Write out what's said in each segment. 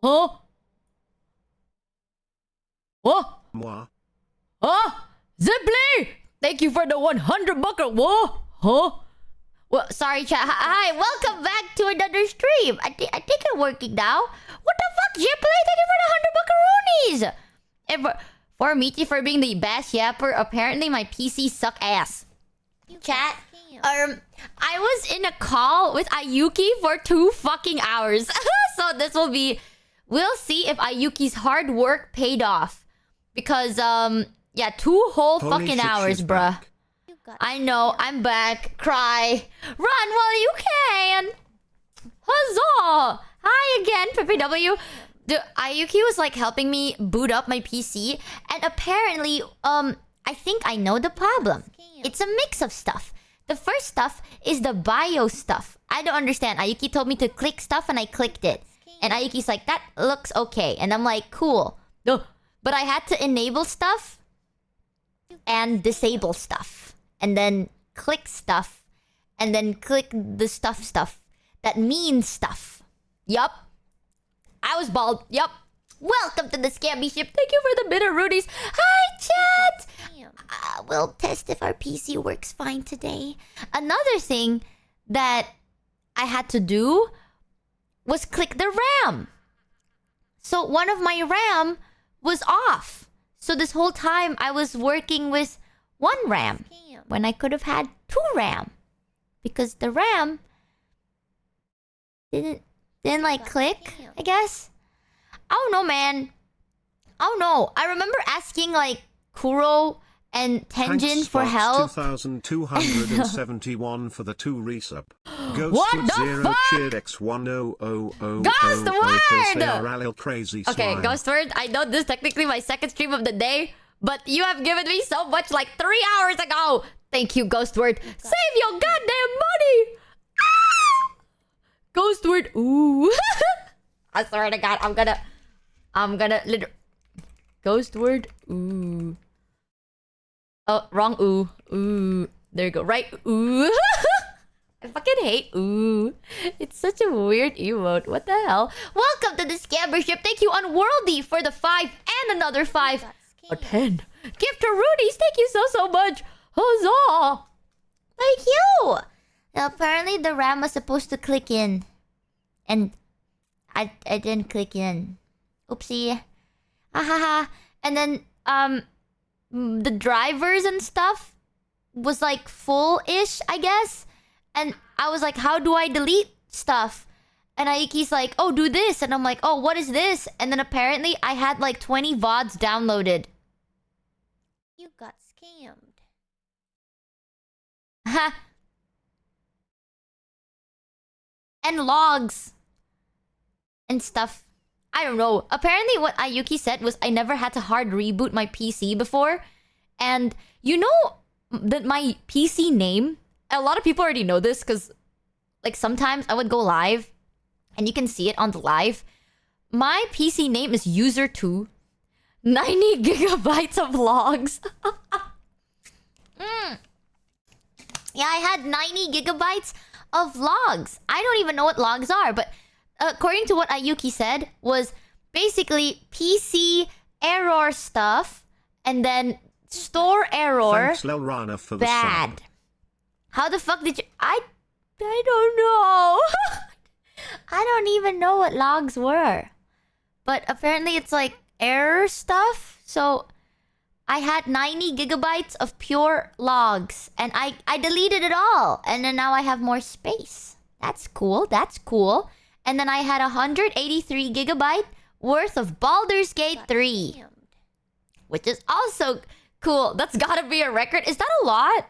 Huh? What? Moi. Huh? Zipley! Thank you for the 100 bucks. What? Huh? Well, sorry, chat. Hi, welcome back to another stream. I think it's working now. What the fuck, Zipley? Thank you for the 100 buckaroonies. And for Michi for being the best yapper, apparently my PC suck ass. Chat. I was in a call with Ayuki for 2 fucking hours. So this will be... We'll see if Ayuki's hard work paid off. Because, yeah, 2 whole Holy fucking shit, hours, she's bruh. back. I know, I'm back. Cry. Run while you can. Huzzah! Hi again, PPW. Ayuki was like helping me boot up my PC. And apparently, I think I know the problem. It's a mix of stuff. The first stuff is the BIOS stuff. I don't understand. Ayuki told me to click stuff and I clicked it. And Ayuki's like, that looks okay. And I'm like, cool. But I had to enable stuff and disable stuff. And then click stuff. And then click the stuff. That means stuff. Yup. I was bald. Yup. Welcome to the Scammy Ship. Thank you for the bitter Rudies. Hi, chat. We'll test if our PC works fine today. Another thing that I had to do was click the RAM. So one of my RAM was off. So this whole time I was working with 1 RAM when I could have had 2 RAM. Because the RAM didn't like click, I guess. I don't know, man. I don't know. I remember asking like Kuro and Tenjin for help. 2,271 for the 2 resub. Ghost What with the 0 fuck? cheered X1000. Ghost word! Crazy Okay, smile. Ghost Word, I know this is technically my second stream of the day, but you have given me so much like 3 hours ago. Thank you, Ghost Word. Save your goddamn money! Ah! Ghost Word, ooh. I swear to God, I'm gonna Ghost Word, ooh. Oh, wrong ooh. Ooh. There you go. Right ooh. I fucking hate ooh. It's such a weird emote. What the hell? Welcome to the Scammer Ship. Thank you, Unworldy, for the 5 and another 5. A 10. Gift to Rudy's. Thank you so much. Huzzah! Thank you! Now, apparently the RAM was supposed to click in. And I didn't click in. Oopsie. Ahaha. And then, the drivers and stuff was like full-ish, I guess. And I was like, how do I delete stuff? And Aiki's like, oh, do this. And I'm like, oh, what is this? And then apparently I had like 20 VODs downloaded. You got scammed. Ha. And logs. And stuff. I don't know. Apparently what Ayuki said was I never had to hard reboot my PC before. And you know that my PC name... A lot of people already know this because... Like sometimes I would go live. And you can see it on the live. My PC name is user2. 90 gigabytes of logs. Yeah, I had 90 gigabytes of logs. I don't even know what logs are, but... according to what Ayuki said, was basically PC error stuff, and then store error. Thanks, Lelrana, for the bad. sub. How the fuck did you... I don't know. I don't even know what logs were. But apparently it's like error stuff. So I had 90 gigabytes of pure logs, and I deleted it all. And then now I have more space. That's cool. That's cool. And then I had 183 gigabyte worth of Baldur's Gate 3. Which is also cool. That's gotta be a record. Is that a lot?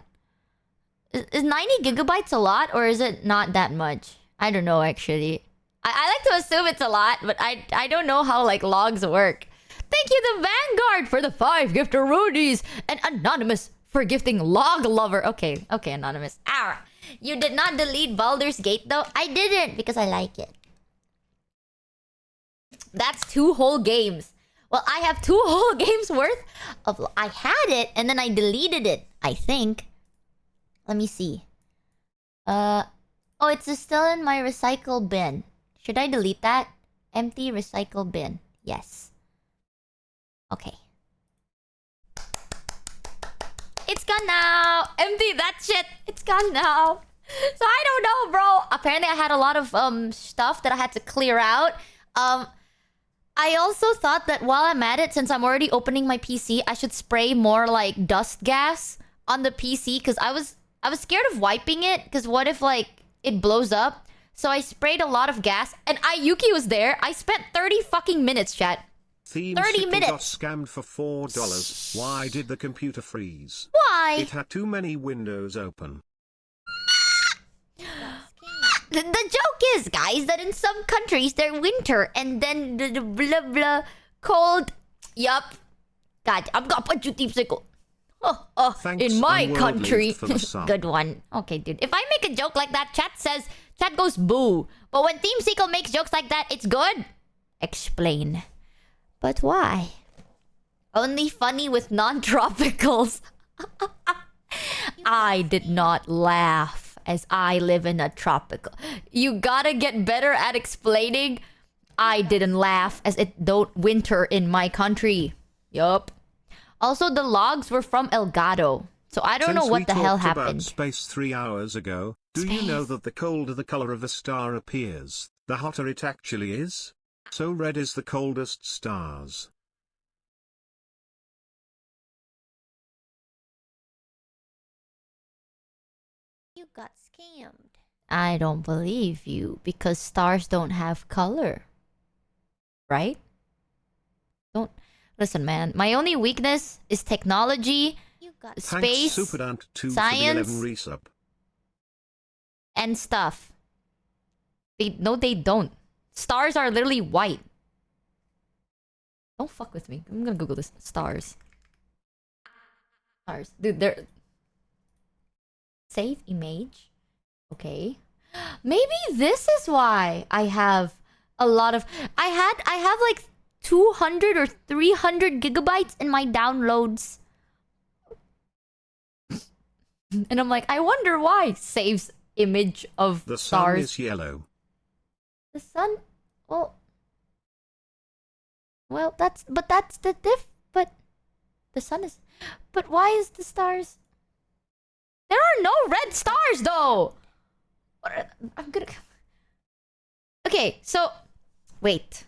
Is 90 gigabytes a lot? Or is it not that much? I don't know, actually. I like to assume it's a lot, but I don't know how, like, logs work. Thank you, the Vanguard, for the 5 gifter Rudies. And Anonymous for gifting Log Lover. Okay, Anonymous. Ow. You did not delete Baldur's Gate, though? I didn't, because I like it. That's 2 whole games. Well, I have 2 whole games worth of... I had it, and then I deleted it, I think. Let me see. Oh, it's still in my recycle bin. Should I delete that? Empty recycle bin. Yes. Okay. It's gone now. Empty that shit. It's gone now. So I don't know, bro. Apparently I had a lot of stuff that I had to clear out. I also thought that while I'm at it, since I'm already opening my PC, I should spray more like dust gas on the PC because I was scared of wiping it because what if like it blows up? So I sprayed a lot of gas and Ayuki was there. I spent 30 fucking minutes, chat. 30 minutes. Got scammed for $4. Why did the computer freeze? Why? It had too many windows open. The joke is, guys, that in some countries they're winter and then the blah blah cold. Yup. God, I'm gonna put you deep sickle. Thanks, in my Unworldly, country. for the sub. Good one. Okay, dude. If I make a joke like that, chat goes boo. But when Team Sequel makes jokes like that, it's good. Explain. But why? Only funny with non-tropicals. I did not laugh as I live in a tropical. You gotta get better at explaining. I didn't laugh as it don't winter in my country. Yup. Also, the logs were from Elgato. So I don't know what the hell happened. About space 3 hours ago, do you know that the colder the color of a star appears, the hotter it actually is? So red is the coldest stars. You got scammed. I don't believe you because stars don't have color. Right? Don't listen, man. My only weakness is technology, You got space, Thanks, Superdant2 science, for the 11 resub. and stuff. No, they don't. Stars are literally white. Don't fuck with me. I'm gonna Google this. Stars. Stars. Dude, they're... Save image. Okay. Maybe this is why I have a lot of... I have like 200 or 300 gigabytes in my downloads. And I'm like, I wonder why. Saves image of The stars. sun is yellow. The sun... Well, that's the but the sun is... But why is the stars... There are no red stars, though! I'm gonna... Okay, so... Wait.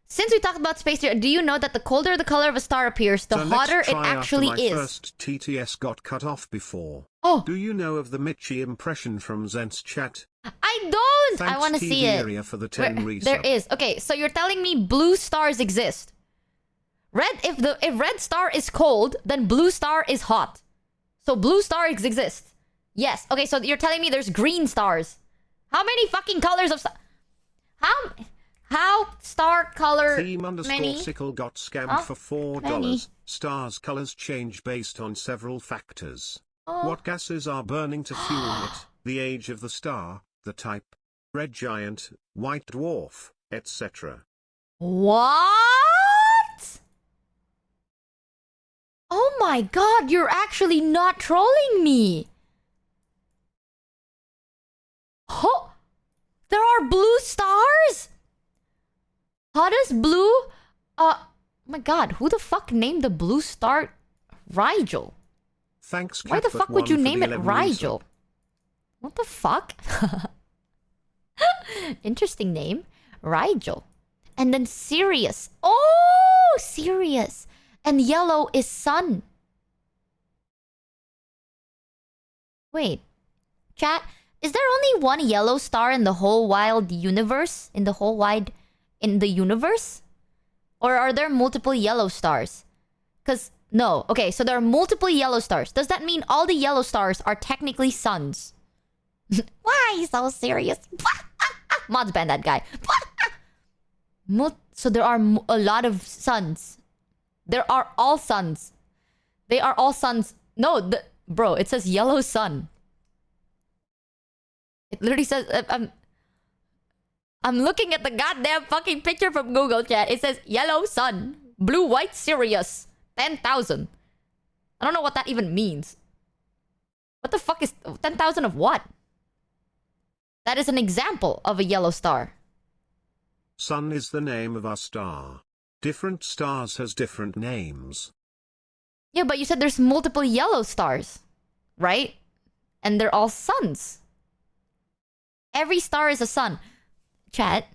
Since we talked about space here, do you know that the colder the color of a star appears, the So hotter let's it try actually after my is? First TTS got cut off before. Oh! Do you know of the Michi impression from Zent's chat? I don't! Thanks I want to TV see it. Area for the 10 Where- resub. there is. Okay, so you're telling me blue stars exist. If red star is cold, then blue star is hot. So blue stars exist. Yes. Okay, so you're telling me there's green stars. How many fucking colors of how star color Theme _ many? sickle got scammed Huh? for $4. Many? Stars colors change based on several factors. Oh. What gases are burning to fuel it, the age of the star, the type, red giant, white dwarf, etc. What? Oh my god, you're actually not trolling me. Oh, there are blue stars? Hottest blue? Oh my god, who the fuck named the blue star Rigel? Thanks, Why the fuck would you name it Rigel? What the fuck? Interesting name. Rigel. And then Sirius. Oh, Sirius. And yellow is sun. Wait. Chat, is there only one yellow star in the whole wild universe? In the universe? Or are there multiple yellow stars? Because, no. Okay, so there are multiple yellow stars. Does that mean all the yellow stars are technically suns? Why are you so serious? Mods ban that guy. So there are a lot of suns. There are all suns. They are all suns. No, bro, it says yellow sun. It literally says... I'm looking at the goddamn fucking picture from Google, chat. It says yellow sun. Blue, white, Sirius. 10,000. I don't know what that even means. What the fuck is... 10,000 of what? That is an example of a yellow star. Sun is the name of our star. Different stars has different names. Yeah, but you said there's multiple yellow stars, right? And they're all suns. Every star is a sun. Chat.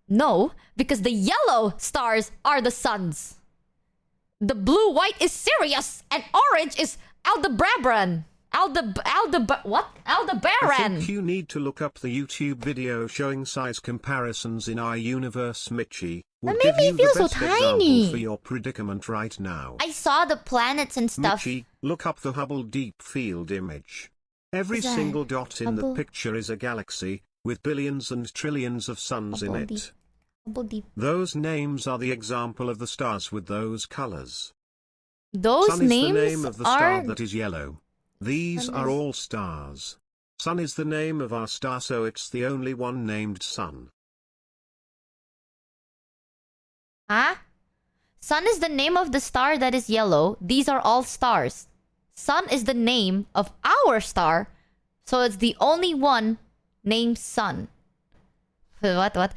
No, because the yellow stars are the suns. The blue-white is Sirius, and orange is Aldebaran. What? I Aldebaran. think you need to look up the YouTube video showing size comparisons in our universe. Michi will That give made me you feel the so best example tiny. for your predicament right now. I saw the planets and stuff. Michi, look up the Hubble Deep Field image. Every Is that single dot in the Hubble? picture is a galaxy, with billions and trillions of suns in Hubble it. Deep. Hubble Deep. Those names are the example of the stars with those colors. Those Sun is the names name of the star are... that is yellow. These Sun are is- all stars. Sun is the name of our star, so it's the only one named Sun. Huh? Sun is the name of the star that is yellow. These are all stars. Sun is the name of our star, so it's the only one named Sun. What?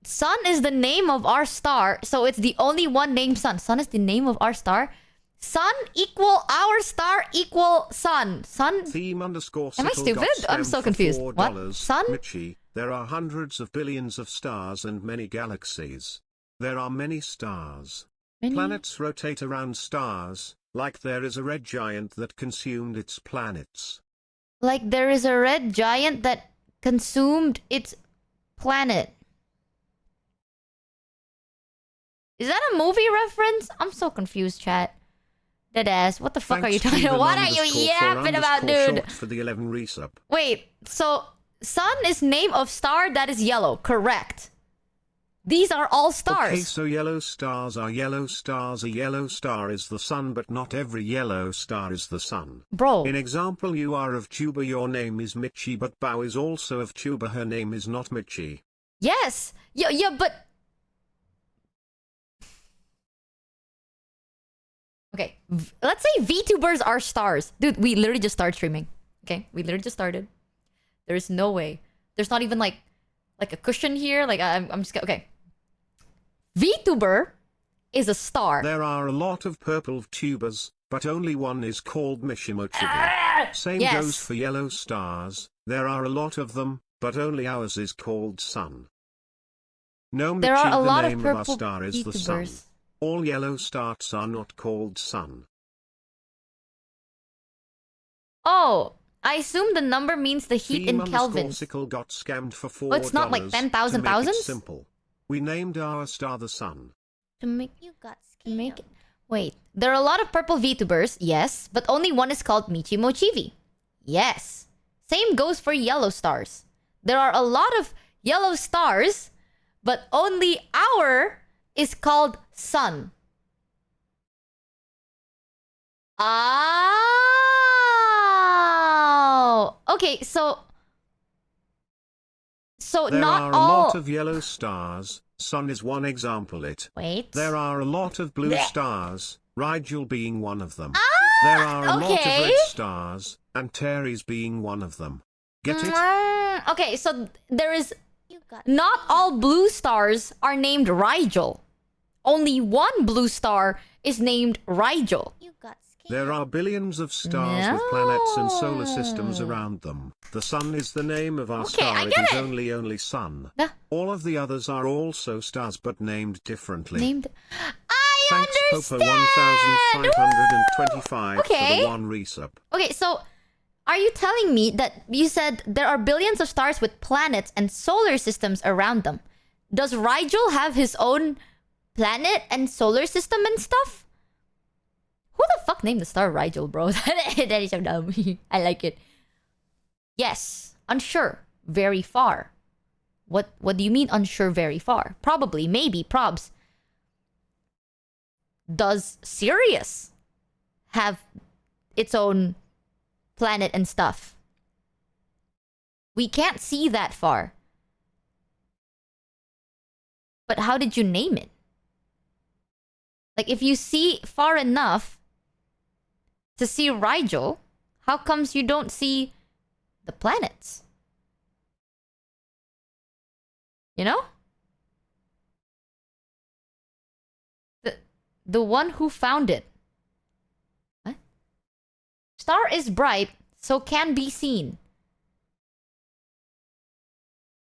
Sun is the name of our star, so it's the only one named Sun. Sun is the name of our star. Sun equal our star equal Sun. Sun... Theme underscore Am I sickle stupid? dot I'm stem so for confused. $4. What? Sun? Michi, there are hundreds of billions of stars and many galaxies. There are many stars. Many- Planets rotate around stars, like there is a red giant that consumed its planets. Like there is a red giant that consumed its planet. Is that a movie reference? I'm so confused, chat. Deadass. What the fuck are you Thanks, talking Steven about? What are you underscore for yapping about, underscore dude? short for the 11 resub. Wait, so Sun is name of star that is yellow, correct? These are all stars. Okay, so yellow stars are yellow stars. A yellow star is the sun, but not every yellow star is the sun. Bro, In example, you are of Tuba, your name is Michi, but Bao is also of Tuba, her name is not Michi. yes. Yeah, but... Okay, let's say VTubers are stars. Dude, we literally just started streaming. Okay, we literally just started. There's no way. There's not even like a cushion here. Like I'm just okay. VTuber is a star. There are a lot of purple tubers, but only one is called Michimochievee. Same yes. goes for yellow stars. There are a lot of them, but only ours is called sun. No, Michi, There are a the lot of name of our purple star is the sun. VTubers. All yellow stars are not called sun. Oh, I assume the number means the heat in Kelvin. Sickle got scammed for $4. Oh, it's not like 10,000 To make it thousands? simple. We named our star the sun. To make You got to scammed. make it. Wait, there are a lot of purple VTubers, yes, but only one is called Michimochievee. Yes. Same goes for yellow stars. There are a lot of yellow stars, but only our is called sun. Oh. Okay, so There not are a all. lot of yellow stars. Sun is one example. Wait. There are a lot of blue stars, Rigel being one of them. Ah, There are a lot of okay. red stars, and Terry's being one of them. Get it? Okay, so there is You got not all blue stars are named Rigel. Only one blue star is named Rigel. You got scammed. There are billions of stars with planets and solar systems around them. The sun is the name of our Okay, star. I It get is it. only sun. Yeah. All of the others are also stars but named differently. Named. I Thanks, Popo understand. 1525 for Okay. the one resub. Okay, so are you telling me that you said there are billions of stars with planets and solar systems around them? Does Rigel have his own planet and solar system and stuff? Who the fuck named the star Rigel, bro? That is so dumb. I like it. Yes, unsure, very far. What do you mean unsure very far? Probably, maybe, probs. Does Sirius have its own planet and stuff? We can't see that far. But how did you name it? Like, if you see far enough to see Rigel, how comes you don't see the planets? You know? The one who found it. What? Star is bright, so can be seen.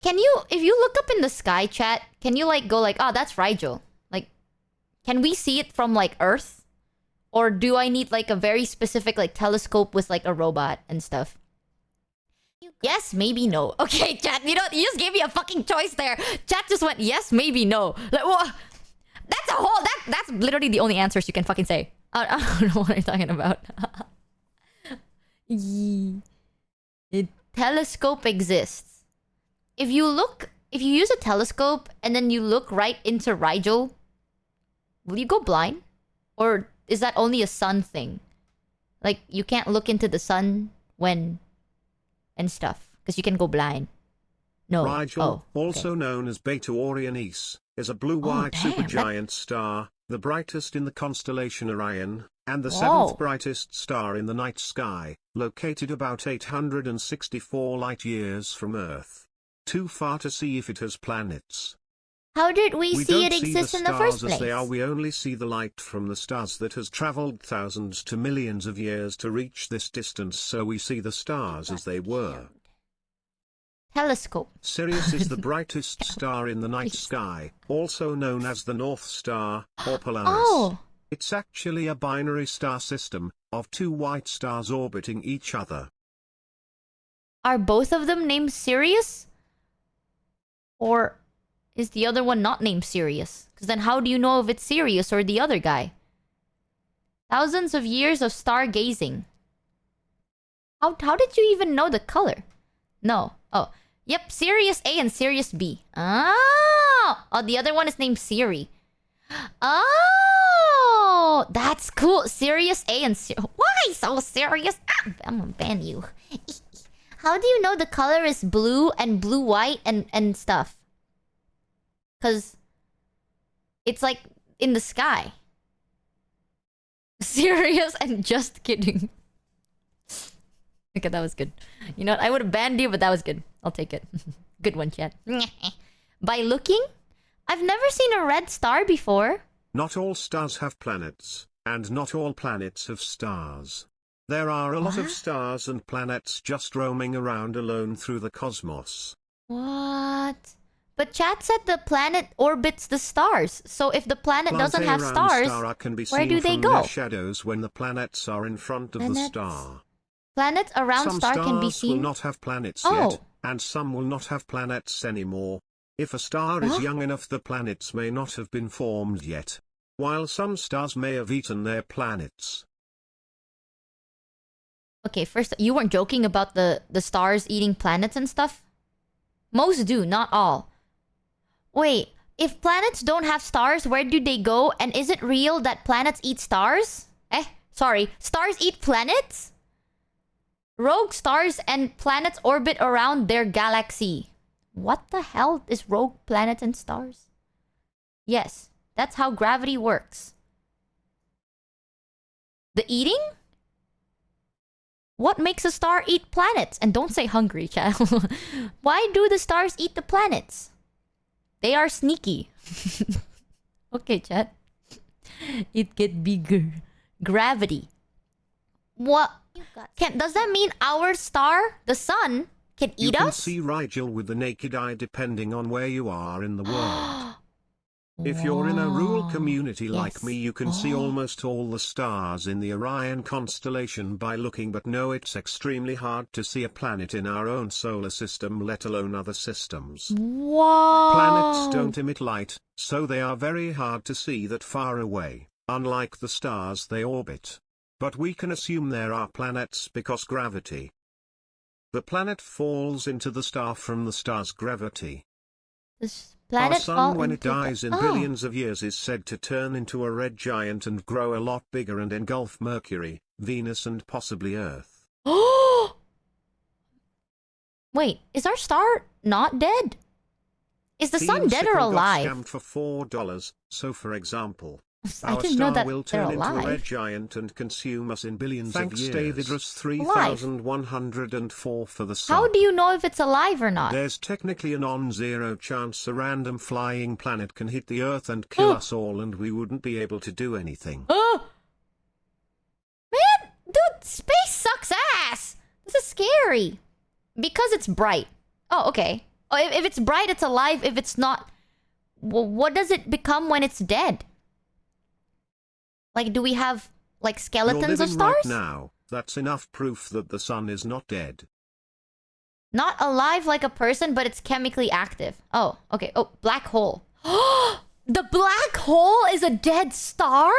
Can you, if you look up in the sky, chat, can you like go like, oh, that's Rigel? Like, can we see it from like Earth? Or do I need like a very specific like telescope with like a robot and stuff? Yes, maybe no. Okay, chat, you know, you just gave me a fucking choice there. Chat just went, yes, maybe no. Like, what? That's a whole, that's literally the only answers you can fucking say. I don't know what you're talking about. A telescope exists. If you use a telescope and then you look right into Rigel, will you go blind? Or is that only a sun thing? Like, you can't look into the sun when... and stuff. Because you can go blind. No. Rigel, also known as Beta Orionis, is a blue-white supergiant star, the brightest in the constellation Orion, and the seventh brightest star in the night sky, located about 864 light-years from Earth. Too far to see if it has planets. How did we see it exist in the first place? As they are, we only see the light from the stars that has traveled thousands to millions of years to reach this distance, so we see the stars as they were. Telescope. Sirius is the brightest star in the night sky, also known as the North Star, or Polaris. It's actually a binary star system, of two white stars orbiting each other. Are both of them named Sirius? Or is the other one not named Sirius? Because then how do you know if it's Sirius or the other guy? Thousands of years of stargazing. How did you even know the color? No. Oh. Yep, Sirius A and Sirius B. Oh, the other one is named Siri. Oh, that's cool. Sirius A and Sirius. Why so serious? I'm gonna ban you. How do you know the color is blue and blue-white and stuff? Because it's like in the sky. Serious and just kidding. Okay, that was good. You know what? I would have banned you, but that was good. I'll take it. Good one, chat. By looking? I've never seen a red star before. Not all stars have planets, and not all planets have stars. There are a lot of stars and planets just roaming around alone through the cosmos. What? But chat said the planet orbits the stars. So if the planet doesn't have stars, where do they go? Their shadows when the planets are in front of the star. Planets around star can be seen. Some stars will not have planets yet, and some will not have planets anymore. If a star is young enough, the planets may not have been formed yet, while some stars may have eaten their planets. Okay, first, you weren't joking about the stars eating planets and stuff? Most do, not all. Wait, if planets don't have stars, where do they go? And is it real that planets eat stars? Sorry, stars eat planets? Rogue stars and planets orbit around their galaxy. What the hell is rogue planets and stars? Yes, that's how gravity works. The eating? What makes a star eat planets? And don't say hungry, chat. Why do the stars eat the planets? They are sneaky. Okay, chat. It get bigger. Gravity. What? Does that mean our star, the sun, can eat us? You can see Rigel with the naked eye depending on where you are in the world. If you're in a rural community like me, you can see almost all the stars in the Orion constellation by looking, but no, it's extremely hard to see a planet in our own solar system, let alone other systems. Wow. Planets don't emit light, so they are very hard to see that far away, unlike the stars they orbit. But we can assume there are planets because gravity. The planet falls into the star from the star's gravity. Our sun, when it dies in billions of years, is said to turn into a red giant and grow a lot bigger and engulf Mercury, Venus, and possibly Earth. Wait, is our star not dead? Is the sun dead or alive? Got scammed for $4. So, for example, I Our didn't know star that will they're turn into a red alive. giant and consume us in billions Thanks, of years. David David 3104 for the sub. How do you know if it's alive or not? There's technically a non-zero chance a random flying planet can hit the Earth and kill us all, and we wouldn't be able to do anything. Oh! Man, dude, space sucks ass! This is scary. Because it's bright. Oh, okay. Oh, if it's bright, it's alive. If it's not, what does it become when it's dead? Like, do we have, like, skeletons of stars? Right now, that's enough proof that the sun is not dead. Not alive like a person, but it's chemically active. Oh, okay. Oh, black hole. The black hole is a dead star?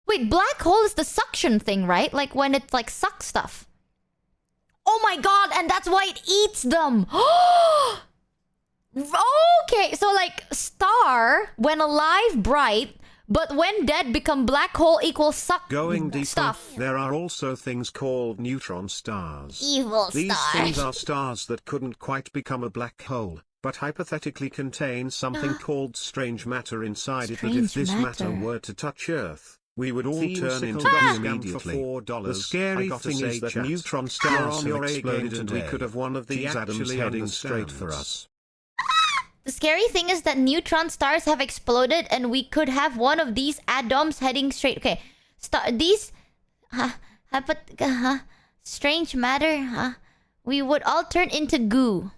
Wait, black hole is the suction thing, right? Like when it like sucks stuff. Oh my god, and that's why it eats them. Okay, so like star, when alive, bright, but when dead become black hole equals suck Going deeper, stuff. there are also things called neutron stars. Evil These stars. things are stars that couldn't quite become a black hole, but hypothetically contain something called strange matter inside it, that if Strange this matter matter. were to touch Earth, we would all turn into got goo immediately. The scary thing is that neutron stars on have exploded, and we could have one of these atoms heading straight for us. The scary thing is that neutron stars have exploded and we could have one of these atoms heading straight. Okay, strange matter, we would all turn into goo.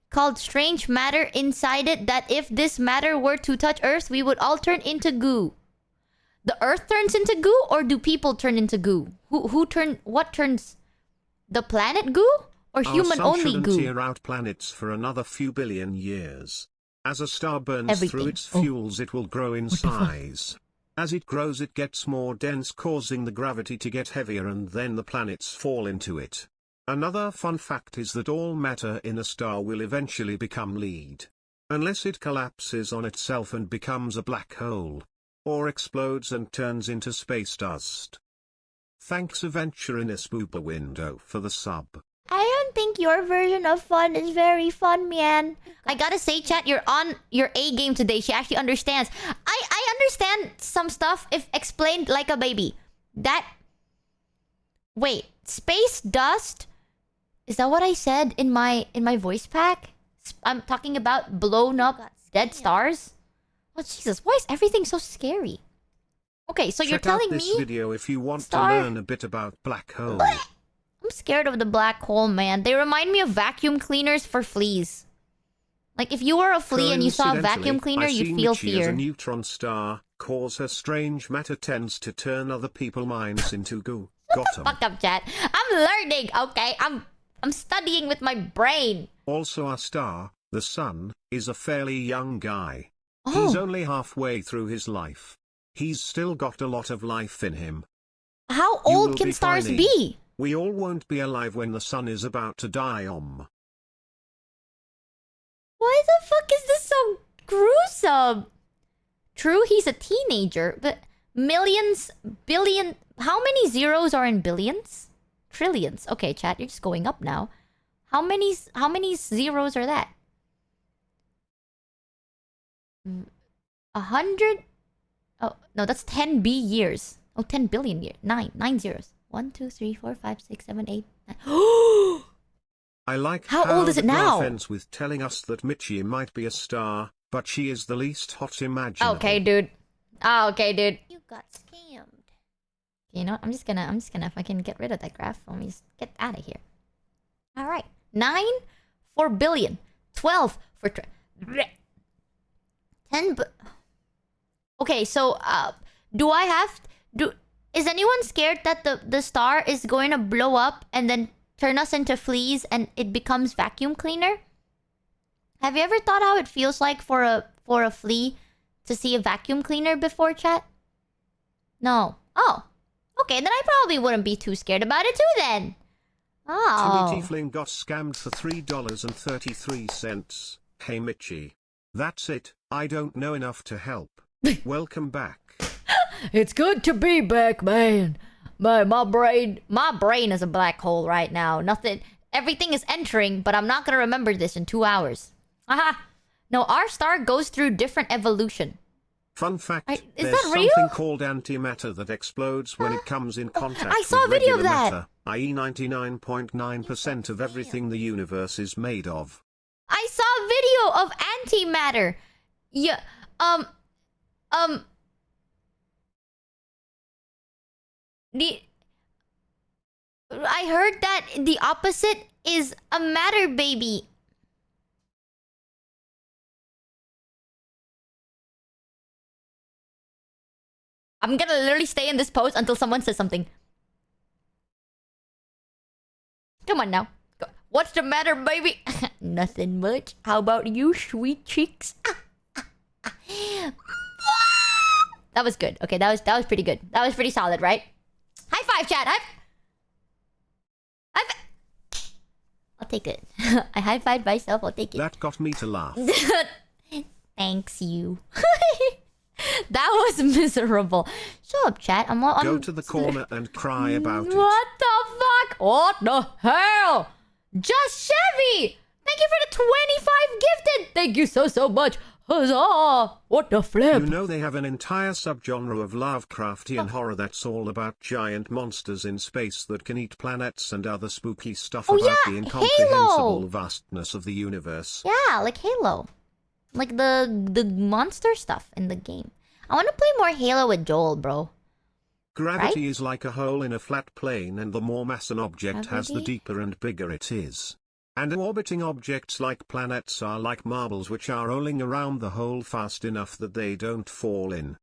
Called strange matter inside it, that if this matter were to touch Earth, we would all turn into goo. The Earth turns into goo, or do people turn into goo? What turns? The planet goo? Or human Our sun only shouldn't goo? tear out planets for another few billion years. As a star burns Everything. through its Oh. fuels, it will grow in size. As it grows, it gets more dense, causing the gravity to get heavier, and then the planets fall into it. Another fun fact is that all matter in a star will eventually become lead. Unless it collapses on itself and becomes a black hole. Or explodes and turns into space dust. Thanks Aventuriness Booba Window for the sub. I don't think your version of fun is very fun, man. I gotta say, chat, you're on your A game today. She actually understands. I understand some stuff if explained like a baby. Wait, space dust? Is that what I said in my voice pack? I'm talking about blown up dead stars? Oh Jesus, why is everything so scary? Okay, so you're Check out telling this me video if you want star? to learn a bit about black holes. I'm scared of the black hole, man. They remind me of vacuum cleaners for fleas. Like if you were a flea and you saw a vacuum cleaner, you'd feel Michi as fear. a neutron star, cause her strange matter tends to turn other people's minds into goo. Got 'em. Fuck up, chat. I'm learning, okay? I'm studying with my brain. Also, our star, the sun, is a fairly young guy. Oh. He's only halfway through his life. He's still got a lot of life in him. How You old will can be stars fine. be? We all won't be alive when the sun is about to die. Why the fuck is this so gruesome? True, he's a teenager, but millions, billion... How many zeros are in billions? Trillions. Okay, chat, you're just going up now. How many zeros are that? 100? Oh, no, that's 10 B years. Oh, 10 billion years. Nine zeros. 1, 2, 3, 4, 5, 6, 7, 8, 9. I like How old is the it now? graph ends with telling us that Michi might be a star, but she is the least hot imaginable. Okay, dude. Okay, dude. You got scammed. You know what? I'm just gonna, if I can get rid of that graph, let me just get out of here. Alright. 9 for billion. 12 for 10 Okay, so, is anyone scared that the star is going to blow up and then turn us into fleas and it becomes vacuum cleaner? Have you ever thought how it feels like for a flea to see a vacuum cleaner before, chat? No. Oh. Okay, then I probably wouldn't be too scared about it too then. Oh. Timmy Tiefling got scammed for $3.33. Hey Michi. That's it, I don't know enough to help. Welcome back. It's good to be back, man. My brain is a black hole right now. Everything is entering, but I'm not gonna remember this in 2 hours. Aha! No, our star goes through different evolution. Fun fact, Is there's that real? something called antimatter that explodes when it comes in contact I saw with a video of regular that. matter, i.e. 99.9% of everything the universe is made of. I saw a video of antimatter. Yeah, I heard that the opposite is a matter baby. I'm gonna literally stay in this pose until someone says something. Come on now. What's the matter, baby? Nothing much. How about you, sweet cheeks? That was good. Okay, that was pretty good. That was pretty solid, right? High five, chat. I'll take it. I high-fived myself. I'll take it. That got me to laugh. Thanks, you. That was miserable. Shut up, chat. Go to the corner and cry about it. What the fuck? What the hell? Just Chevy! Thank you for the 25 gifted! Thank you so much. Huzzah! What the flip? You know they have an entire subgenre of Lovecraftian horror that's all about giant monsters in space that can eat planets and other spooky stuff about the incomprehensible vastness of the universe. Yeah, like Halo. Like the monster stuff in the game. I want to play more Halo with Joel, bro. Gravity is like a hole in a flat plane, and the more mass an object has, the deeper and bigger it is. And orbiting objects like planets are like marbles which are rolling around the hole fast enough that they don't fall in.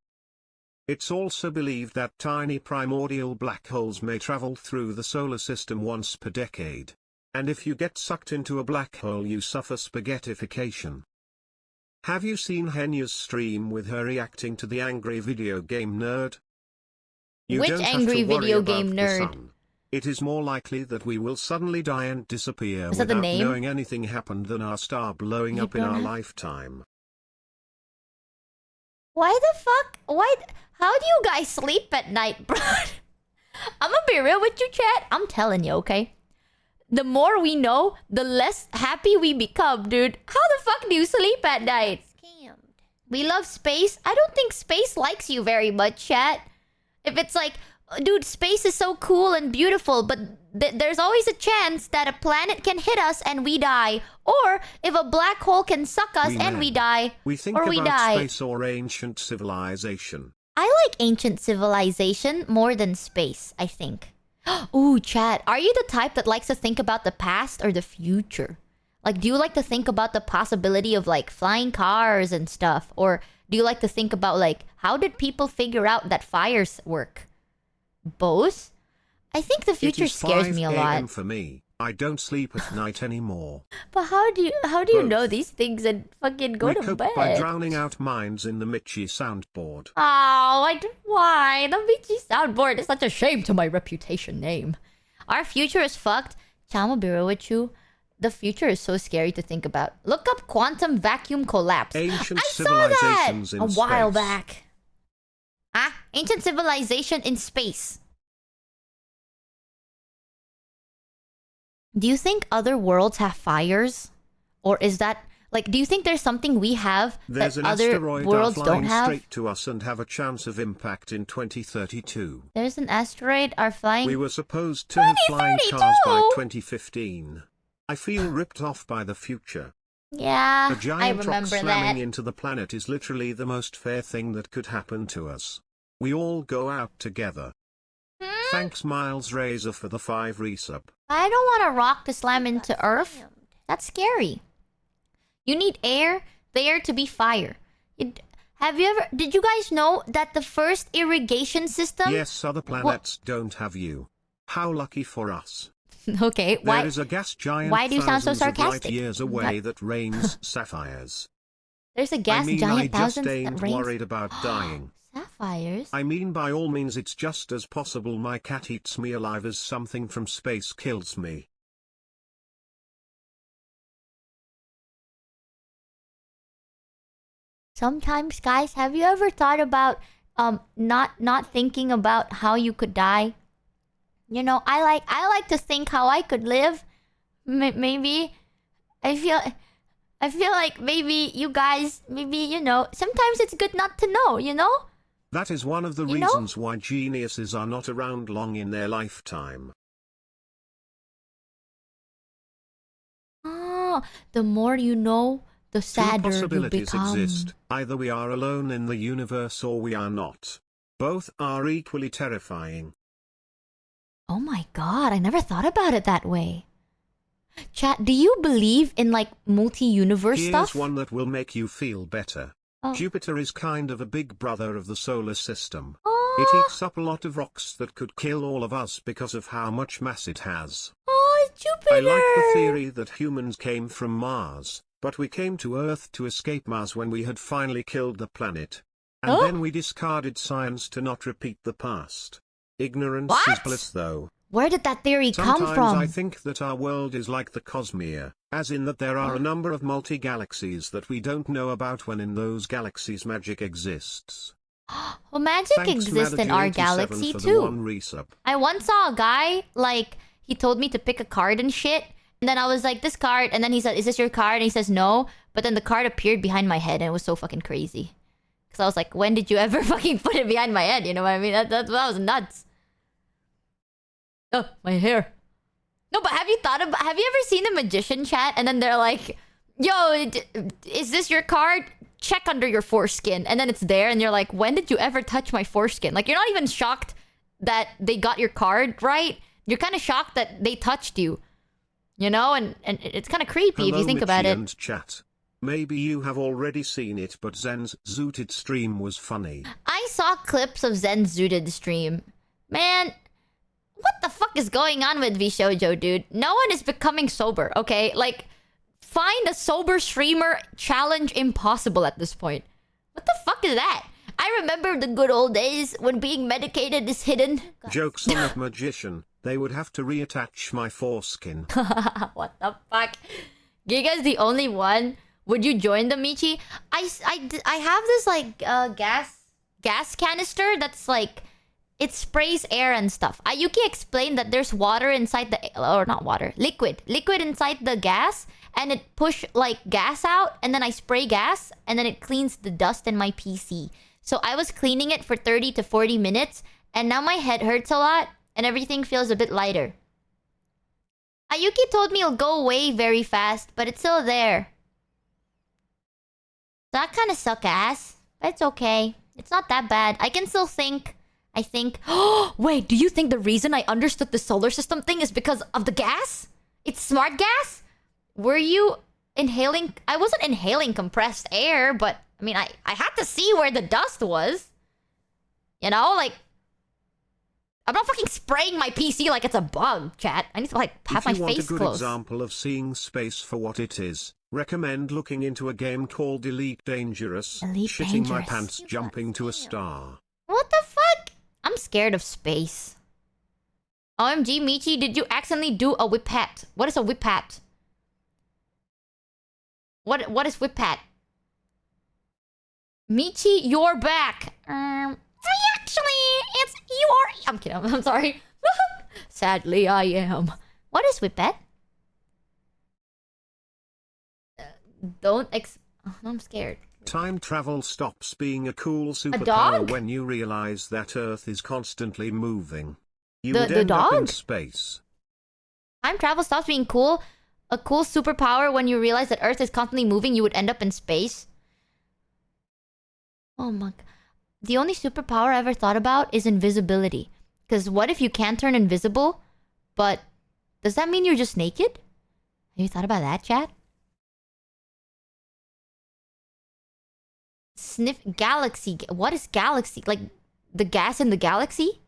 It's also believed that tiny primordial black holes may travel through the solar system once per decade. And if you get sucked into a black hole, you suffer spaghettification. Have you seen Henya's stream with her reacting to the angry video game nerd? You Which don't angry have to worry video about game the nerd? sun. It is more likely that we will suddenly die and disappear Is that the without name? knowing anything happened than our star blowing up in our lifetime. Why the fuck? How do you guys sleep at night, bro? I'm gonna be real with you, chat. I'm telling you, okay? The more we know, the less happy we become, dude. How the fuck do you sleep at night? We love space. I don't think space likes you very much, chat. If it's like, dude, space is so cool and beautiful, but there's always a chance that a planet can hit us and we die. Or if a black hole can suck us and we die. We think or about we die. space or ancient civilization. I like ancient civilization more than space, I think. Ooh, chat. Are you the type that likes to think about the past or the future? Like, do you like to think about the possibility of, like, flying cars and stuff? Or do you like to think about, like, how did people figure out that fires work? Both? I think the future scares me a 5 a.m. lot. for me. I don't sleep at night anymore. But how do you know these things and fucking go We to cope bed? by drowning out minds in the Michi soundboard. Oh, why? The Michi soundboard is such a shame to my reputation name. Our future is fucked. Chama be real with you. The future is so scary to think about. Look up quantum vacuum collapse. Ancient I saw that civilizations in a while space. back. Ancient civilization in space. Do you think other worlds have fires? Or is that... Like, do you think there's something we have There's that an other asteroid worlds flying don't have? straight to us and have a chance of impact in 2032. There's an asteroid are flying... We were supposed to have flying cars by 2015. I feel ripped off by the future. Yeah, A giant I rock remember slamming that. into the planet is literally the most fair thing that could happen to us. We all go out together. Thanks Miles Razor for the 5 resub. I don't want a rock to slam into Earth. That's scary. You need air, the air to be fire. Did you guys know that the first irrigation system... Yes, other planets don't have you. How lucky for us. Okay, why... There is a gas giant why do you sound so thousands of light sarcastic? years away that rains sapphires. There's a gas I giant just thousands ain't that rains... worried about dying. Sapphires? I mean, by all means, it's just as possible my cat eats me alive as something from space kills me. Sometimes, guys, have you ever thought about not thinking about how you could die? You know, I like to think how I could live. Maybe I feel I feel like maybe you guys, you know, sometimes it's good not to know, you know? That is one of the You know? reasons why geniuses are not around long in their lifetime. Oh, the more you know, the Two sadder you possibilities become. exist. Either we are alone in the universe or we are not. Both are equally terrifying. Oh my god, I never thought about it that way. Chat, do you believe in like multi-universe Here's stuff? one that will make you feel better. Oh. Jupiter is kind of a big brother of the solar system. Oh, It eats up a lot of rocks that could kill all of us because of how much mass it has. oh, Jupiter! I like the theory that humans came from Mars, but we came to Earth to escape Mars when we had finally killed the planet. And Huh? then we discarded science to not repeat the past. Ignorance is What? bliss though. Where did that theory come Sometimes from? I think that our world is like the cosmere, as in that there are a number of multi-galaxies that we don't know about when in those galaxies magic exists. Well, magic Thanks, exists in our Madadu87 galaxy for the too. one resub. I once saw a guy, like, he told me to pick a card and shit. And then I was like, this card. And then he said, is this your card? And he says, no. But then the card appeared behind my head and it was so fucking crazy. Because I was like, when did you ever fucking put it behind my head? You know what I mean? That was nuts. Oh, my hair. No, but have you ever seen the magician chat? And then they're like, yo, is this your card? Check under your foreskin. And then it's there and you're like, when did you ever touch my foreskin? Like, you're not even shocked that they got your card right. You're kind of shocked that they touched you. You know? And it's kind of creepy if you think about Michi it. and chat. Maybe you have already seen it, but Zen's zooted stream was funny. I saw clips of Zen Zooted stream. Man, what the fuck is going on with VShojo, dude? No one is becoming sober, okay? Like, find a sober streamer challenge impossible at this point. What the fuck is that? I remember the good old days when being medicated is hidden. Jokes on that magician. They would have to reattach my foreskin. What the fuck? Giga's the only one. Would you join the Michi? I have this like gas canister that's like it sprays air and stuff. Ayuki explained that there's water inside the or not water, liquid inside the gas, and it push like gas out, and then I spray gas, and then it cleans the dust in my PC. So I was cleaning it for 30 to 40 minutes, and now my head hurts a lot, and everything feels a bit lighter. Ayuki told me it'll go away very fast, but it's still there. That kind of suck ass. But it's okay. It's not that bad. I can still think. I think... Wait, do you think the reason I understood the solar system thing is because of the gas? It's smart gas? Were you inhaling... I wasn't inhaling compressed air, but... I mean, I had to see where the dust was. You know, like... I'm not fucking spraying my PC like it's a bug, chat. I need to, like, have my face closed. If you want a good example of seeing space for what it is, recommend looking into a game called Elite Dangerous. Elite Shitting my Dangerous. pants jumping to a star. What the fuck? I'm scared of space. OMG, Michi, did you accidentally do a whip hat? What is a whip hat? What is whip hat? Michi, you're back. Actually, it's your... I'm kidding. I'm sorry. Sadly, I am. What is whip hat? I'm scared. Time travel stops being a cool superpower dog? when you realize that Earth is constantly moving. You The would end up in dog? space. Time travel stops being cool. A cool superpower when you realize that Earth is constantly moving, you would end up in space. Oh my god. The only superpower I ever thought about is invisibility. Because what if you can't turn invisible? But does that mean you're just naked? Have you thought about that, chat? Sniff galaxy. What is galaxy? Like the gas in the galaxy?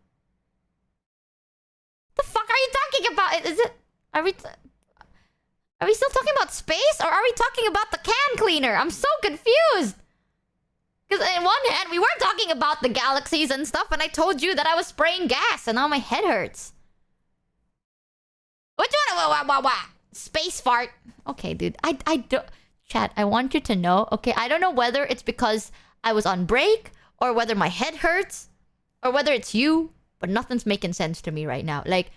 The fuck are you talking about? Is it? Are we still talking about space, or are we talking about the can cleaner? I'm so confused. Because in one hand, we were talking about the galaxies and stuff, and I told you that I was spraying gas, and now my head hurts. Which one? Space fart. Okay, dude. I don't... Chat, I want you to know, okay? I don't know whether it's because I was on break, or whether my head hurts, or whether it's you, but nothing's making sense to me right now. Like,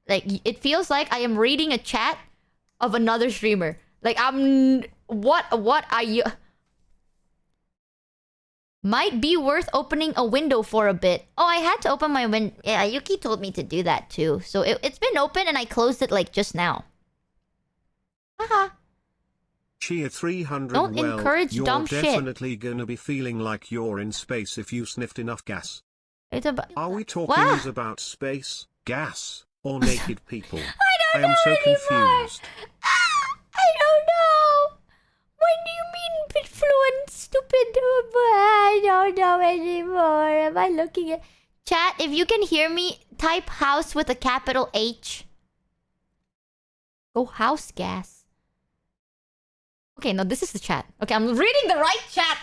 it feels like I am reading a chat of another streamer. Like, What are you? Might be worth opening a window for a bit. Oh, I had to open my window. Yeah, Yuki told me to do that too. So it's been open and I closed it like just now. Haha. Chia 300. Don't Well, encourage you're dumb shit. definitely gonna be feeling like you're in space if you sniffed enough gas. It's about... Are we talking What? about space, gas, or naked people? I I don't am so know anymore. confused. I don't know. When do you mean fluent, stupid? I don't know anymore. Am I looking at... Chat, if you can hear me, type house with a capital H. Go house gas. Okay, no, this is the chat. Okay, I'm reading the right chat.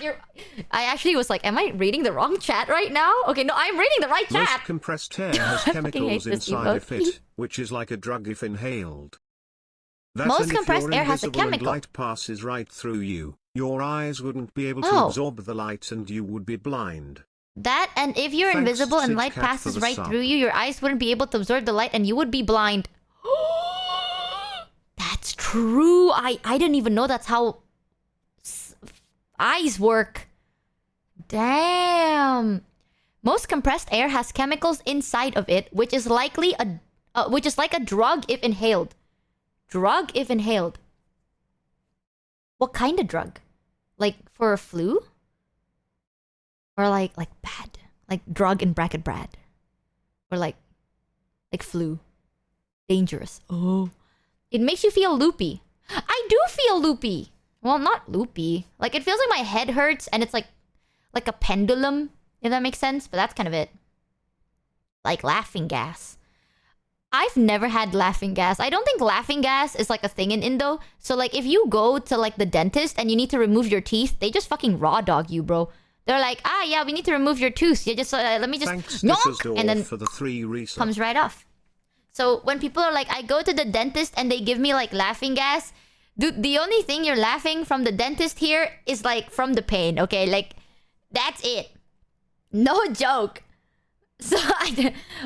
I actually was like, am I reading the wrong chat right now? Okay, no, I'm reading the right chat. Most compressed air has fucking hate chemicals this inside of emoji. it, which is like a drug if inhaled. That Most and if compressed you're air has a invisible and chemical. light passes right through you, your eyes wouldn't be able to Oh. absorb the light and you would be blind. That, and if you're Thanks, invisible and light Sid Cat, for passes the right sub. through you, your eyes wouldn't be able to absorb the light and you would be blind. That's true. I didn't even know that's how eyes work. Damn. Most compressed air has chemicals inside of it, which is likely which is like a drug if inhaled. Drug if inhaled. What kind of drug? Like for a flu? Or like bad? Like drug in bracket Brad. Or like flu. Dangerous. Oh. It makes you feel loopy. I do feel loopy. Well, not loopy. Like it feels like my head hurts and it's like a pendulum, if that makes sense. But that's kind of it. Like laughing gas. I've never had laughing gas. I don't think laughing gas is like a thing in Indo. So like if you go to like the dentist and you need to remove your teeth, they just fucking raw dog you, bro. They're like, yeah, we need to remove your tooth. You just let me just Thanks, nyonk, and then for the 3 resub. comes right off. So when people are like, I go to the dentist and they give me like laughing gas, dude, the only thing you're laughing from the dentist here is like from the pain, okay? Like that's it. No joke. So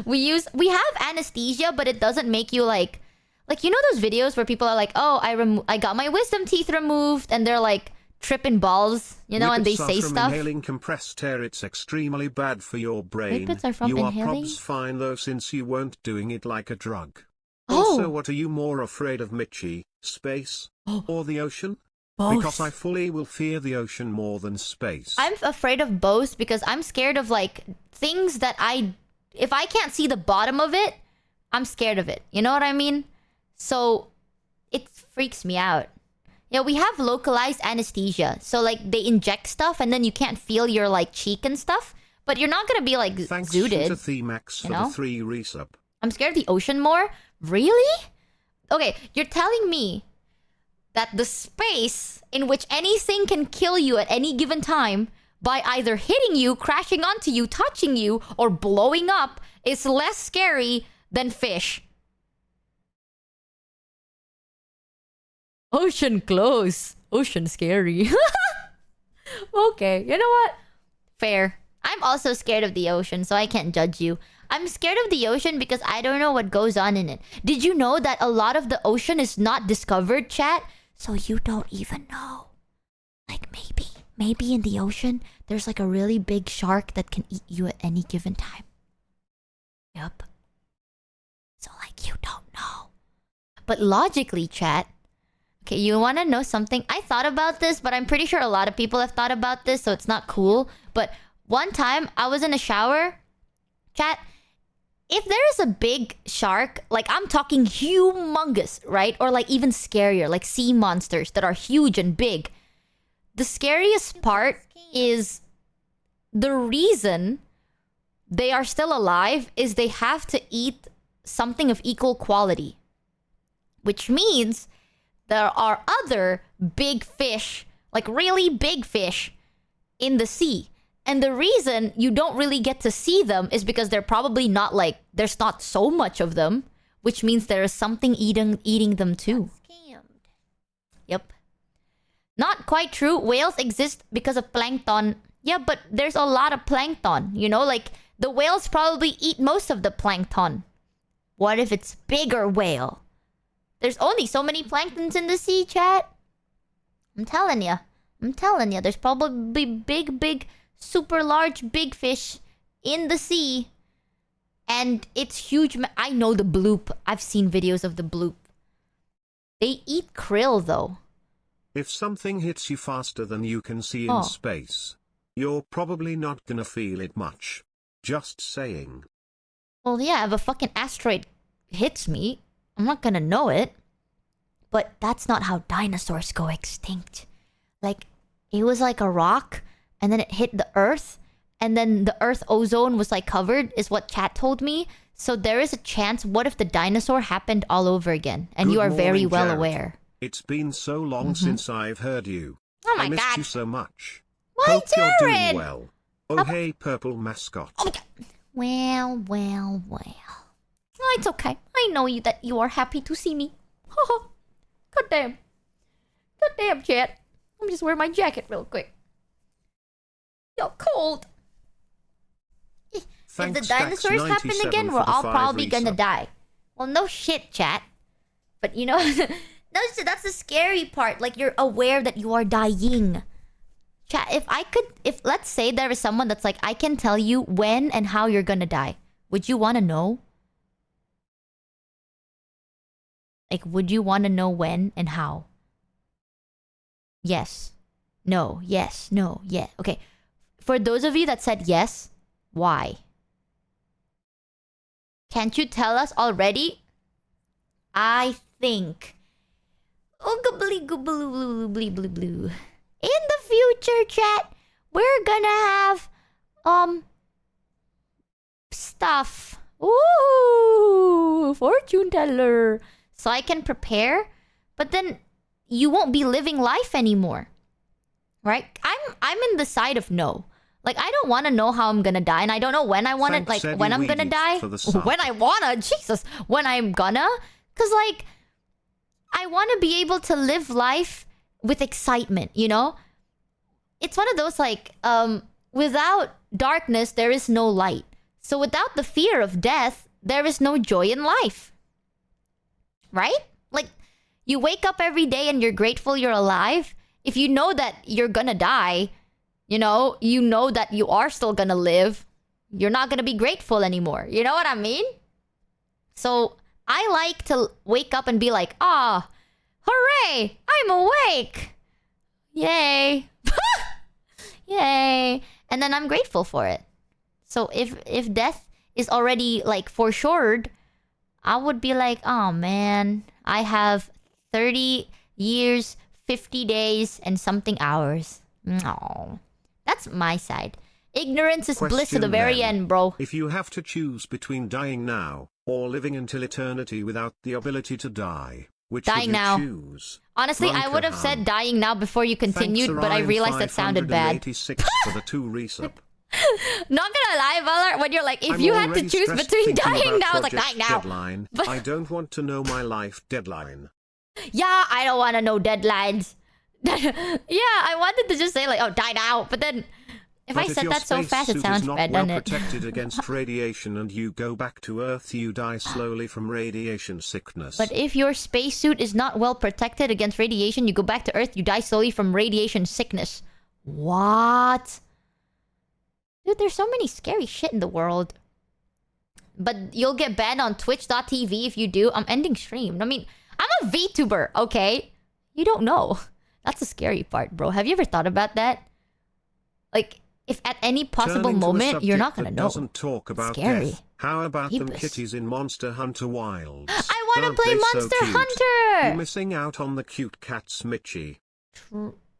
we have anesthesia, but it doesn't make you like you know those videos where people are like, oh, I got my wisdom teeth removed, and they're like tripping balls, you know, and they say from stuff. Inhaling compressed air, it's extremely bad for your brain. Whippets are from you inhaling? are probs fine though, since you weren't doing it like a drug. Oh. Also, what are you more afraid of, Michi? Space or the ocean? Both. Because I fully will fear the ocean more than space. I'm afraid of both because I'm scared of like things that if I can't see the bottom of it, I'm scared of it. You know what I mean? So it freaks me out. Yeah, we have localized anesthesia. So like they inject stuff and then you can't feel your like cheek and stuff, but you're not going to be like Thanks zooted. to Themax for you know? the 3 resub. I'm scared of the ocean more? Really? Okay, you're telling me that the space in which anything can kill you at any given time by either hitting you, crashing onto you, touching you, or blowing up is less scary than fish. Ocean close. Ocean scary. Okay, you know what? Fair. I'm also scared of the ocean, so I can't judge you. I'm scared of the ocean because I don't know what goes on in it. Did you know that a lot of the ocean is not discovered, chat? So you don't even know. Like maybe in the ocean, there's like a really big shark that can eat you at any given time. Yup. So like you don't know. But logically, chat. Okay, you want to know something? I thought about this, but I'm pretty sure a lot of people have thought about this, so it's not cool. But one time, I was in a shower. Chat, if there is a big shark, like I'm talking humongous, right? Or like even scarier, like sea monsters that are huge and big. The scariest part is the reason they are still alive is they have to eat something of equal quality. Which means there are other big fish, like really big fish, in the sea. And the reason you don't really get to see them is because they're probably not like, there's not so much of them, which means there is something eating them too. Yep. Not quite true. Whales exist because of plankton. Yeah, but there's a lot of plankton, you know? Like, the whales probably eat most of the plankton. What if it's bigger whale? There's only so many planktons in the sea, chat. I'm telling you. I'm telling you. There's probably big, super large big fish in the sea. And it's huge. I know the bloop. I've seen videos of the bloop. They eat krill, though. If something hits you faster than you can see in space, you're probably not gonna feel it much. Just saying. Well, yeah, if a fucking asteroid hits me, I'm not gonna know it. But that's not how dinosaurs go extinct. Like, it was like a rock, and then it hit the Earth, and then the Earth ozone was like covered, is what chat told me. So there is a chance, what if the dinosaur happened all over again? And Good you are very morning, well Jared. aware. It's been so long since I've heard you. Oh my I missed god. you so much. Why, Hope you're doing Jared? well. Oh hey, purple mascot. Oh my god. Well. Oh, it's okay. I know you that you are happy to see me. Haha. God damn, chat. Let me just wear my jacket real quick. Yo, cold. Thanks, if the dinosaurs Stax97 happen again, we're for the all 5 probably gonna resub. die. Well, no shit, chat. But you know, that's the scary part. Like, you're aware that you are dying. Chat, if let's say there is someone that's like, I can tell you when and how you're gonna die. Would you want to know? Like, would you want to know when and how? Yes. No. Yes. No. Yeah. Okay. For those of you that said yes, why? Can't you tell us already? I think. Oh, blue. In the future, chat, we're gonna have stuff. Ooh, fortune teller. So I can prepare, but then you won't be living life anymore. Right? I'm in the side of no. Like, I don't want to know how I'm gonna die, and I don't know when I want to, Thanks, like, when I'm gonna Eddie die. for the sub. When I wanna, Jesus, when I'm gonna. Cause like, I want to be able to live life with excitement, you know? It's one of those like, without darkness, there is no light. So without the fear of death, there is no joy in life. Right? Like, you wake up every day and you're grateful you're alive. If you know that you're gonna die, you know that you are still gonna live, you're not gonna be grateful anymore. You know what I mean? So I like to wake up and be like, ah, hooray, I'm awake. Yay. Yay. And then I'm grateful for it. So if death is already like foreshortened, I would be like, oh man, I have 30 years, 50 days, and something hours. No. That's my side. Ignorance is bliss to the Question very then. end, bro. If you have to choose between dying now or living until eternity without the ability to die, which Dying would you now. choose? Honestly, I would have said dying now before you continued, Thanks, but I Orion realized that sounded bad. 586 for the 2 resub. Not gonna lie, Valar, when you're like, if I'm you had to already choose stressed between thinking dying about now, I was like, Project dying now. Deadline. But I don't want to know my life deadline. yeah, I don't want to know deadlines. Yeah, I wanted to just say like, oh, die now. But then, if But I said your that so fast, it spacesuit sounds is not bad, well doesn't it? protected against radiation and you go back to Earth, you die slowly from radiation sickness. But if your spacesuit is not well protected against radiation, you go back to Earth, you die slowly from radiation sickness. What? Dude, there's so many scary shit in the world. But you'll get banned on twitch.tv if you do. I'm ending stream. I mean, I'm a VTuber, okay? You don't know. That's the scary part, bro. Have you ever thought about that? Like, if at any possible Turning to a moment, you're not subject gonna that know. doesn't talk about Scary. death. How about them Jeepers. kitties in Monster Hunter Wilds? I want Aren't to play they so Monster cute? Hunter! You're missing out on the cute cats, Michi.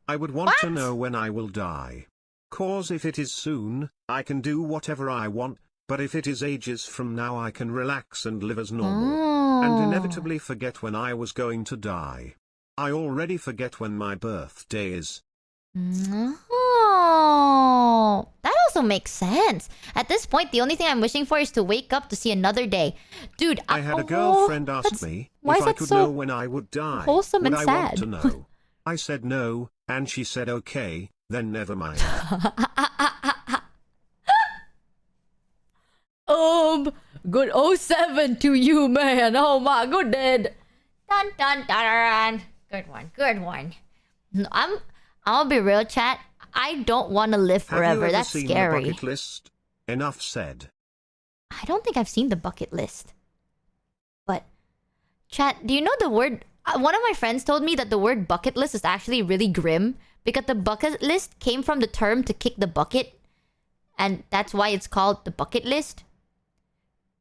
I would want What? to know when I will die. Cause if it is soon, I can do whatever I want, but if it is ages from now I can relax and live as normal. And inevitably forget when I was going to die. I already forget when my birthday is. Oh, that also makes sense. At this point, the only thing I'm wishing for is to wake up to see another day. Dude, I had a girlfriend ask me why if is I that could so know when I would die. wholesome would and I sad? want to know? I said no, and she said okay, then never mind. Good 07 to you, man. Oh my goodness. Dun dun dun. Good one, good one. I'll be real, chat. I don't want to live Have you forever. ever That's seen scary. the bucket list? Enough said. I don't think I've seen the bucket list. But, chat, do you know the word... one of my friends told me that the word bucket list is actually really grim because the bucket list came from the term to kick the bucket. And that's why it's called the bucket list.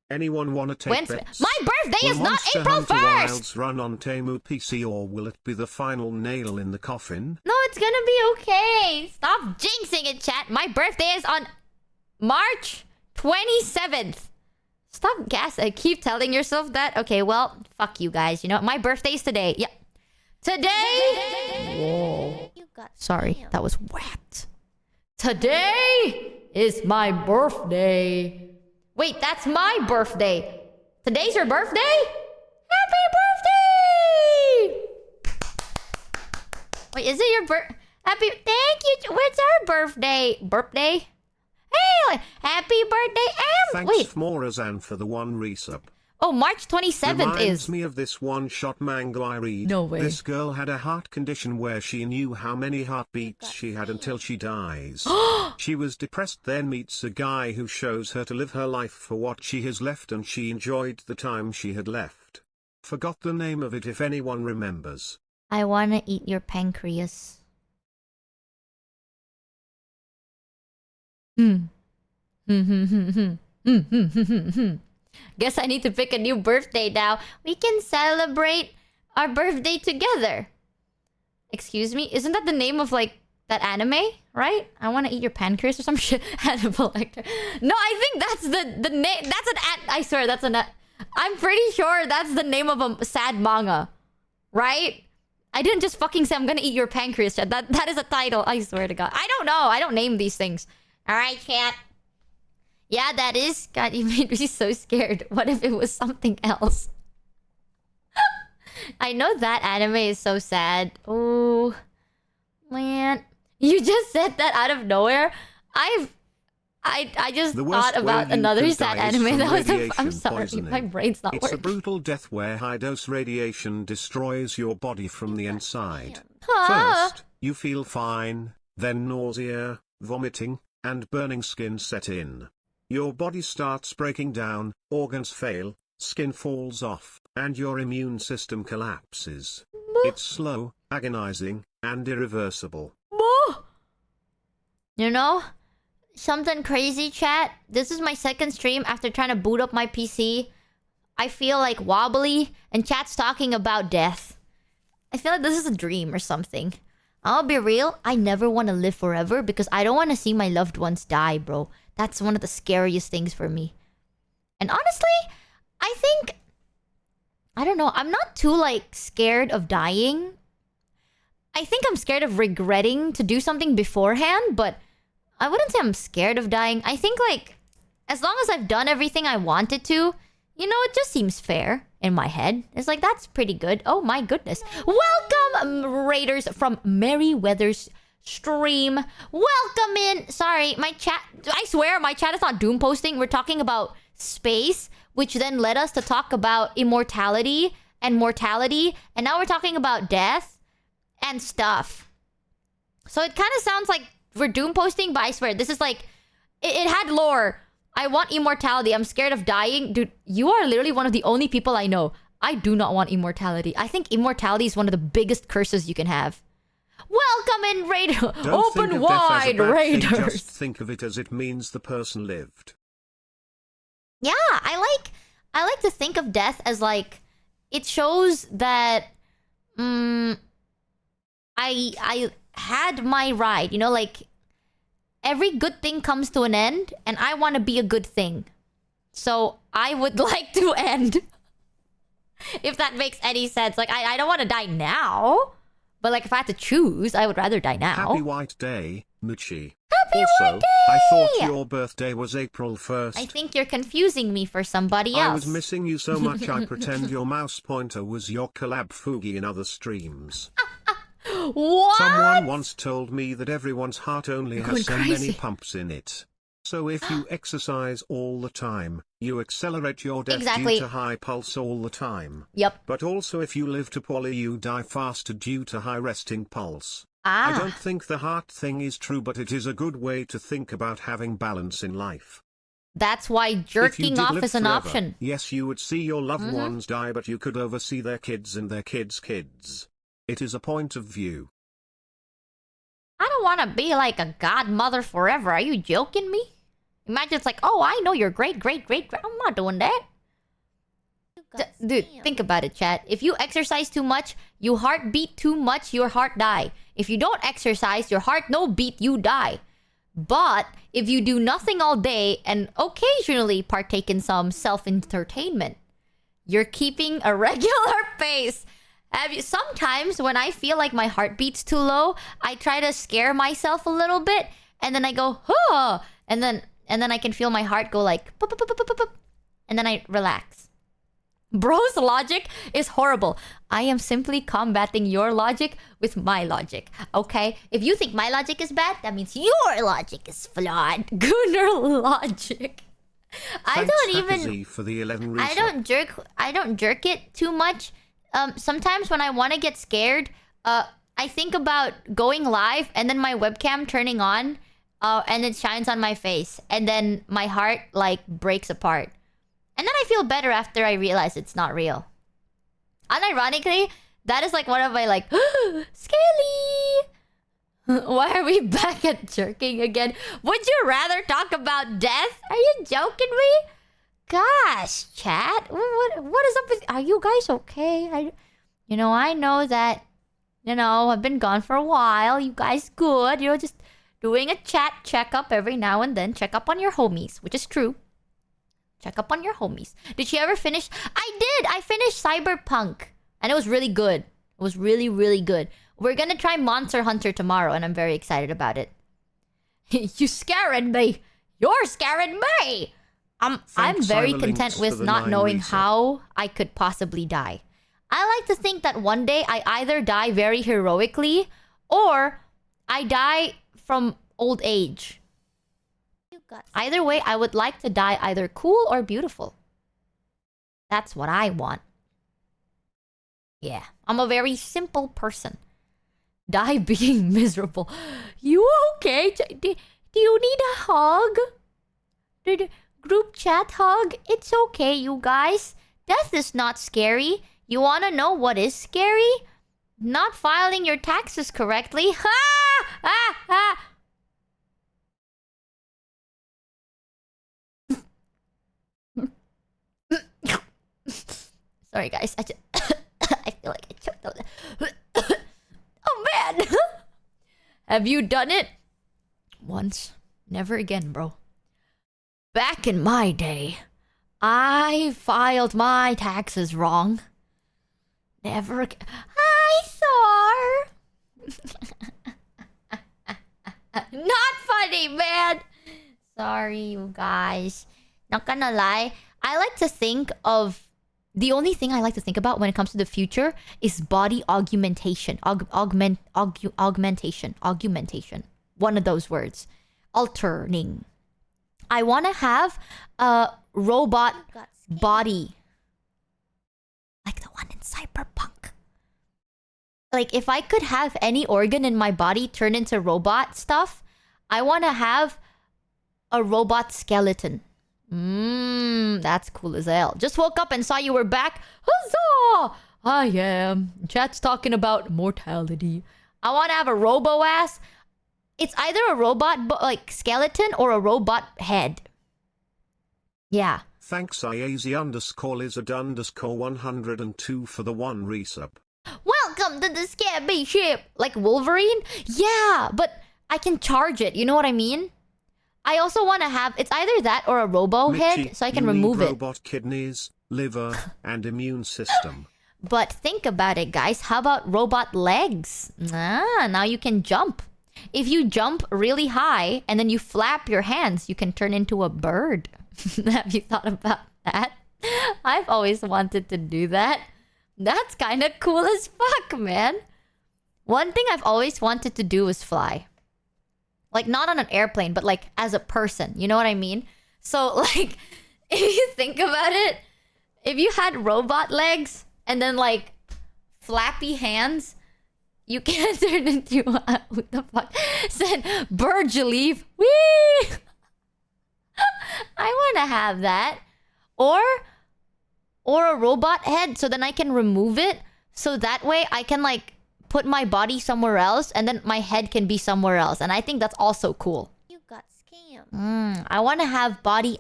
Anyone want to take bets? My birthday is Will not Monster April Hunter 1st! Wilds run on Temu PC, or will it be the final nail in the coffin? No, it's gonna be okay. Stop jinxing it, chat. My birthday is on March 27th. Stop keep telling yourself that. Okay, well, fuck you guys. You know, my birthday's today. Yeah. Today... Whoa. Sorry, that was whacked. Today is my birthday. Wait, that's my birthday. Today's your birthday? Happy birthday! Wait, is it your Happy... Thank you. Where's our birthday? Birthday? Hey, happy birthday, Am! Thanks Morazan for the one resub. Oh, March 27th Reminds me of this one-shot manga I read. No way. This girl had a heart condition where she knew how many heartbeats she had until she dies. She was depressed, then meets a guy who shows her to live her life for what she has left, and she enjoyed the time she had left. Forgot the name of it if anyone remembers. I wanna eat your pancreas. Guess I need to pick a new birthday now. We can celebrate our birthday together. Excuse me? Isn't that the name of, like, that anime? Right? I want to eat your pancreas or some shit. Hannibal Lecter. No, I think that's the name. That's I swear, that's I'm pretty sure that's the name of a sad manga. Right? I didn't just fucking say I'm gonna eat your pancreas, chat. That is a title. I swear to God. I don't know. I don't name these things. Alright, chat. Yeah, that is... God, you made me so scared. What if it was something else? I know that anime is so sad. Oh, man. You just said that out of nowhere? I just thought about another sad anime that was... I'm sorry, poisoning. My brain's not working. It's a brutal death where high-dose radiation destroys your body from the inside. First, you feel fine, then nausea, vomiting, and burning skin set in. Your body starts breaking down, organs fail, skin falls off, and your immune system collapses. It's slow, agonizing, and irreversible. You know, something crazy, chat? This is my second stream after trying to boot up my PC. I feel like wobbly, and chat's talking about death. I feel like this is a dream or something. I'll be real, I never want to live forever because I don't want to see my loved ones die, bro. That's one of the scariest things for me. And honestly, I think... I don't know, I'm not too, like, scared of dying. I think I'm scared of regretting to do something beforehand, but I wouldn't say I'm scared of dying. I think, like, as long as I've done everything I wanted to, you know, it just seems fair in my head. It's like, that's pretty good. Oh my goodness. Welcome, Raiders from Merryweather's stream. Welcome in. Sorry, my chat... I swear, my chat is not doom posting. We're talking about space, which then led us to talk about immortality and mortality. And now we're talking about death and stuff. So it kind of sounds like we're doom posting, but I swear, this is like... It had lore. I want immortality. I'm scared of dying. Dude, you are literally one of the only people I know. I do not want immortality. I think immortality is one of the biggest curses you can have. Welcome in, Raider. Open wide, Raiders. Just think of it as it means the person lived. Yeah, I like to think of death as like it shows that I had my ride, you know, like every good thing comes to an end and I want to be a good thing. So I would like to end. If that makes any sense. Like I don't want to die now. But like if I had to choose, I would rather die now. Happy White Day, Michi. Happy White Day! I thought your birthday was April 1st. I think you're confusing me for somebody else. I was missing you so much I pretend your mouse pointer was your collab Fugi in other streams. What? Someone once told me that everyone's heart only has so many pumps in it. So if you exercise all the time, you accelerate your death Exactly. due to high pulse all the time. Yep. But also if you live to poly, you die faster due to high resting pulse. I don't Ah, think the heart thing is true, but it is a good way to think about having balance in life. that's why If you jerking did off live is an forever, option. yes, you would see your loved ones die, but you could oversee their kids and their kids' kids. It is a point of view. I don't want to be like a godmother forever. Are you joking me? Imagine it's like, oh, I know your great. I'm not doing that. Dude, think about it, chat. If you exercise too much, you heart beat too much, your heart die. If you don't exercise, your heart no beat, you die. But if you do nothing all day and occasionally partake in some self-entertainment, you're keeping a regular pace. Sometimes when I feel like my heart beats too low, I try to scare myself a little bit, and then I go, huh, and then I can feel my heart go like, "Pup, pup, pup, pup, pup, pup," and then I relax. Bro's logic is horrible. I am simply combating your logic with my logic. Okay? If you think my logic is bad, that means your logic is flawed. Gooner logic. I Thanks, don't Hacker even. Z, for the 11 I don't jerk it too much. Sometimes when I want to get scared, I think about going live and then my webcam turning on, and it shines on my face, and then my heart like breaks apart. And then I feel better after I realize it's not real. Unironically, that is like one of my like, scary. Why are we back at jerking again? Would you rather talk about death? Are you joking me? Gosh, chat. What is up with... Are you guys okay? I know that... I've been gone for a while. You guys good. Just doing a chat checkup every now and then. Check up on your homies, which is true. Check up on your homies. Did you ever finish? I did! I finished Cyberpunk. And it was really good. It was really, really good. We're gonna try Monster Hunter tomorrow, and I'm very excited about it. You scaring me! You're scaring me! I'm Thanks, very Ira content Links, with for the not 9 knowing reset. how I could possibly die. I like to think that one day I either die very heroically or I die from old age. Either way, I would like to die either cool or beautiful. That's what I want. Yeah, I'm a very simple person. Die being miserable. You okay? Do you need a hug? Group chat hug? It's okay, you guys. Death is not scary. You wanna know what is scary? Not filing your taxes correctly. Ha! Ah! Ah! Sorry, guys. I feel like I choked out. Oh, man! Have you done it? Once. Never again, bro. Back in my day, I filed my taxes wrong. Never again. Hi, Thor! Not funny, man! Sorry, you guys. Not gonna lie, I like to think of... The only thing I like to think about when it comes to the future is body augmentation. Augmentation. One of those words. Altering. I want to have a robot body. Like the one in Cyberpunk. Like, if I could have any organ in my body turn into robot stuff, I want to have a robot skeleton. That's cool as hell. Just woke up and saw you were back. Huzzah! I am. Chat's talking about mortality. I want to have a robo-ass. It's either a robot like skeleton or a robot head. Yeah. Thanks IAZ_lizard_102 for the 1 resub. Welcome to the scabby ship. Like Wolverine? Yeah, but I can charge it. You know what I mean? I also want to have... It's either that or a robo head, Michi, so I can you need remove it. robot kidneys, liver, and immune system. But think about it, guys. How about robot legs? Now you can jump. If you jump really high and then you flap your hands, you can turn into a bird. Have you thought about that? I've always wanted to do that. That's kind of cool as fuck, man. One thing I've always wanted to do is fly. Like, not on an airplane, but like as a person. You know what I mean? So, like, if you think about it, if you had robot legs and then like flappy hands, you can't turn into what the fuck? Said Burj-Leaf. Whee! I wanna have that. Or a robot head, so then I can remove it. So that way I can like put my body somewhere else and then my head can be somewhere else. And I think that's also cool. You got scammed. I want to have body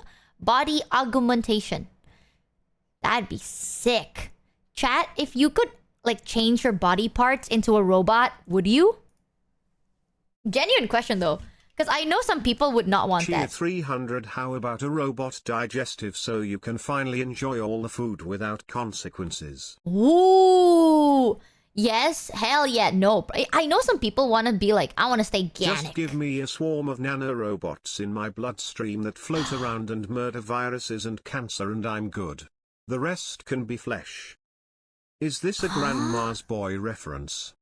augmentation. That'd be sick. Chat, if you could like change your body parts into a robot, would you? Genuine question though. Because I know some people would not want Cheer that. 300. How about a robot digestive so you can finally enjoy all the food without consequences? Ooh. Yes, hell yeah, no. I know some people want to be like, I want to stay organic. Just give me a swarm of nanorobots in my bloodstream that float around and murder viruses and cancer and I'm good. The rest can be flesh. Is this a Grandma's Boy reference?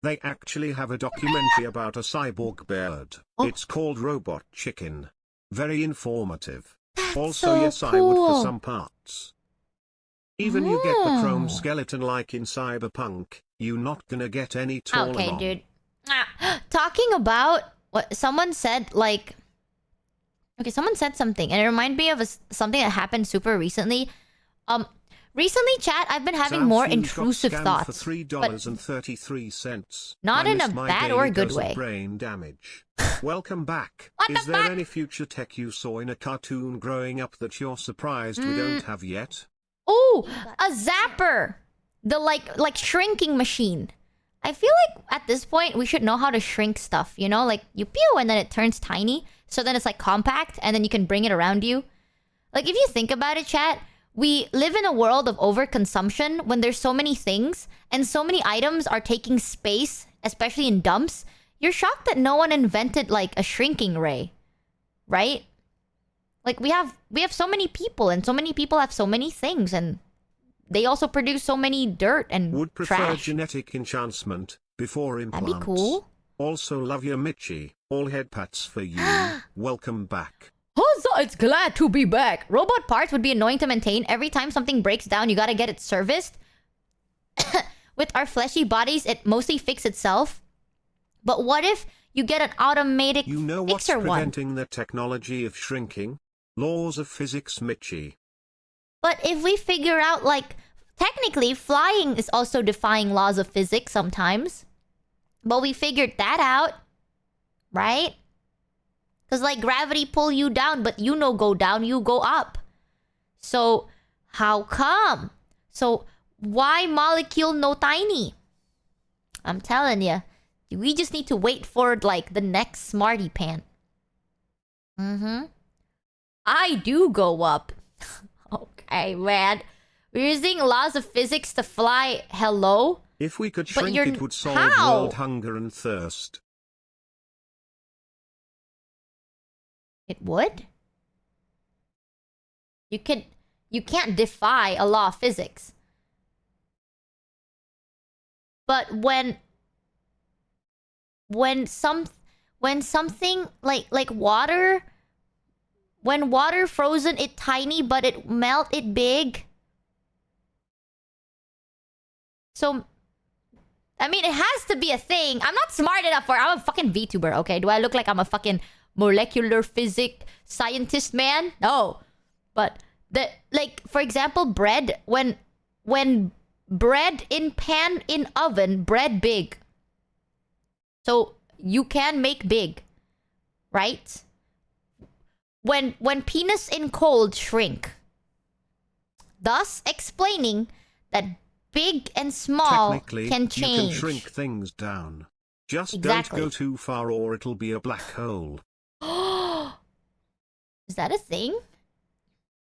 They actually have a documentary about a cyborg bird. Oh. It's called Robot Chicken. Very informative. That's Also, so yes, I would for cool. some parts. Even you get the chrome skeleton like in Cyberpunk, you not gonna get any taller. Okay, dude. Talking about what someone said, like... Okay, someone said something, and it reminded me of something that happened super recently. Recently, chat, I've been having more intrusive thoughts. For $3.33. Not in a bad or good way. Brain damage. Welcome back. What Is the there fuck? any future tech you saw in a cartoon growing up that you're surprised we don't have yet? Oh, a zapper. The like shrinking machine. I feel like at this point we should know how to shrink stuff, you know? Like you pew and then it turns tiny. So then it's like compact and then you can bring it around you. Like if you think about it, chat, we live in a world of overconsumption when there's so many things and so many items are taking space, especially in dumps. You're shocked that no one invented like a shrinking ray, right? Like we have so many people and so many people have so many things and they also produce so many dirt and Would prefer trash. genetic enhancement before implants. That'd be cool. Also love your Michi. All head pats for you. Welcome back. Huzzah, it's glad to be back. Robot parts would be annoying to maintain. Every time something breaks down, you gotta get it serviced. With our fleshy bodies, it mostly fixes itself. But what if you get an automatic You know what's fixer one? preventing the technology of shrinking? Laws of physics, Michi. But if we figure out, like, technically, flying is also defying laws of physics sometimes. But we figured that out, right? Because, like, gravity pull you down, but you no go down, you go up. So, how come? So, why molecule no tiny? I'm telling you, we just need to wait for, like, the next smarty pant. I do go up. Okay, man. We're using laws of physics to fly. Hello? If we could But shrink, you're- it would solve how? world hunger and thirst. It would? You can't defy a law of physics. But when something like water, when water frozen it tiny but it melt it big. So I mean it has to be a thing. I'm not smart enough for it. I'm a fucking VTuber, okay? Do I look like I'm a fucking molecular physics scientist, man? No. But the like for example bread, when bread in pan in oven, bread big. So you can make big, right? When penis in cold shrink. Thus explaining that big and small Technically, can you change. can shrink things down. Just Exactly. don't go too far or it'll be a black hole. Is that a thing?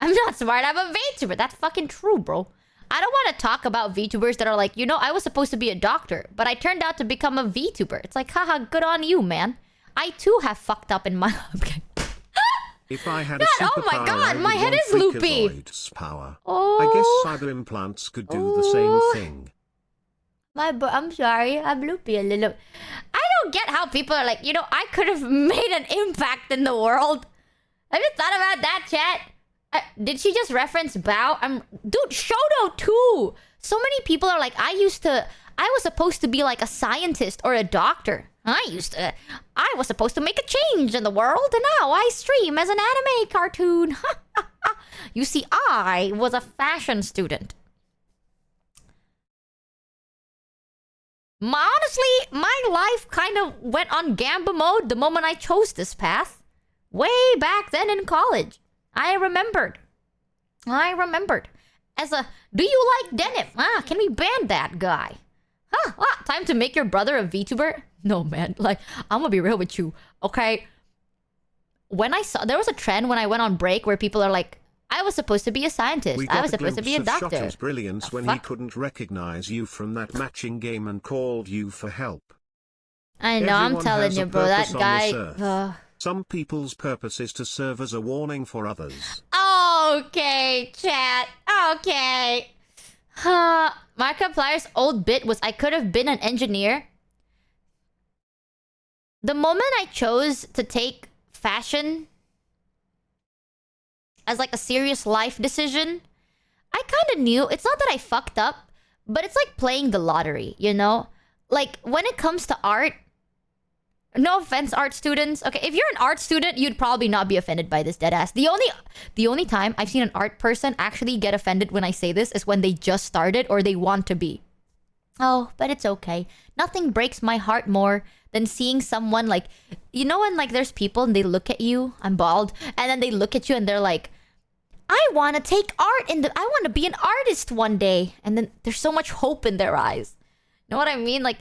I'm not smart. I'm a VTuber. That's fucking true, bro. I don't want to talk about VTubers that are like, you know, I was supposed to be a doctor, but I turned out to become a VTuber. It's like, haha, good on you, man. I too have fucked up in my... Okay. If I had God, a superpower, oh my God, I would my head want is loopy. Freakazoid's power. Oh. I guess cyber implants could do the same thing. I'm sorry. I'm loopy a little. I don't get how people are like, I could have made an impact in the world. Have you thought about that, chat? Did she just reference Bao? Dude, Shoto too. So many people are like, I was supposed to be like a scientist or a doctor. I was supposed to make a change in the world, and now I stream as an anime cartoon. You see, I was a fashion student. Honestly, my life kind of went on Gamba mode the moment I chose this path. Way back then in college. I remembered. Do you like denim? Can we ban that guy? Time to make your brother a VTuber? No, man. Like, I'm gonna be real with you, okay? There was a trend when I went on break where people are like, I was supposed to be a scientist. I was supposed to be a doctor. Shotty's brilliance when he couldn't recognize you from that matching game and called you for help. I know, I'm telling you, bro. That guy... Some people's purpose is to serve as a warning for others. Okay, chat. Okay. Markiplier's old bit was I could have been an engineer. The moment I chose to take fashion as like a serious life decision, I kind of knew. It's not that I fucked up, but it's like playing the lottery, Like, when it comes to art... No offense, art students. Okay, if you're an art student, you'd probably not be offended by this, deadass. The only time I've seen an art person actually get offended when I say this is when they just started or they want to be. Oh, but it's okay. Nothing breaks my heart more than seeing someone like... when like there's people and they look at you, I'm bald, and then they look at you and they're like, I want to take art I want to be an artist one day. And then there's so much hope in their eyes. You know what I mean? Like,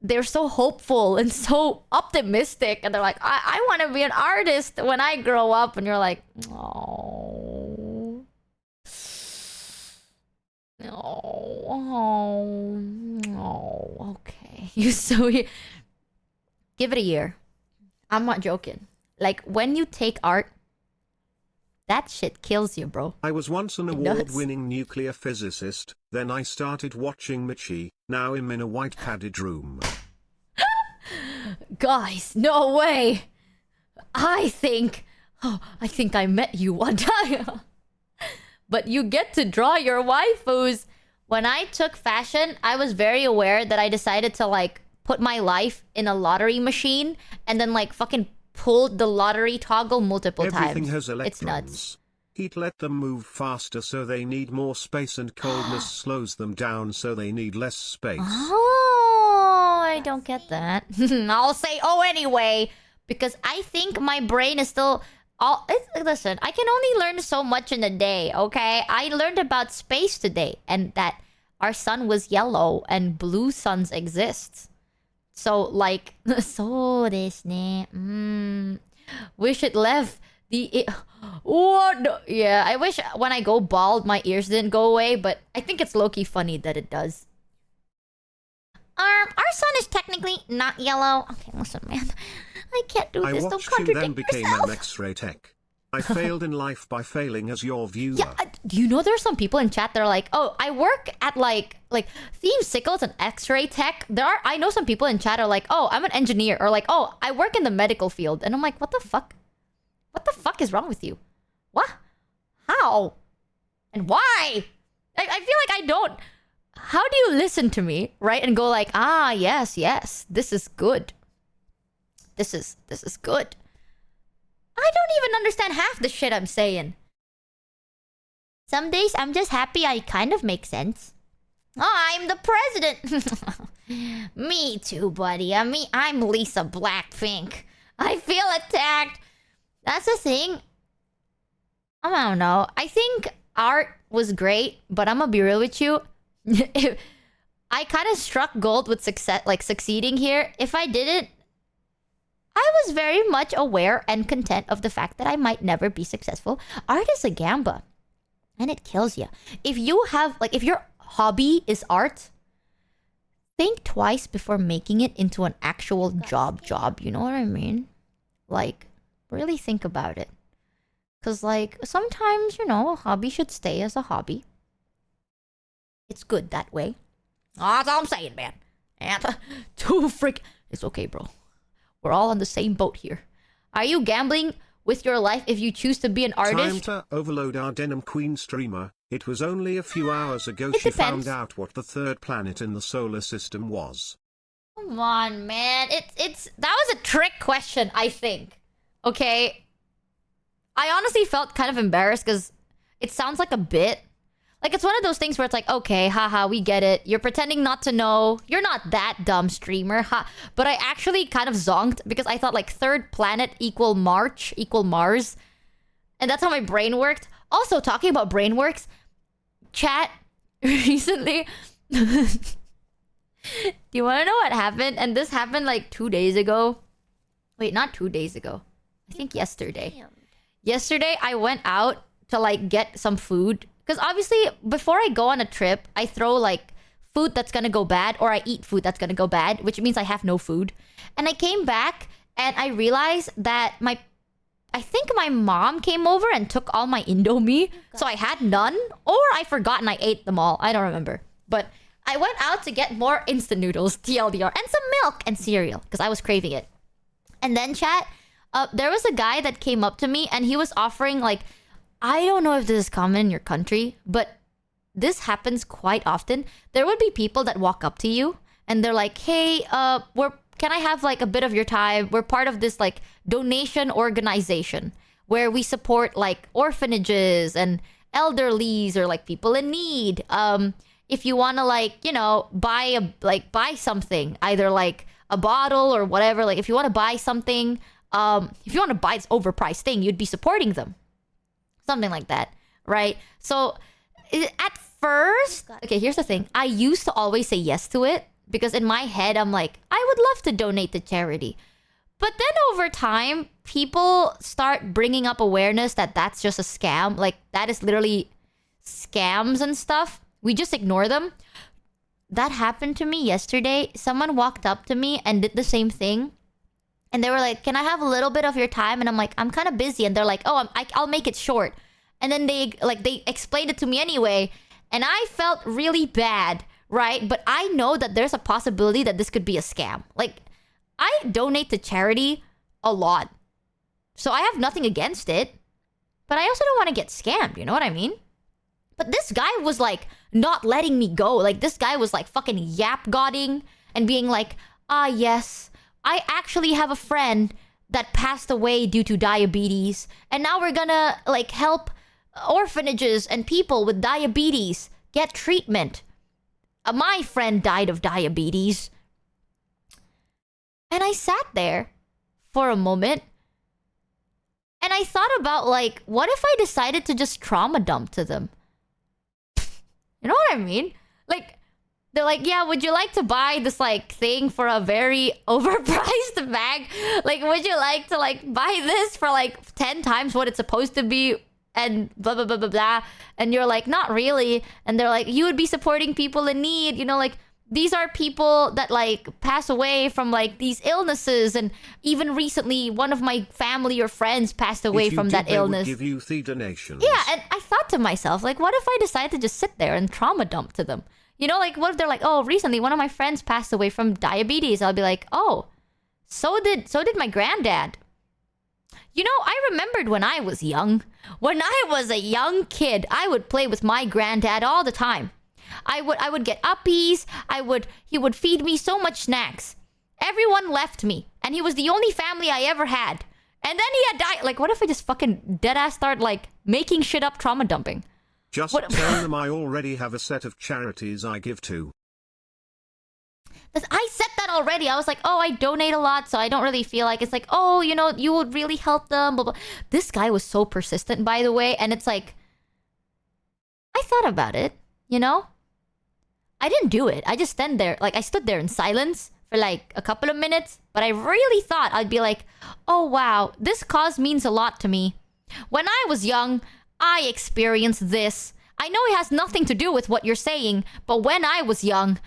they're so hopeful and so optimistic, and they're like, I want to be an artist when I grow up. And you're like, oh, okay. Give it a year. I'm not joking. Like, when you take art, that shit kills you, bro. I was once an award-winning nuclear physicist, then I started watching Michi, now I'm in a white padded room. Guys, no way! I think I met you one time. But you get to draw your waifus. When I took fashion, I was very aware that I decided to, like, put my life in a lottery machine and then, like, fucking pulled the lottery toggle multiple Everything times. has electrons. It's nuts. Heat let them move faster so they need more space, and coldness slows them down so they need less space. Oh, I don't get that. I'll say oh anyway, because I think my brain is still... Listen, I can only learn so much in a day, okay? I learned about space today, and that our sun was yellow and blue suns exist. So, like, so desu ne. Wish it left the... What? Yeah, I wish when I go bald, my ears didn't go away, but I think it's low-key funny that it does. Our sun is technically not yellow. Okay, listen, man. I can't do this. Don't contradict yourself. I watched you then became an X-ray tech. I failed in life by failing as your viewer. Yeah, do you know there's some people in chat that are like, oh, I work at like Theme Sickles and X-ray tech. I know some people in chat are like, oh, I'm an engineer, or like, oh, I work in the medical field. And I'm like, what the fuck? What the fuck is wrong with you? What? How? And why? I feel like I don't... How do you listen to me, right? And go like, ah, yes, this is good. This is good. I don't even understand half the shit I'm saying. Some days I'm just happy I kind of make sense. Oh, I'm the president. Me too, buddy. I'm Lisa Blackpink. I feel attacked. That's the thing. I don't know. I think art was great, but I'm gonna be real with you. I kind of struck gold with success, like succeeding here. If I didn't, I was very much aware and content of the fact that I might never be successful. Art is a gamba, and it kills you. If you have, like, if your hobby is art, think twice before making it into an actual job. You know what I mean? Like, really think about it. Because, like, sometimes, you know, a hobby should stay as a hobby. It's good that way. Oh, that's all I'm saying, man. And too freak. It's okay, bro. We're all on the same boat here. Are you gambling with your life if you choose to be an artist? Time to overload our Denim Queen streamer. It was only a few hours ago It she depends. found out what the third planet in the solar system was. Come on, man. It's that was a trick question, I think. Okay. I honestly felt kind of embarrassed because it sounds like a bit. Like, it's one of those things where it's like, okay, haha, we get it. You're pretending not to know. You're not that dumb, streamer. Ha. But I actually kind of zonked because I thought like third planet equal Mars. And that's how my brain worked. Also, talking about brain works, chat recently. Do you want to know what happened? And this happened like 2 days ago. Wait, not 2 days ago. I think yesterday. Damn. Yesterday, I went out to like get some food. Because obviously, before I go on a trip, I throw like food that's gonna go bad, or I eat food that's gonna go bad, which means I have no food. And I came back and I realized that I think my mom came over and took all my Indomie. So I had none, or I forgot and I ate them all. I don't remember. But I went out to get more instant noodles, TLDR, and some milk and cereal because I was craving it. And then, chat, there was a guy that came up to me and he was offering like, I don't know if this is common in your country, but this happens quite often. There would be people that walk up to you and they're like, hey, can I have like a bit of your time? We're part of this like donation organization where we support like orphanages and elderlies or like people in need. If you want to like, you know, buy something, either like a bottle or whatever, like if you want to buy something, if you want to buy this overpriced thing, you'd be supporting them. Something like that, right? So at first, okay, here's the thing. I used to always say yes to it because in my head, I'm like, I would love to donate to charity. But then over time, people start bringing up awareness that that's just a scam. Like, that is literally scams and stuff. We just ignore them. That happened to me yesterday. Someone walked up to me and did the same thing. And they were like, can I have a little bit of your time? And I'm like, I'm kind of busy. And they're like, oh, I'll make it short. And then they explained it to me anyway. And I felt really bad, right? But I know that there's a possibility that this could be a scam. Like, I donate to charity a lot. So I have nothing against it. But I also don't want to get scammed, you know what I mean? But this guy was like not letting me go. Like, this guy was like fucking yap-godding and being like, yes, I actually have a friend that passed away due to diabetes. And now we're gonna like help orphanages and people with diabetes get treatment. My friend died of diabetes. And I sat there for a moment. And I thought about like, what if I decided to just trauma dump to them? You know what I mean? Like, they're like, yeah, would you like to buy this like thing for a very overpriced bag? Like, would you like to like buy this for like 10 times what it's supposed to be? And blah, blah, blah, blah, blah. And you're like, not really. And they're like, you would be supporting people in need. You know, like, these are people that like pass away from like these illnesses. And even recently, one of my family or friends passed away from that illness. They would give you the donations. Yeah, and I thought to myself, like, what if I decide to just sit there and trauma dump to them? You know, like, what if they're like, oh, recently one of my friends passed away from diabetes. I'll be like, oh, so did my granddad. You know, I remembered when I was young. When I was a young kid, I would play with my granddad all the time. I would get uppies. He would feed me so much snacks. Everyone left me, and he was the only family I ever had. And then he had died. Like, what if I just fucking deadass start like making shit up, trauma dumping? Just tell them I already have a set of charities I give to. I said that already. I was like, oh, I donate a lot, so I don't really feel like it's like, oh, you know, you would really help them. Blah, blah. This guy was so persistent, by the way, and it's like, I thought about it, you know? I didn't do it. I just stand there, like I stood there in silence for like a couple of minutes, but I really thought I'd be like, oh wow, this cause means a lot to me. When I was young, I experienced this. I know it has nothing to do with what you're saying, but when I was young,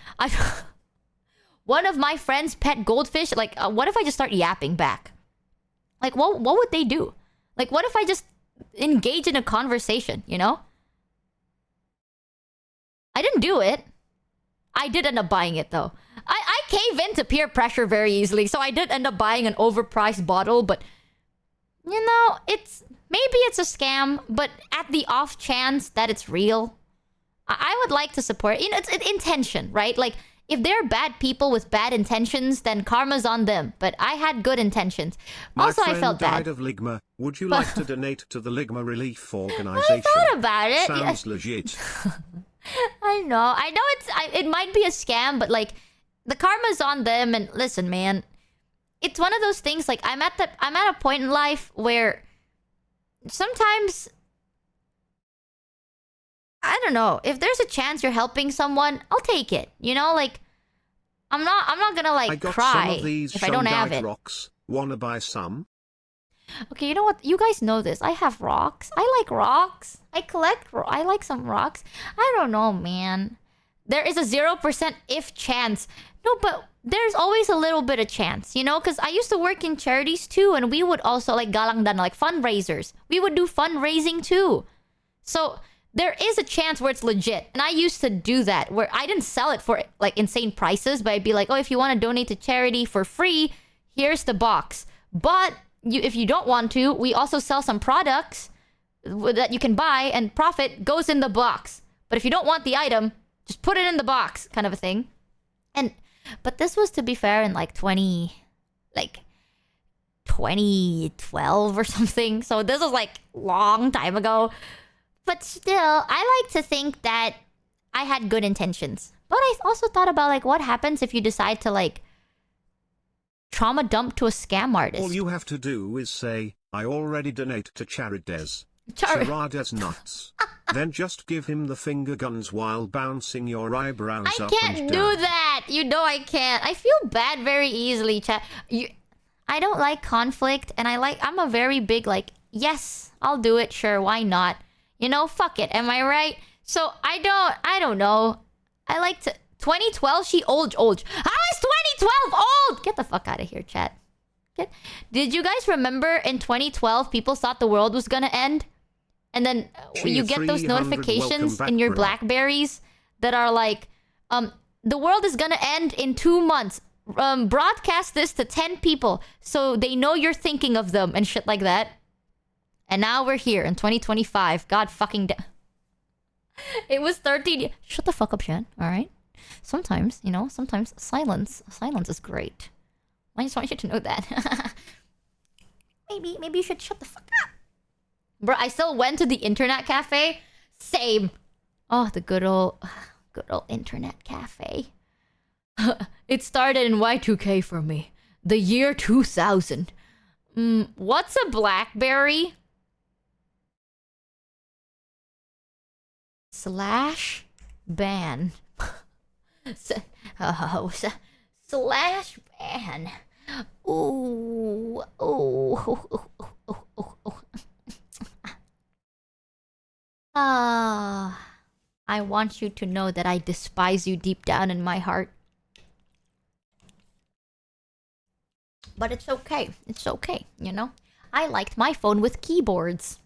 one of my friends' pet goldfish, like, what if I just start yapping back? Like, what would they do? Like, what if I just engage in a conversation, you know? I didn't do it. I did end up buying it, though. I cave into peer pressure very easily, so I did end up buying an overpriced bottle, but you know, maybe it's a scam, but at the off chance that it's real, I would like to support. You know, it's intention, right? Like, if they're bad people with bad intentions, then karma's on them. But I had good intentions. Also, I felt bad. My friend died of ligma. Would you like to donate to the ligma relief organization? I thought about it. Sounds legit. I know it might be a scam, but like, the karma's on them. And listen, man, it's one of those things. Like, I'm at a point in life where sometimes, I don't know, if there's a chance you're helping someone, I'll take it. You know, like, I'm not gonna like cry if I don't have it. Rocks. Wanna buy some? Okay, you know what? You guys know this. I have rocks. I like rocks. I like some rocks. I don't know, man. There is a 0% if chance. No, but there's always a little bit of chance, you know? Because I used to work in charities too, and we would also like galangdan, like fundraisers. We would do fundraising too. So there is a chance where it's legit. And I used to do that, where I didn't sell it for like insane prices, but I'd be like, oh, if you want to donate to charity for free, here's the box. But if you don't want to, we also sell some products that you can buy, and profit goes in the box. But if you don't want the item, just put it in the box, kind of a thing. But this was, to be fair, in like 2012 or something. So this was like long time ago. But still, I like to think that I had good intentions. But I also thought about like, what happens if you decide to like trauma dump to a scam artist? All you have to do is say, I already donate to Charides. Charides nuts. Then just give him the finger guns while bouncing your eyebrows up and down. I can't do that. You know I can't. I feel bad very easily, chat. I don't like conflict, and I'm a very big like, yes, I'll do it. Sure, why not? You know, fuck it. Am I right? So I don't know. I like to 2012. She old. How is 2012 old? Get the fuck out of here, chat. Did you guys remember in 2012 people thought the world was gonna end? And then you get those notifications in your Blackberries that are like, the world is gonna end in 2 months. Broadcast this to 10 people so they know you're thinking of them and shit like that. And now we're here in 2025. God fucking damn. It was 13. Shut the fuck up, Shan. All right. Sometimes, you know, silence is great. I just want you to know that. Maybe you should shut the fuck up. Bro, I still went to the internet cafe. Same. Oh, the good old internet cafe. It started in Y2K for me. The year 2000. What's a BlackBerry? /ban. /ban. Ooh. I want you to know that I despise you deep down in my heart. But it's okay. It's okay, you know? I liked my phone with keyboards.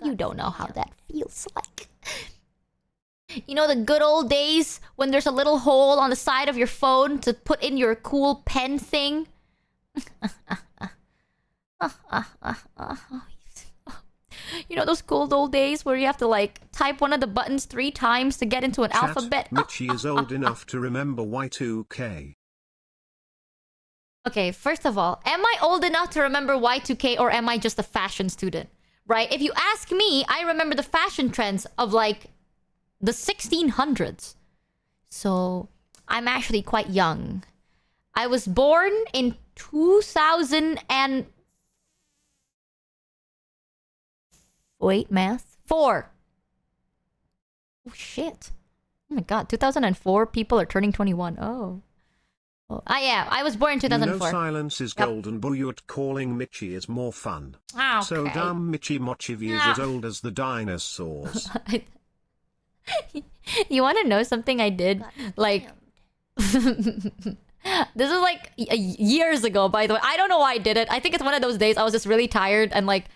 You don't know how that feels like. You know the good old days when there's a little hole on the side of your phone to put in your cool pen thing? You know those cool old days where you have to like type one of the buttons 3 times to get into an alphabet? Michi is old enough to remember Y2K. Okay, first of all, am I old enough to remember Y2K, or am I just a fashion student? Right? If you ask me, I remember the fashion trends of like the 1600s. So, I'm actually quite young. I was born in 2000 and... Wait, math? 4. Oh, shit. Oh my god, 2004, people are turning 21. Oh. I was born in 2004. You know silence is golden, but calling Michi is more fun. Okay. So damn Michimochievee is as old as the dinosaurs. You want to know something I did? Like, this is like years ago, by the way. I don't know why I did it. I think it's one of those days I was just really tired and like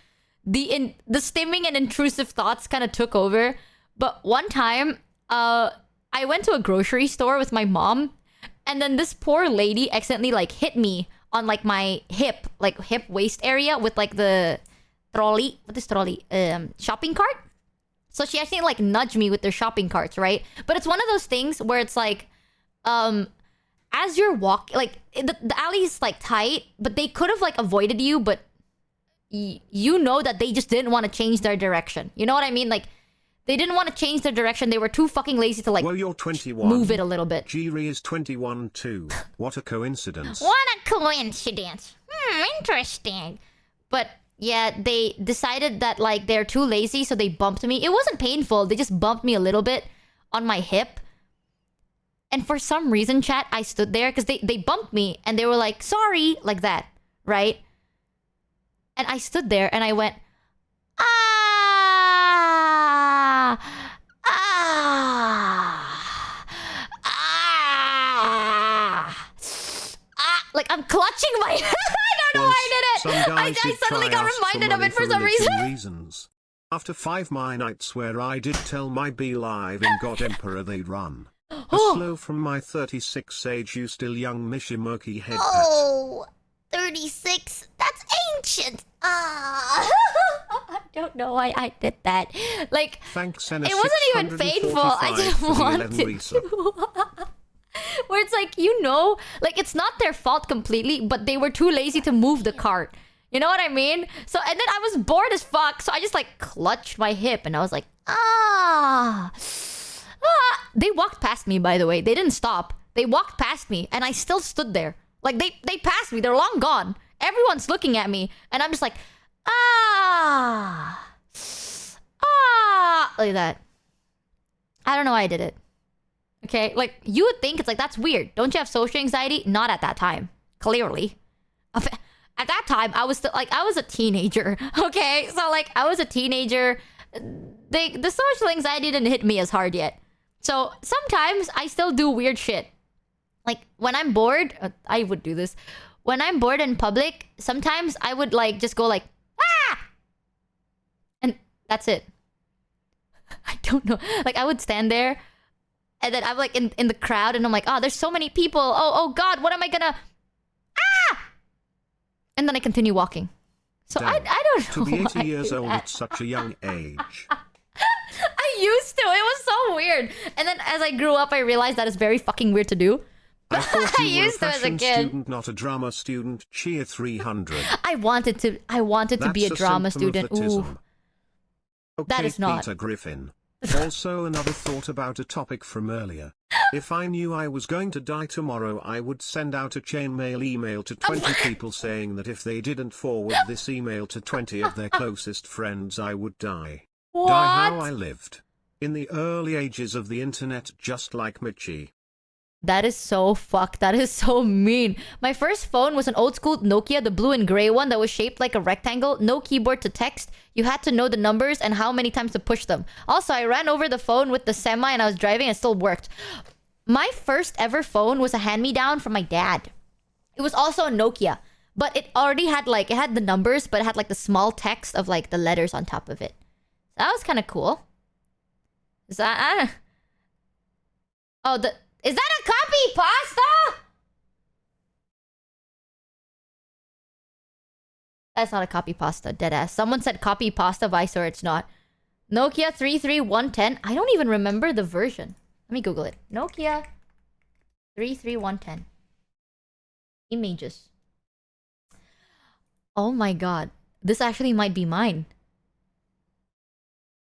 the stimming and intrusive thoughts kind of took over. But one time, I went to a grocery store with my mom. And then this poor lady accidentally like hit me on like my hip waist area with like the trolley. What is trolley? Shopping cart. So she actually like nudged me with their shopping carts, right? But it's one of those things where it's like, as you're walking, like the alley's like tight, but they could have like avoided you, but you know that they just didn't want to change their direction. You know what I mean? Like they didn't want to change their direction. They were too fucking lazy to like well, you're 21. move it a little bit. Jiri is 21 too. What a coincidence. What a coincidence. Interesting. But yeah, they decided that like they're too lazy, so they bumped me. It wasn't painful. They just bumped me a little bit on my hip. And for some reason, chat, I stood there because they bumped me and they were like, sorry, like that, right? And I stood there and I went, ah, ah, ah, ah. Like I'm clutching my head. I don't know why I did it. I suddenly got reminded of it for some reason. After 5 my nights where I did tell my Be Live in God Emperor they'd run. A slow from my 36 age you still young Michimochievee head pat. Oh, 36? That's ancient. Ah. I don't know why I did that. Like, thanks, it wasn't even painful. I just wanted to. Where it's like, you know, like it's not their fault completely, but they were too lazy to move the cart. You know what I mean? So, and then I was bored as fuck, so I just like clutched my hip and I was like, ah. They walked past me, by the way. They didn't stop. They walked past me and I still stood there. Like they passed me. They're long gone. Everyone's looking at me and I'm just like, ah. Ah. Like that. I don't know why I did it. Okay? Like, you would think it's like, that's weird. Don't you have social anxiety? Not at that time. Clearly. At that time, I was still, like, I was a teenager. Okay? So, like, I was a teenager. The social anxiety didn't hit me as hard yet. So, sometimes I still do weird shit. Like, when I'm bored, I would do this. When I'm bored in public, sometimes I would, like, just go like, ah! And that's it. I don't know. Like, I would stand there, and then I'm, like, in the crowd, and I'm like, oh, there's so many people. Oh, God, what am I gonna... Ah! And then I continue walking. So, Damn. I don't know. To be 80 years old at such a young age. I used to. It was so weird. And then as I grew up, I realized that it's very fucking weird to do. I thought I you were a used to as a fashion kid. student, not a drama student. Cheer 300. I wanted to be a drama student. Ooh. Okay, That is not. Peter Griffin. Also another thought about a topic from earlier. If I knew I was going to die tomorrow, I would send out a chainmail email to 20 people saying that if they didn't forward this email to 20 of their closest friends, I would die. What? Die how I lived. In the early ages of the internet, just like Michi. That is so fucked. That is so mean. My first phone was an old school Nokia, the blue and gray one that was shaped like a rectangle. No keyboard to text. You had to know the numbers and how many times to push them. Also, I ran over the phone with the semi and I was driving and it still worked. My first ever phone was a hand-me-down from my dad. It was also a Nokia. But it already had like, it had the numbers, but it had like the small text of like the letters on top of it. That was kind of cool. Is that... Oh, is that a copy pasta? That's not a copy pasta, deadass. Someone said copy pasta, vice or it's not. Nokia 33110. I don't even remember the version. Let me Google it. Nokia 33110. Images. Oh my god. This actually might be mine.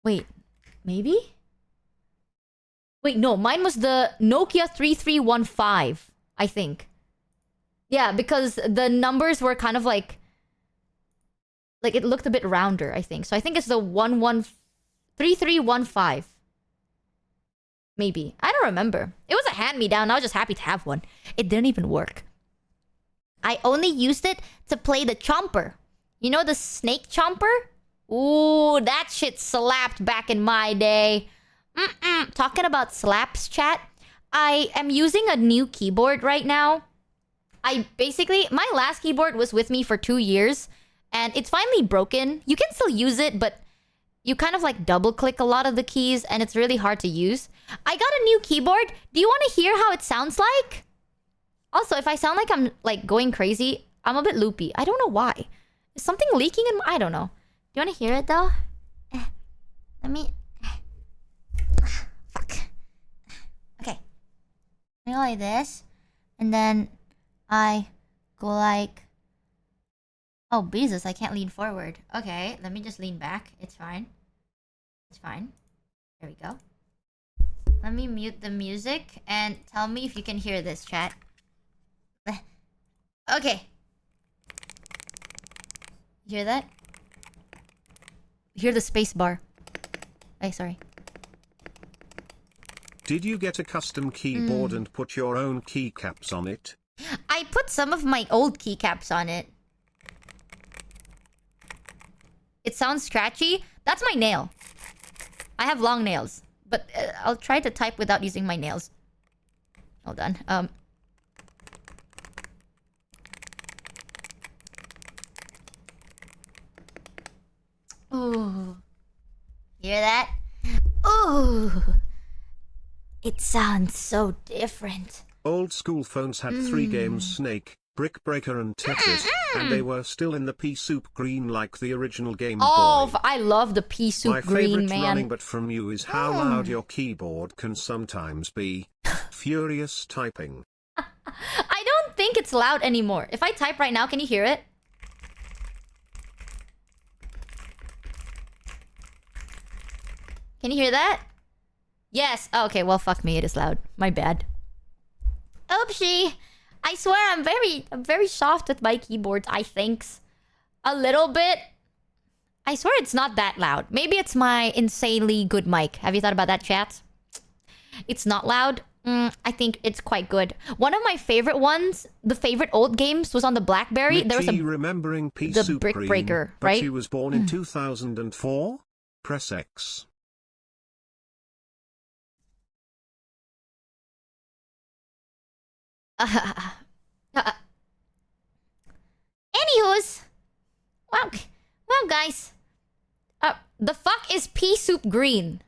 Wait. Maybe? Wait, no. Mine was the Nokia 3315, I think. Yeah, because the numbers were kind of like it looked a bit rounder, I think. So I think it's the 3315. Maybe. I don't remember. It was a hand-me-down. I was just happy to have one. It didn't even work. I only used it to play the chomper. You know the snake chomper? Ooh, that shit slapped back in my day. Talking about slaps, chat. I am using a new keyboard right now. My last keyboard was with me for 2 years. And it's finally broken. You can still use it, but you kind of like double click a lot of the keys and it's really hard to use. I got a new keyboard. Do you want to hear how it sounds like? Also, if I sound like I'm like going crazy, I'm a bit loopy. I don't know why. Is something leaking in my... I don't know. Do you want to hear it though? Let me... Fuck. Okay. I go like this. And then I go like... Oh, Jesus, I can't lean forward. Okay, let me just lean back. It's fine. It's fine. There we go. Let me mute the music and tell me if you can hear this, chat. Okay. Hear that? Hear the space bar. Hey, sorry. Did you get a custom keyboard and put your own keycaps on it? I put some of my old keycaps on it. It sounds scratchy. That's my nail. I have long nails. But I'll try to type without using my nails. Hold on. Ooh. Hear that? Ooh. It sounds so different. Old school phones had 3 games: Snake, Brick Breaker and Tetris, and they were still in the pea soup green like the original Game Boy. I love the pea soup green, My favorite man. running but from you is how loud your keyboard can sometimes be. Furious typing. I don't think it's loud anymore. If I type right now, can you hear it? Can you hear that? Yes. Oh, okay, well, fuck me. It is loud. My bad. Oopsie. I swear I'm very soft with my keyboards, I think. A little bit. I swear it's not that loud. Maybe it's my insanely good mic. Have you thought about that, chat? It's not loud. I think it's quite good. One of my favorite ones, the favorite old games, was on the BlackBerry. There was Michi remembering Pea the Soup Brick Green, Breaker, but right? she was born in 2004? Press X. Anywho's, well, guys, the fuck is pea soup green?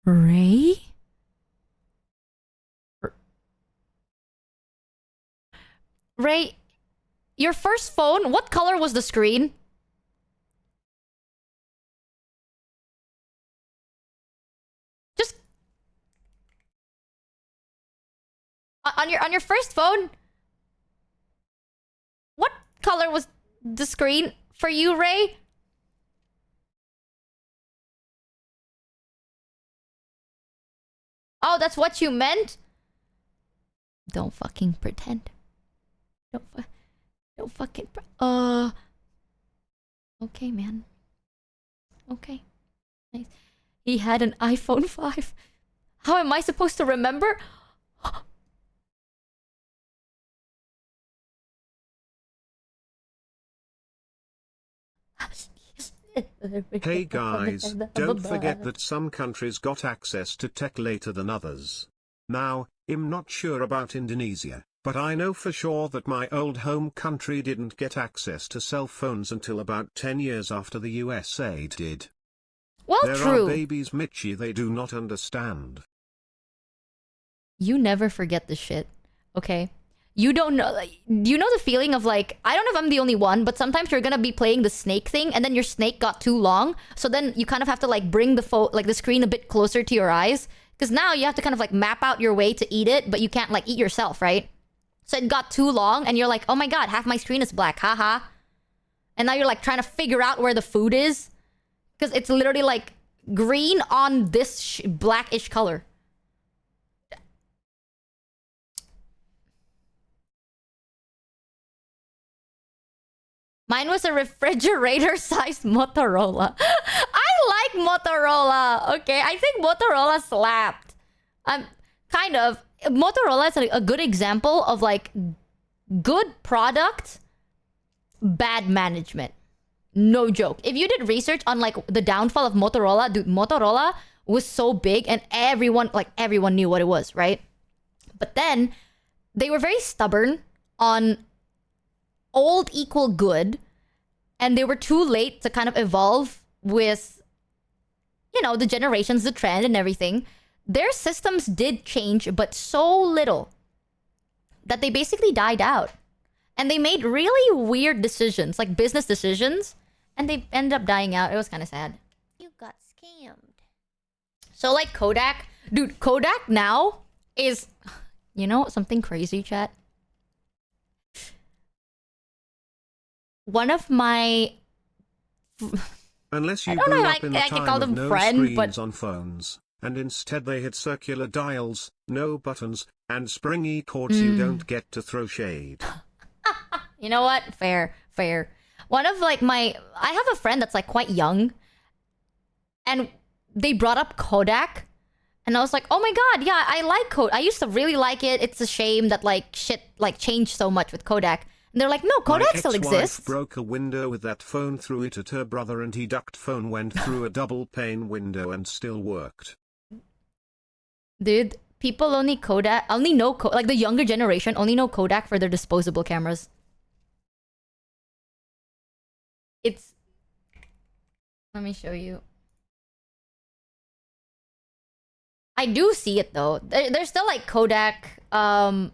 Ray? Ray, your first phone, what color was the screen? Just on your first phone, what color was the screen for you, Ray? Oh, that's what you meant? Don't fucking pretend. Don't fucking okay, man. Okay. Nice. He had an iPhone 5. How am I supposed to remember? Hey guys, don't forget that some countries got access to tech later than others. Now, I'm not sure about Indonesia, but I know for sure that my old home country didn't get access to cell phones until about 10 years after the USA did. Well, there true. are babies, Michi, they do not understand. You never forget the shit, okay? You don't know, you know the feeling of like, I don't know if I'm the only one, but sometimes you're gonna be playing the snake thing and then your snake got too long. So then you kind of have to like bring the phone, like the screen a bit closer to your eyes. Because now you have to kind of like map out your way to eat it, but you can't like eat yourself, right? So it got too long and you're like, oh my god, half my screen is black, haha. And now you're like trying to figure out where the food is. Because it's literally like green on this blackish color. Mine was a refrigerator-sized Motorola. I like Motorola, okay? I think Motorola slapped. Kind of. Motorola is a good example of like good product, bad management. No joke. If you did research on like the downfall of Motorola, dude, Motorola was so big and everyone knew what it was, right? But then they were very stubborn on old equal good, and they were too late to kind of evolve with, you know, the generations, the trend and everything. their systems did change, but so little that they basically died out. And they made really weird decisions, like business decisions, and they ended up dying out. It was kind of sad. You got scammed. So like Kodak, dude, Kodak now is, you know, something crazy, chat. One of my Unless you don't grew know up if in the I can time call of them no friend, screens but- on phones, and instead they had circular dials, no buttons, and springy cords you don't get to throw shade. You know what? Fair. One of like I have a friend that's like quite young, and they brought up Kodak, and I was like, oh my god, yeah, I like Kodak. I used to really like it. It's a shame that like shit like changed so much with Kodak. And they're like, no, Kodak My still ex-wife exists. broke a window with that phone, threw it at her brother, and he ducked phone, went through a double pane window, and still worked. Dude, people only know like the younger generation only know Kodak for their disposable cameras. It's, let me show you. I do see it though. There's still like Kodak. Now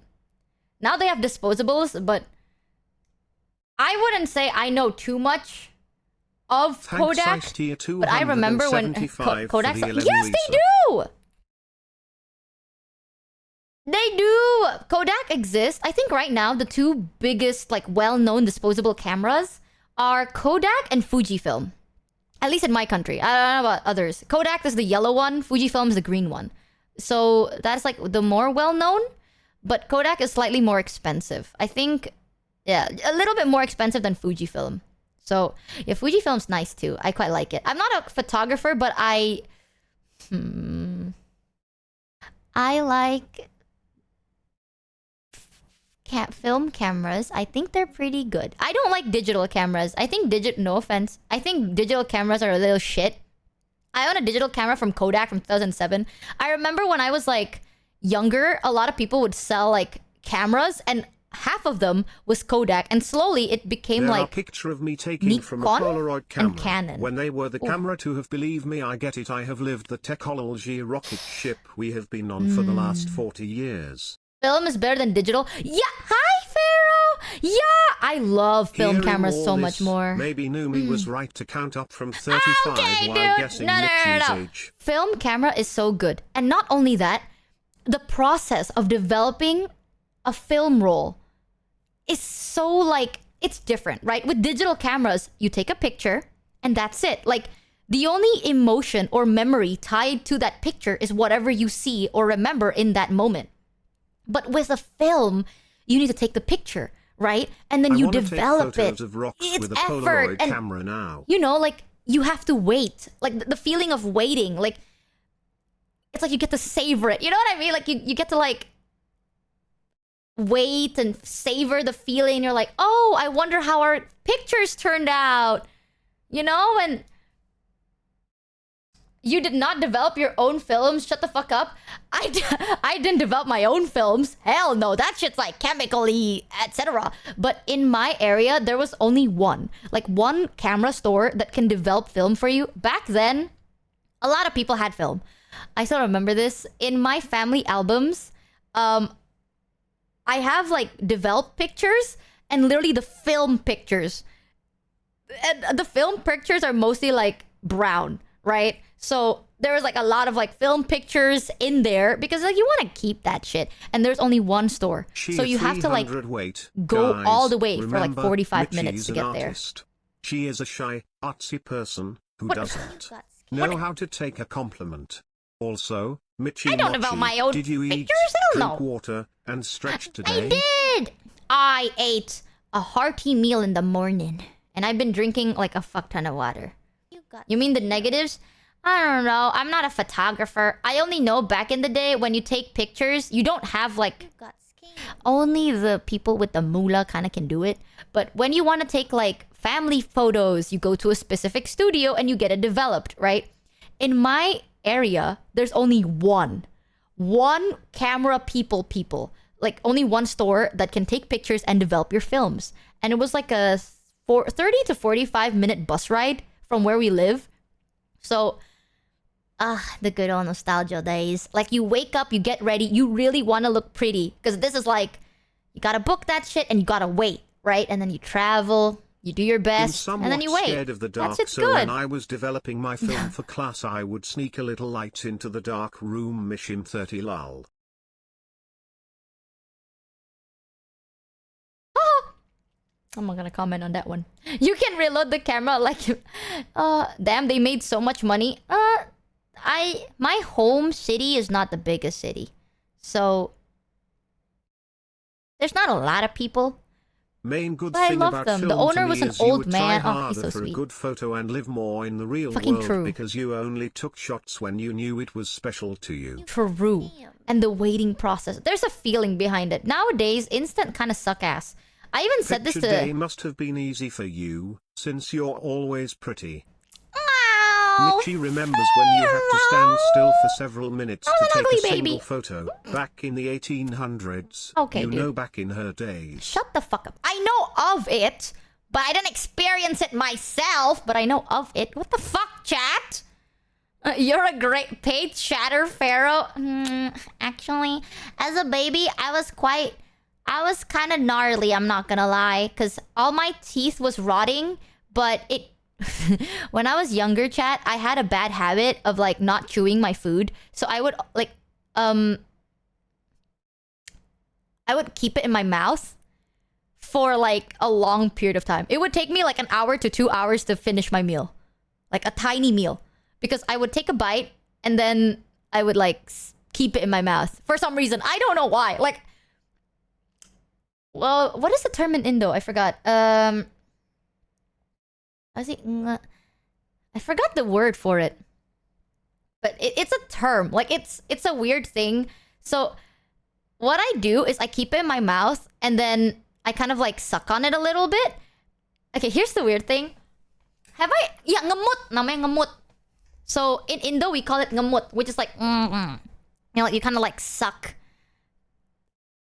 they have disposables, but I wouldn't say I know too much of Thanks, Kodak. Ice Tier But I remember when 275 Kodak. for the Yes, 11 they do. They do. Kodak exists. I think right now the two biggest like well-known disposable cameras are Kodak and Fujifilm. At least in my country. I don't know about others. Kodak is the yellow one. Fujifilm is the green one. So that's like the more well-known. But Kodak is slightly more expensive. I think, yeah, a little bit more expensive than Fujifilm. So yeah, Fujifilm's nice too. I quite like it. I'm not a photographer, but I like film cameras. I think they're pretty good. I don't like digital cameras. I think no offense. I think digital cameras are a little shit. I own a digital camera from Kodak from 2007. I remember when I was like younger, a lot of people would sell like cameras and half of them was Kodak, and slowly it became There like are picture of me taking from a Nikon Polaroid camera. and Canon. When they were the camera to have, believe me, I get it. I have lived the technology rocket ship we have been on for the last 40 years. Film is better than digital. Yeah, hi Pharaoh. Yeah, I love film Hearing cameras all so this, much more. Maybe Numi was right to count up from 35 Okay, while dude. guessing No. Michi's age. Film camera is so good. And not only that, the process of developing a film roll is so like, it's different, right? With digital cameras, you take a picture and that's it. Like, the only emotion or memory tied to that picture is whatever you see or remember in that moment. But with a film, you need to take the picture, right? And then you develop take it. photos of rocks It's with a effort. Polaroid And camera now. you know, like, you have to wait. Like, the feeling of waiting. Like, it's like you get to savor it. You know what I mean? Like, you get to, like, wait and savor the feeling. You're like, oh, I wonder how our pictures turned out. You know? And you did not develop your own films. Shut the fuck up. I didn't develop my own films. Hell no. That shit's like chemically, etc. But in my area, there was only one. Like one camera store that can develop film for you. Back then, a lot of people had film. I still remember this. In my family albums, I have like developed pictures and literally the film pictures. And the film pictures are mostly like brown, right? So there was like a lot of like film pictures in there because like you want to keep that shit. And there's only one store. So you have to like go Guys, all the way for like remember, 45 Michi's minutes to an get there. artist. She is a shy, artsy person who What- doesn't know how to take a compliment. Also, Michi, I don't develop my own did you eat, pictures? I don't drink know. water, and stretch today? I did! I ate a hearty meal in the morning. And I've been drinking like a fuck ton of water. You mean the negatives? I don't know. I'm not a photographer. I only know back in the day when you take pictures, you don't have like... Only the people with the moolah kind of can do it. But when you want to take like family photos, you go to a specific studio and you get it developed, right? In my area, there's only one camera people. Like only one store that can take pictures and develop your films. And it was like a 30 to 45 minute bus ride from where we live. So Ah, the good old nostalgia days. Like, you wake up, you get ready, you really want to look pretty. Because this is like, you gotta book that shit and you gotta wait, right? And then you travel, you do your best, and then you wait. Scared of the dark, that shit's so good. when I was developing my film for class, I would sneak a little light into the dark room. Michim 30 lol. I'm not gonna comment on that one. You can reload the camera like you... damn, they made so much money. My home city is not the biggest city. So... there's not a lot of people. Main good But I thing love about them. film The owner to me was an is you old would try man. Oh, harder he's so for sweet. a good photo and live more in the real Fucking world true. because you only took shots when you knew it was special to you. True. And the waiting process. There's a feeling behind it. Nowadays, instant kind of suck ass. I even said this Picture to... day must have been easy for you, since you're always pretty. Ow, Michi remembers when you had to stand still for several minutes I'm to an take ugly a single baby. photo. Back in the 1800s, Okay, you dude. know, back in her days. Shut the fuck up. I know of it, but I didn't experience it myself, but I know of it. What the fuck, chat? You're a great paid chatter, Pharaoh. Actually, as a baby, I was kind of gnarly, I'm not gonna lie, because all my teeth was rotting, but it... when I was younger, chat, I had a bad habit of, like, not chewing my food. So I would, like, I would keep it in my mouth for, like, a long period of time. It would take me, like, an hour to 2 hours to finish my meal. Like, a tiny meal. Because I would take a bite, and then I would, like, keep it in my mouth. For some reason. I don't know why. Like... well, what is the term in Indo? I forgot. I forgot the word for it. But it's a term. Like, it's a weird thing. So, what I do is I keep it in my mouth, and then I kind of, like, suck on it a little bit. Okay, here's the weird thing. Have I... yeah, ngamut. Namanya ngamut. So, in Indo, we call it ngamut, which is like... you know, like, you kind of, like, suck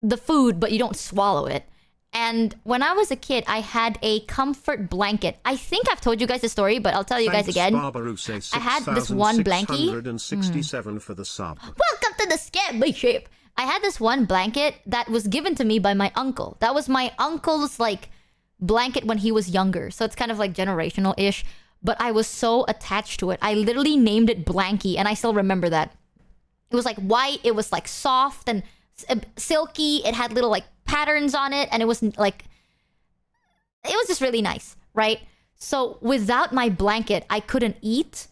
the food, but you don't swallow it. And when I was a kid, I had a comfort blanket. I think I've told you guys the story, but I'll tell you guys again. I had this one blankie. 6,667 for the sub. Welcome to the scam ship. I had this one blanket that was given to me by my uncle. That was my uncle's, like, blanket when he was younger. So it's kind of like generational-ish. But I was so attached to it. I literally named it Blankie, and I still remember that. It was like white. It was like soft and silky. It had little, like, patterns on it, and it was like... it was just really nice, right? So without my blanket, I couldn't eat.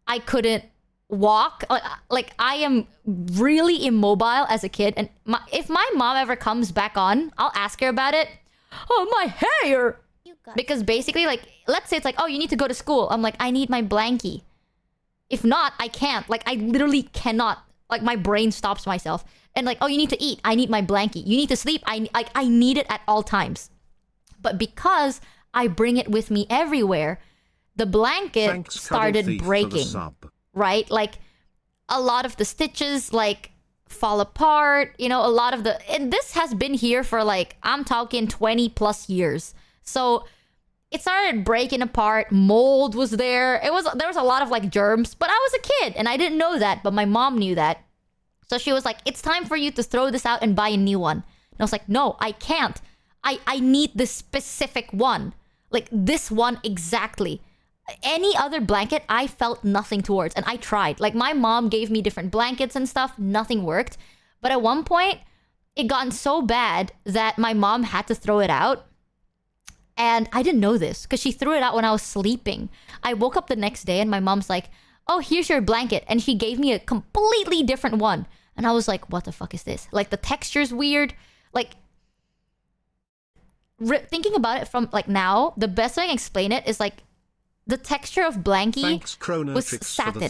I couldn't walk. Like, I am really immobile as a kid. And if my mom ever comes back on, I'll ask her about it. Oh, my hair! Because basically, like, let's say it's like, oh, you need to go to school. I'm like, I need my blankie. If not, I can't. Like, I literally cannot. Like, my brain stops myself. And like, oh, you need to eat. I need my blankie. You need to sleep. I need it at all times. But because I bring it with me everywhere, the blanket started breaking. Right? Like, a lot of the stitches, like, fall apart. You know, a lot of the... and this has been here for, like, I'm talking 20 plus years. So it started breaking apart. Mold was there. There was a lot of, like, germs. But I was a kid and I didn't know that. But my mom knew that. So she was like, it's time for you to throw this out and buy a new one. And I was like, no, I can't. I need this specific one. Like, this one exactly. Any other blanket, I felt nothing towards. And I tried. Like, my mom gave me different blankets and stuff. Nothing worked. But at one point, it gotten so bad that my mom had to throw it out. And I didn't know this because she threw it out when I was sleeping. I woke up the next day and my mom's like, oh, here's your blanket. And she gave me a completely different one. And I was like, what the fuck is this? Like, the texture's weird. Like, thinking about it from, like, now, the best way I can explain it is, like, the texture of blankie was satin.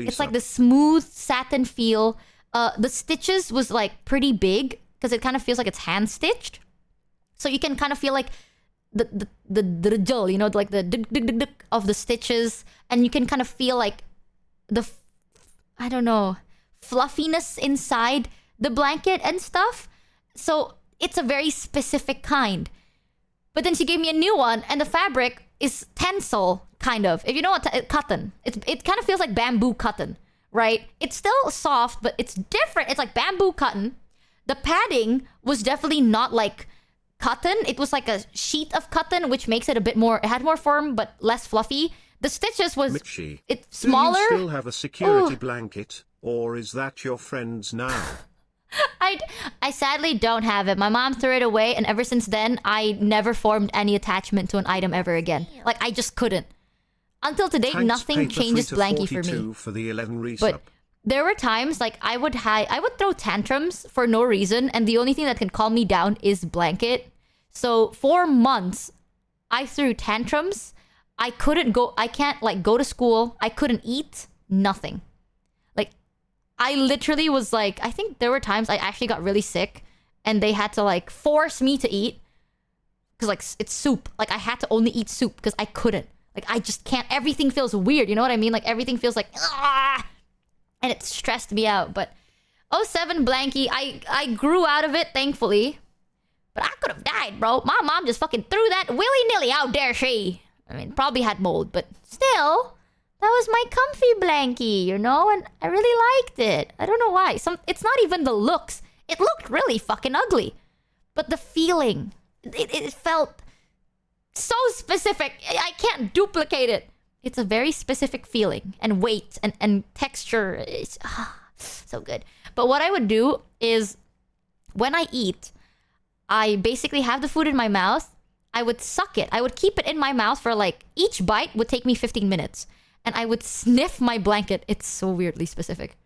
It's like the smooth satin feel. The stitches was, like, pretty big because it kind of feels like it's hand stitched. So you can kind of feel like the gel, you know, like the dig of the stitches. And you can kind of feel like the, I don't know, fluffiness inside the blanket and stuff. So it's a very specific kind. But then she gave me a new one, and the fabric is tencel, kind of. If you know what cotton, it kind of feels like bamboo cotton, right? It's still soft, but it's different. It's like bamboo cotton. The padding was definitely not like cotton. It was like a sheet of cotton, which makes it a bit more, it had more firm, but less fluffy. The stitches was Michi, it's smaller. Do you still have a security blanket, or is that your friend's now? I sadly don't have it. My mom threw it away, and ever since then, I never formed any attachment to an item ever again. Like, I just couldn't. Until today, Thanks, nothing Paper changes 3 to blankie for 42 me. for the 11 resub. But there were times like I would throw tantrums for no reason, and the only thing that can calm me down is blanket. So for months, I threw tantrums. I can't like go to school. I couldn't eat, nothing. Like, I literally was like, I think there were times I actually got really sick and they had to like force me to eat. Cause like it's soup. Like I had to only eat soup because I couldn't. Like I just can't, everything feels weird. You know what I mean? Like everything feels like, ah! And it stressed me out. But 07 blankie, I grew out of it, thankfully. But I could have died, bro. My mom just fucking threw that willy-nilly. How dare she? I mean, probably had mold, but still, that was my comfy blankie, you know? And I really liked it. I don't know why. It's not even the looks. It looked really fucking ugly. But the feeling, it felt so specific. I can't duplicate it. It's a very specific feeling and weight and texture. It's so good. But what I would do is when I eat, I basically have the food in my mouth. I would suck it. I would keep it in my mouth for like, each bite would take me 15 minutes. And I would sniff my blanket. It's so weirdly specific.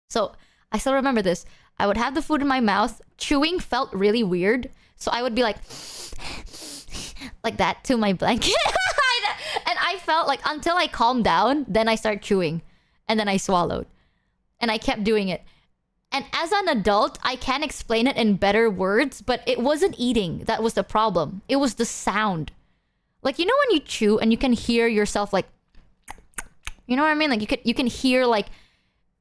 So I still remember this. I would have the food in my mouth. Chewing felt really weird. So I would be like that to my blanket. And I felt like until I calmed down, then I start chewing. And then I swallowed. And I kept doing it. And as an adult, I can explain it in better words, but it wasn't eating that was the problem. It was the sound. Like, you know when you chew and you can hear yourself like, you know what I mean? Like you can hear like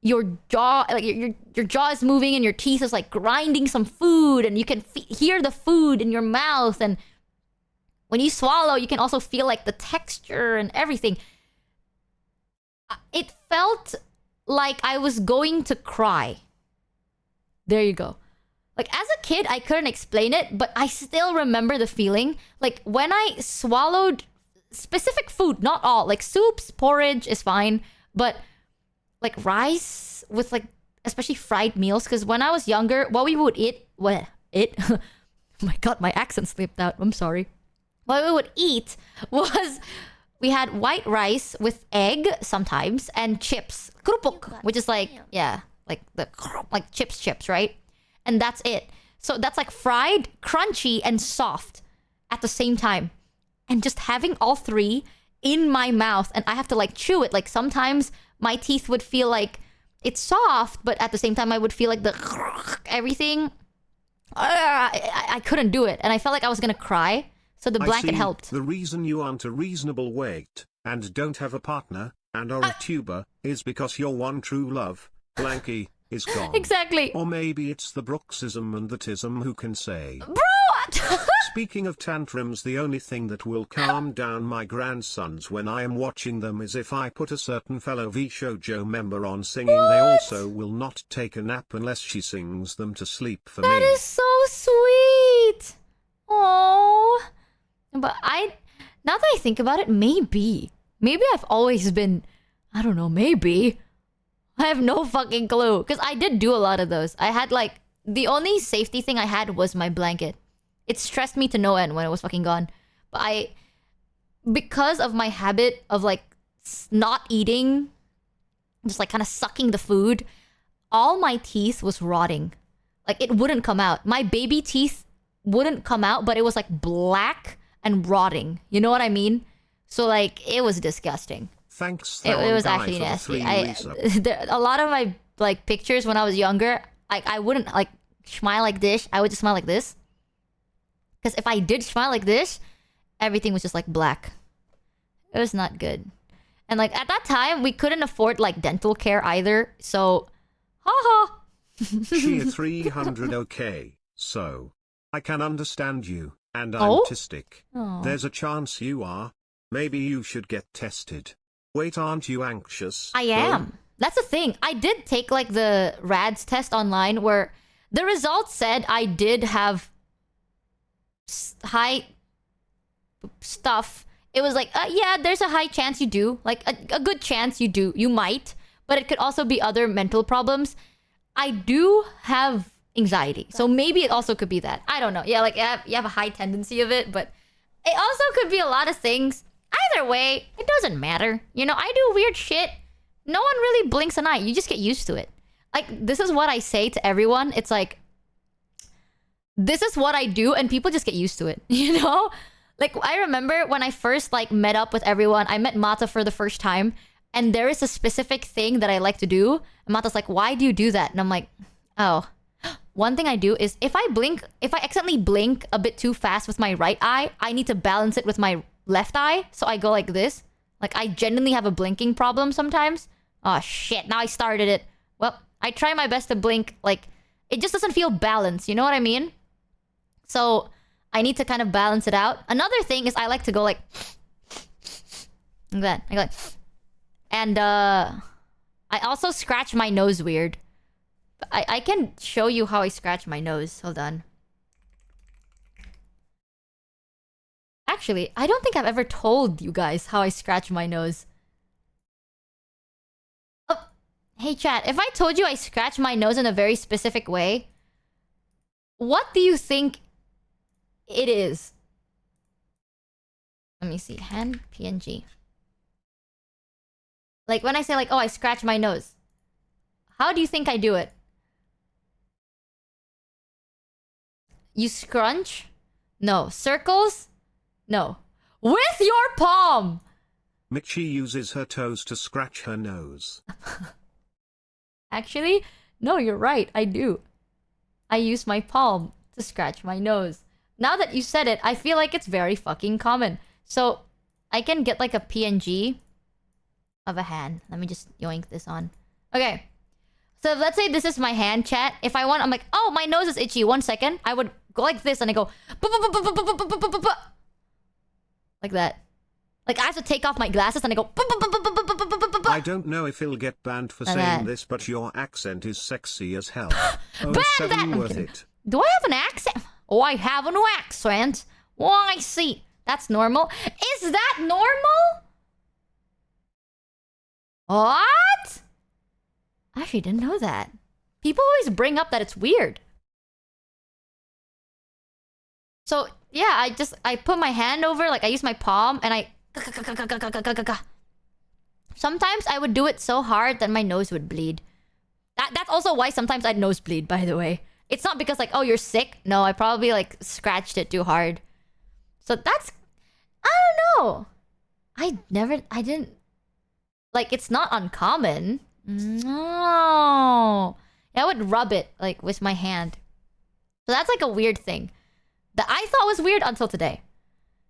your jaw, like your jaw is moving and your teeth is like grinding some food, and you can hear the food in your mouth, and when you swallow, you can also feel like the texture and everything. It felt like I was going to cry. There you go. Like, as a kid, I couldn't explain it, but I still remember the feeling. Like, when I swallowed specific food, not all. Like, soups, porridge is fine. But, like, rice with, like, especially fried meals. Because when I was younger, what we would eat... oh my god, my accent slipped out. I'm sorry. What we would eat was... We had white rice with egg, sometimes, and chips. Krupuk, which is like... Yeah. Like chips, right? And that's it. So that's like fried, crunchy, and soft at the same time. And just having all three in my mouth, and I have to like chew it. Like sometimes my teeth would feel like it's soft, but at the same time I would feel like the everything. I couldn't do it, and I felt like I was gonna cry. So the blanket helped. The reason you aren't a reasonable weight and don't have a partner and are a tuber is because your one true love, blankie, is gone. Exactly. Or maybe it's the Brooksism and the Tism, who can say. Bro! Speaking of tantrums, the only thing that will calm down my grandsons when I am watching them is if I put a certain fellow V-Shoujo member on singing. What? They also will not take a nap unless she sings them to sleep for me. That is so sweet. Oh. But now that I think about it, maybe I've always been, I don't know, maybe. I have no fucking clue. Because I did do a lot of those. I had like, the only safety thing I had was my blanket. It stressed me to no end when it was fucking gone. But because of my habit of like not eating, just like kind of sucking the food, all my teeth was rotting. Like it wouldn't come out. My baby teeth wouldn't come out, but it was like black and rotting. You know what I mean? So like, it was disgusting. Thanks. It was actually nasty. A lot of my like pictures when I was younger, I wouldn't like smile like this. I would just smile like this. Because if I did smile like this, everything was just like black. It was not good. And like at that time, we couldn't afford like dental care either. So, haha. Cheer 300 okay. So, I can understand you, and I'm autistic. Oh. There's a chance you are. Maybe you should get tested. Wait, aren't you anxious? I am. That's the thing. I did take like the RADS test online where the results said I did have high stuff. It was like, yeah, there's a high chance you do. Like a good chance you do. You might. But it could also be other mental problems. I do have anxiety. So maybe it also could be that. I don't know. Yeah, like you have a high tendency of it. But it also could be a lot of things. Either way, it doesn't matter. You know, I do weird shit. No one really blinks an eye. You just get used to it. Like, this is what I say to everyone. It's like, this is what I do, and people just get used to it. You know? Like, I remember when I first, like, met up with everyone. I met Mata for the first time. And there is a specific thing that I like to do. And Mata's like, why do you do that? And I'm like, oh. One thing I do is if I accidentally blink a bit too fast with my right eye, I need to balance it with my left eye. So I go like this. Like, I genuinely have a blinking problem sometimes. Oh, shit. Now I started it. Well, I try my best to blink. Like, it just doesn't feel balanced. You know what I mean? So, I need to kind of balance it out. Another thing is I like to go like that. I go like... And, I also scratch my nose weird. I can show you how I scratch my nose. Hold on. Actually, I don't think I've ever told you guys how I scratch my nose. Oh, hey chat, if I told you I scratch my nose in a very specific way, what do you think it is? Let me see. Hand PNG. Like when I say like, oh, I scratch my nose. How do you think I do it? You scrunch? No. Circles? No. With your palm! Michi uses her toes to scratch her nose. Actually, no, you're right. I do. I use my palm to scratch my nose. Now that you said it, I feel like it's very fucking common. So, I can get like a PNG of a hand. Let me just yoink this on. Okay. So, let's say this is my hand, chat. If I want, I'm like, oh, my nose is itchy. 1 second. I would go like this and I go... Like that. Like, I have to take off my glasses and I go... I don't know if he'll get banned for saying this, but your accent is sexy as hell. Oh, Ban 7 that! worth it. Do I have an accent? Oh, I have an accent. Oh, I see. That's normal. Is that normal? What? I actually didn't know that. People always bring up that it's weird. So, yeah, I put my hand over, like I use my palm and I... Sometimes I would do it so hard that my nose would bleed. That's also why sometimes I'd nosebleed, by the way. It's not because like, oh, you're sick. No, I probably like scratched it too hard. So that's... I don't know. I didn't... Like, it's not uncommon. No. Yeah, I would rub it, like, with my hand. So that's like a weird thing that I thought was weird until today.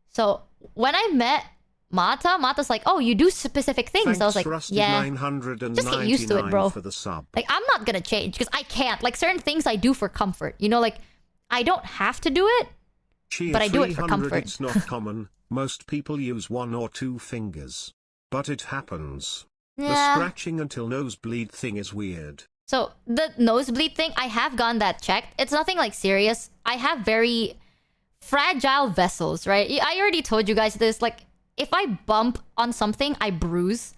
So when I met Mata's like, oh, you do specific things. Thanks, I was like, Rusty yeah, 999 just get used to it, bro. For the sub. Like, I'm not gonna change because I can't. Like, certain things I do for comfort. You know, like, I don't have to do it, but I do it for comfort. It's not common. Most people use 1 or 2 fingers. But it happens. Yeah. The scratching until nosebleed thing is weird. So, the nosebleed thing, I have gotten that checked. It's nothing, like, serious. I have very fragile vessels, right? I already told you guys this. Like, if I bump on something, I bruise.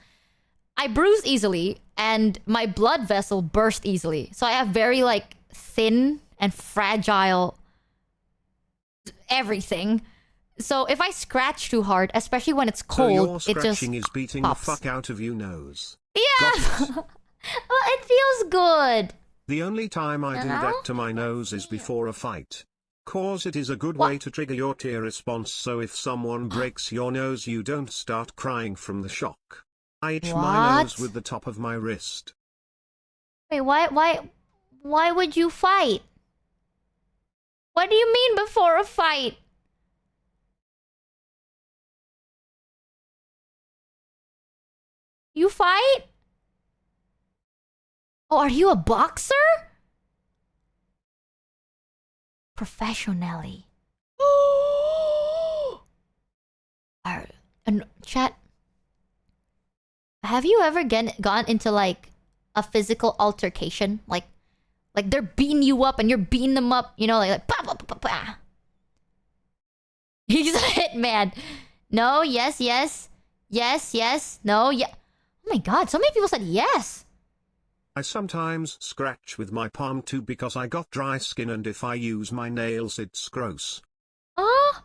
I bruise easily, and my blood vessel bursts easily. So, I have very, like, thin and fragile everything. So, if I scratch too hard, especially when it's cold, so your it just scratching is beating pops. the fuck out of you nose. Yeah! Well, it feels good. The only time I do that to my nose is before a fight. Cause it is a good way to trigger your tear response, so if someone breaks your nose you don't start crying from the shock. I itch my nose with the top of my wrist. Wait, why would you fight? What do you mean before a fight? You fight? Oh, are you a boxer? Professionally. And chat, have you ever gone into like a physical altercation, like they're beating you up and you're beating them up, you know, like bah, bah, bah, bah. He's a hitman. No, yes, no, yeah. Oh my god, so many people said yes. I sometimes scratch with my palm too because I got dry skin and if I use my nails it's gross. Oh,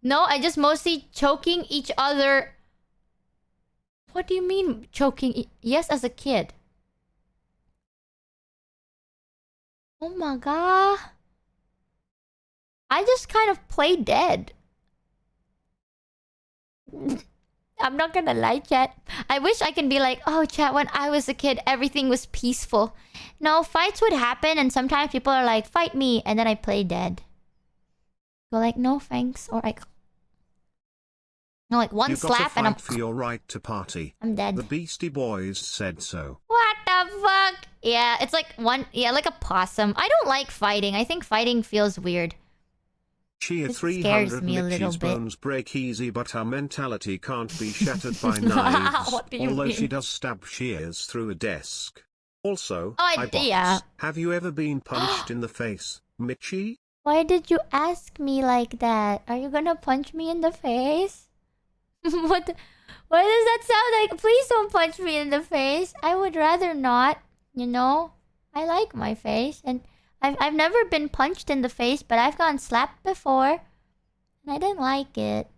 no, I just mostly choking each other. What do you mean choking? Yes, as a kid. Oh my god. I just kind of play dead. I'm not gonna lie, chat. I wish I can be like, oh, chat, when I was a kid, everything was peaceful. No, fights would happen and sometimes people are like, fight me, and then I play dead. Go like, no thanks, or like... No, like one slap and I'm... for your right to party. I'm dead. The Beastie Boys said so. What the fuck? Yeah, it's like one... Yeah, like a possum. I don't like fighting. I think fighting feels weird. Cheer It 300 scares me a little Michi's bit. bones break easy but her mentality can't be shattered by knives. What do you although mean? she does stab shears through a desk. Also, Oh, yeah. have you ever been punched in the face, Michi? Why did you ask me like that? Are you gonna punch me in the face? What does that sound like? Please don't punch me in the face. I would rather not, you know? I like my face, and I've never been punched in the face, but I've gotten slapped before. And I didn't like it.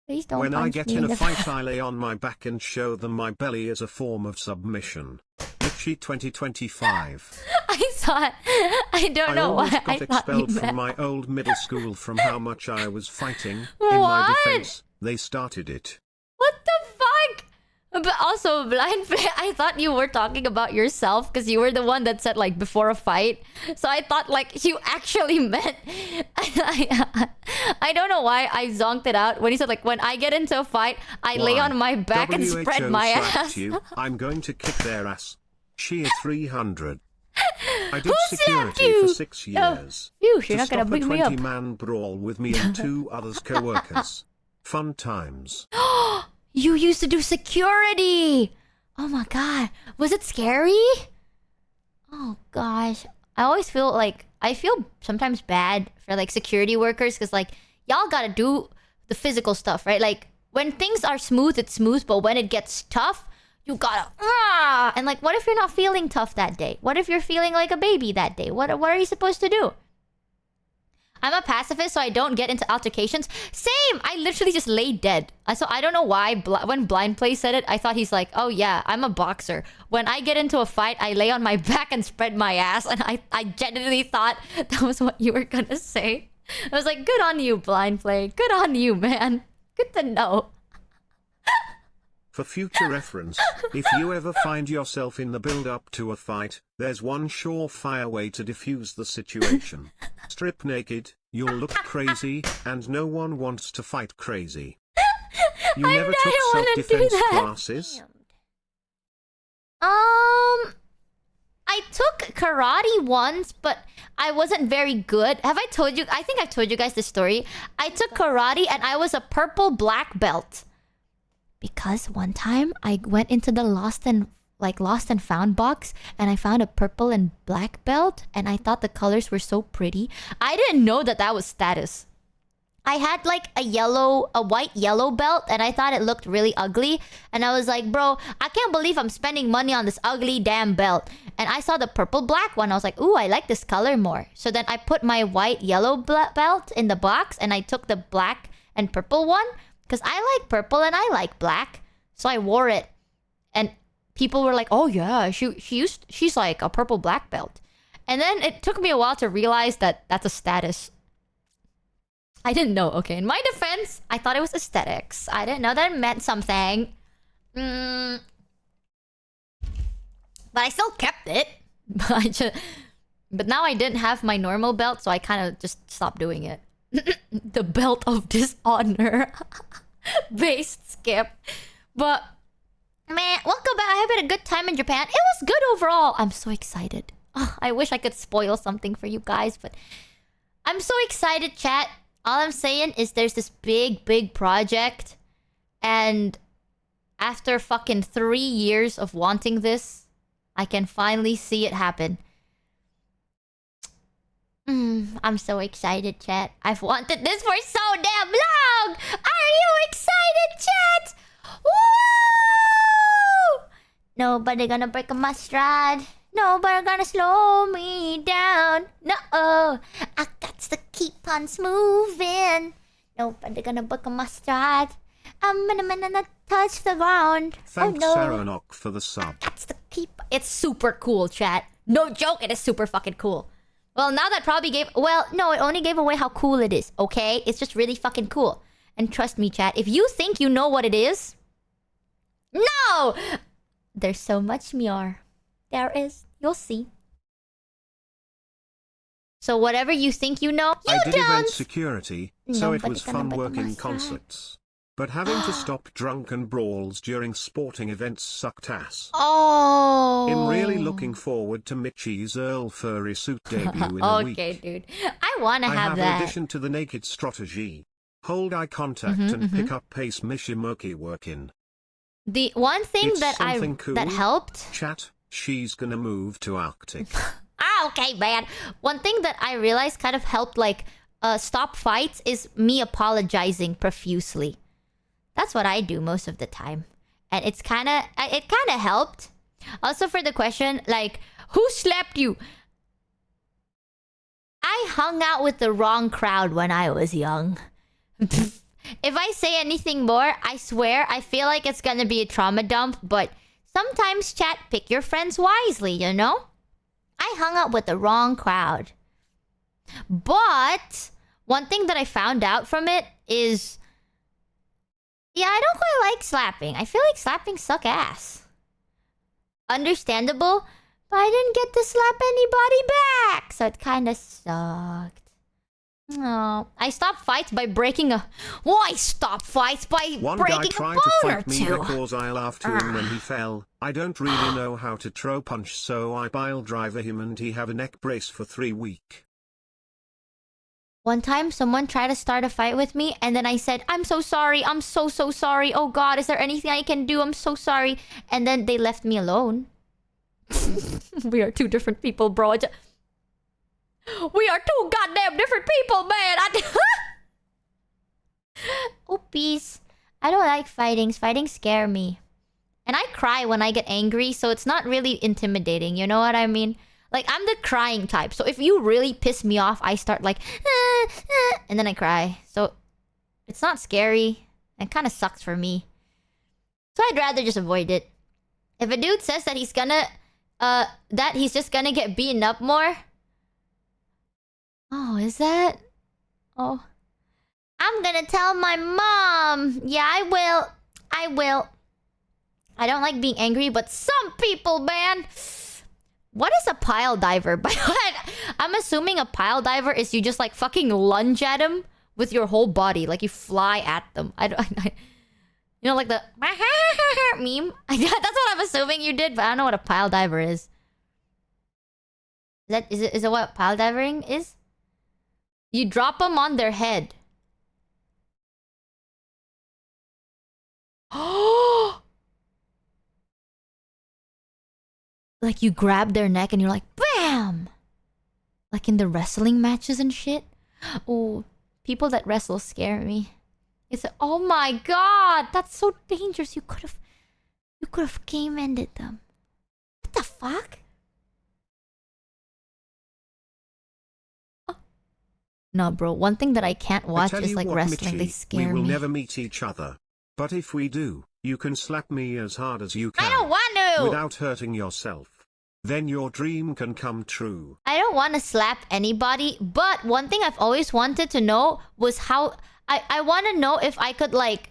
Please don't When punch I get me in a the fight I lay on my back and show them my belly as a form of submission. Michi 2025. I thought... I don't know why almost I got thought you expelled from meant... my old middle school from how much I was fighting. What? In my defense, they started it. What the fuck? But also, blind play, I thought you were talking about yourself because you were the one that said, like, before a fight. So I thought, like, you actually meant... I don't know why I zonked it out when he said, like, when I get into a fight, I lay on my back and spread WHO my slapped ass. you. I'm going to kick their ass. Cheer 300. I did Who slapped security you? for 6 years. Phew, to you're not gonna stop a bring me up. 20-man brawl with me and 2 others co-workers. Fun times. You used to do security! Oh my god. Was it scary? Oh gosh. I always feel like... I feel sometimes bad for like security workers because like y'all gotta do the physical stuff, right? Like when things are smooth, it's smooth, but when it gets tough, you gotta... And like, what if you're not feeling tough that day? What if you're feeling like a baby that day? What are you supposed to do? I'm a pacifist, so I don't get into altercations. Same! I literally just lay dead. So I don't know why when Blind Play said it, I thought he's like, oh yeah, I'm a boxer. When I get into a fight, I lay on my back and spread my ass. And I genuinely thought that was what you were gonna say. I was like, good on you, Blind Play. Good on you, man. Good to know. For future reference, if you ever find yourself in the build-up to a fight, there's one surefire way to diffuse the situation. Strip naked, you'll look crazy, and no one wants to fight crazy. You never took self-defense classes? I took karate once, but I wasn't very good. Have I told you? I think I've told you guys this story. I took karate and I was a purple black belt. Because one time I went into the lost and found box and I found a purple and black belt and I thought the colors were so pretty. I didn't know that was status. I had like a white yellow belt and I thought it looked really ugly. And I was like, bro, I can't believe I'm spending money on this ugly damn belt. And I saw the purple black one. I was like, ooh, I like this color more. So then I put my white yellow belt in the box and I took the black and purple one. Because I like purple and I like black. So I wore it. And people were like, oh yeah, she's like a purple black belt. And then it took me a while to realize that that's a status. I didn't know. Okay, in my defense, I thought it was aesthetics. I didn't know that it meant something. But I still kept it. But now I didn't have my normal belt, so I kind of just stopped doing it. The belt of dishonor. Based skip. But, man, welcome back. I had a good time in Japan. It was good overall. I'm so excited. Oh, I wish I could spoil something for you guys, but I'm so excited, chat. All I'm saying is there's this big project. And after fucking 3 years of wanting this, I can finally see it happen. I'm so excited, chat. I've wanted this for so damn long! Are you excited, chat? Woo! Nobody gonna break my stride. Nobody gonna slow me down. No, I got to keep on moving. Nobody gonna break my stride. I'm gonna touch the ground. Thanks, oh no. Saranok, for the sub. That's the keep. It's super cool, chat. No joke, it is super fucking cool. Well, now that probably gave... Well, no, it only gave away how cool it is, okay? It's just really fucking cool. And trust me, chat, if you think you know what it is... No! There's so much more. There is. You'll see. So whatever you think you know, you I did don't! event security, so it was fun working my concerts. But having to stop drunken brawls during sporting events sucked ass. Oh. I'm really looking forward to Michi's Earl Furry Suit debut in a week. Okay, dude. I want to I have have that. in addition to the naked strategy. Hold eye contact and pick up pace michimochievee working. The one thing It's that something cool. that helped... Chat, she's gonna move to Arctic. Okay, man. One thing that I realized kind of helped, like, stop fights is me apologizing profusely. That's what I do most of the time. And it kind of helped. Also for the question, like, who slapped you? I hung out with the wrong crowd when I was young. If I say anything more, I swear, I feel like it's gonna be a trauma dump, but sometimes, chat, pick your friends wisely, you know? I hung out with the wrong crowd. But one thing that I found out from it is... Yeah, I don't quite like slapping. I feel like slapping suck ass. Understandable, but I didn't get to slap anybody back, so it kind of sucked. No, I stopped fights by breaking a... Why stop fights by One breaking guy tried a to bone or fight me two? because I laughed to him when he fell. I don't really know how to throw punch, so I pile driver him and he have a neck brace for 3 weeks. One time, someone tried to start a fight with me, and then I said, I'm so sorry. I'm so sorry. Oh God, is there anything I can do? I'm so sorry. And then they left me alone. We are two different people, bro. We are two goddamn different people, man. Oopies. I don't like fighting. Fighting scare me. And I cry when I get angry, so it's not really intimidating. You know what I mean? Like, I'm the crying type. So if you really piss me off, I start like... and then I cry. So it's not scary. It kind of sucks for me. So I'd rather just avoid it. If a dude says that he's gonna... that he's just gonna get beaten up more... Oh, is that... Oh... I'm gonna tell my mom! Yeah, I will. I will. I don't like being angry, but some people, man... What is a pile diver? By what? I'm assuming a pile diver is you just like fucking lunge at them with your whole body. Like you fly at them. You know, like the... meme? That's what I'm assuming you did, but I don't know what a pile diver is. Is it what pile diving is? You drop them on their head. Oh! Like you grab their neck and you're like, BAM! Like in the wrestling matches and shit. Oh, people that wrestle scare me. It's like, oh my God, that's so dangerous. You could have game ended them. What the fuck? Oh. No, bro. One thing that I can't watch is like wrestling. Michi, they scare me. We will never meet each other. But if we do, you can slap me as hard as you can. I don't want to! Without hurting yourself. Then your dream can come true. I don't want to slap anybody, but one thing I've always wanted to know was how... I want to know if I could, like...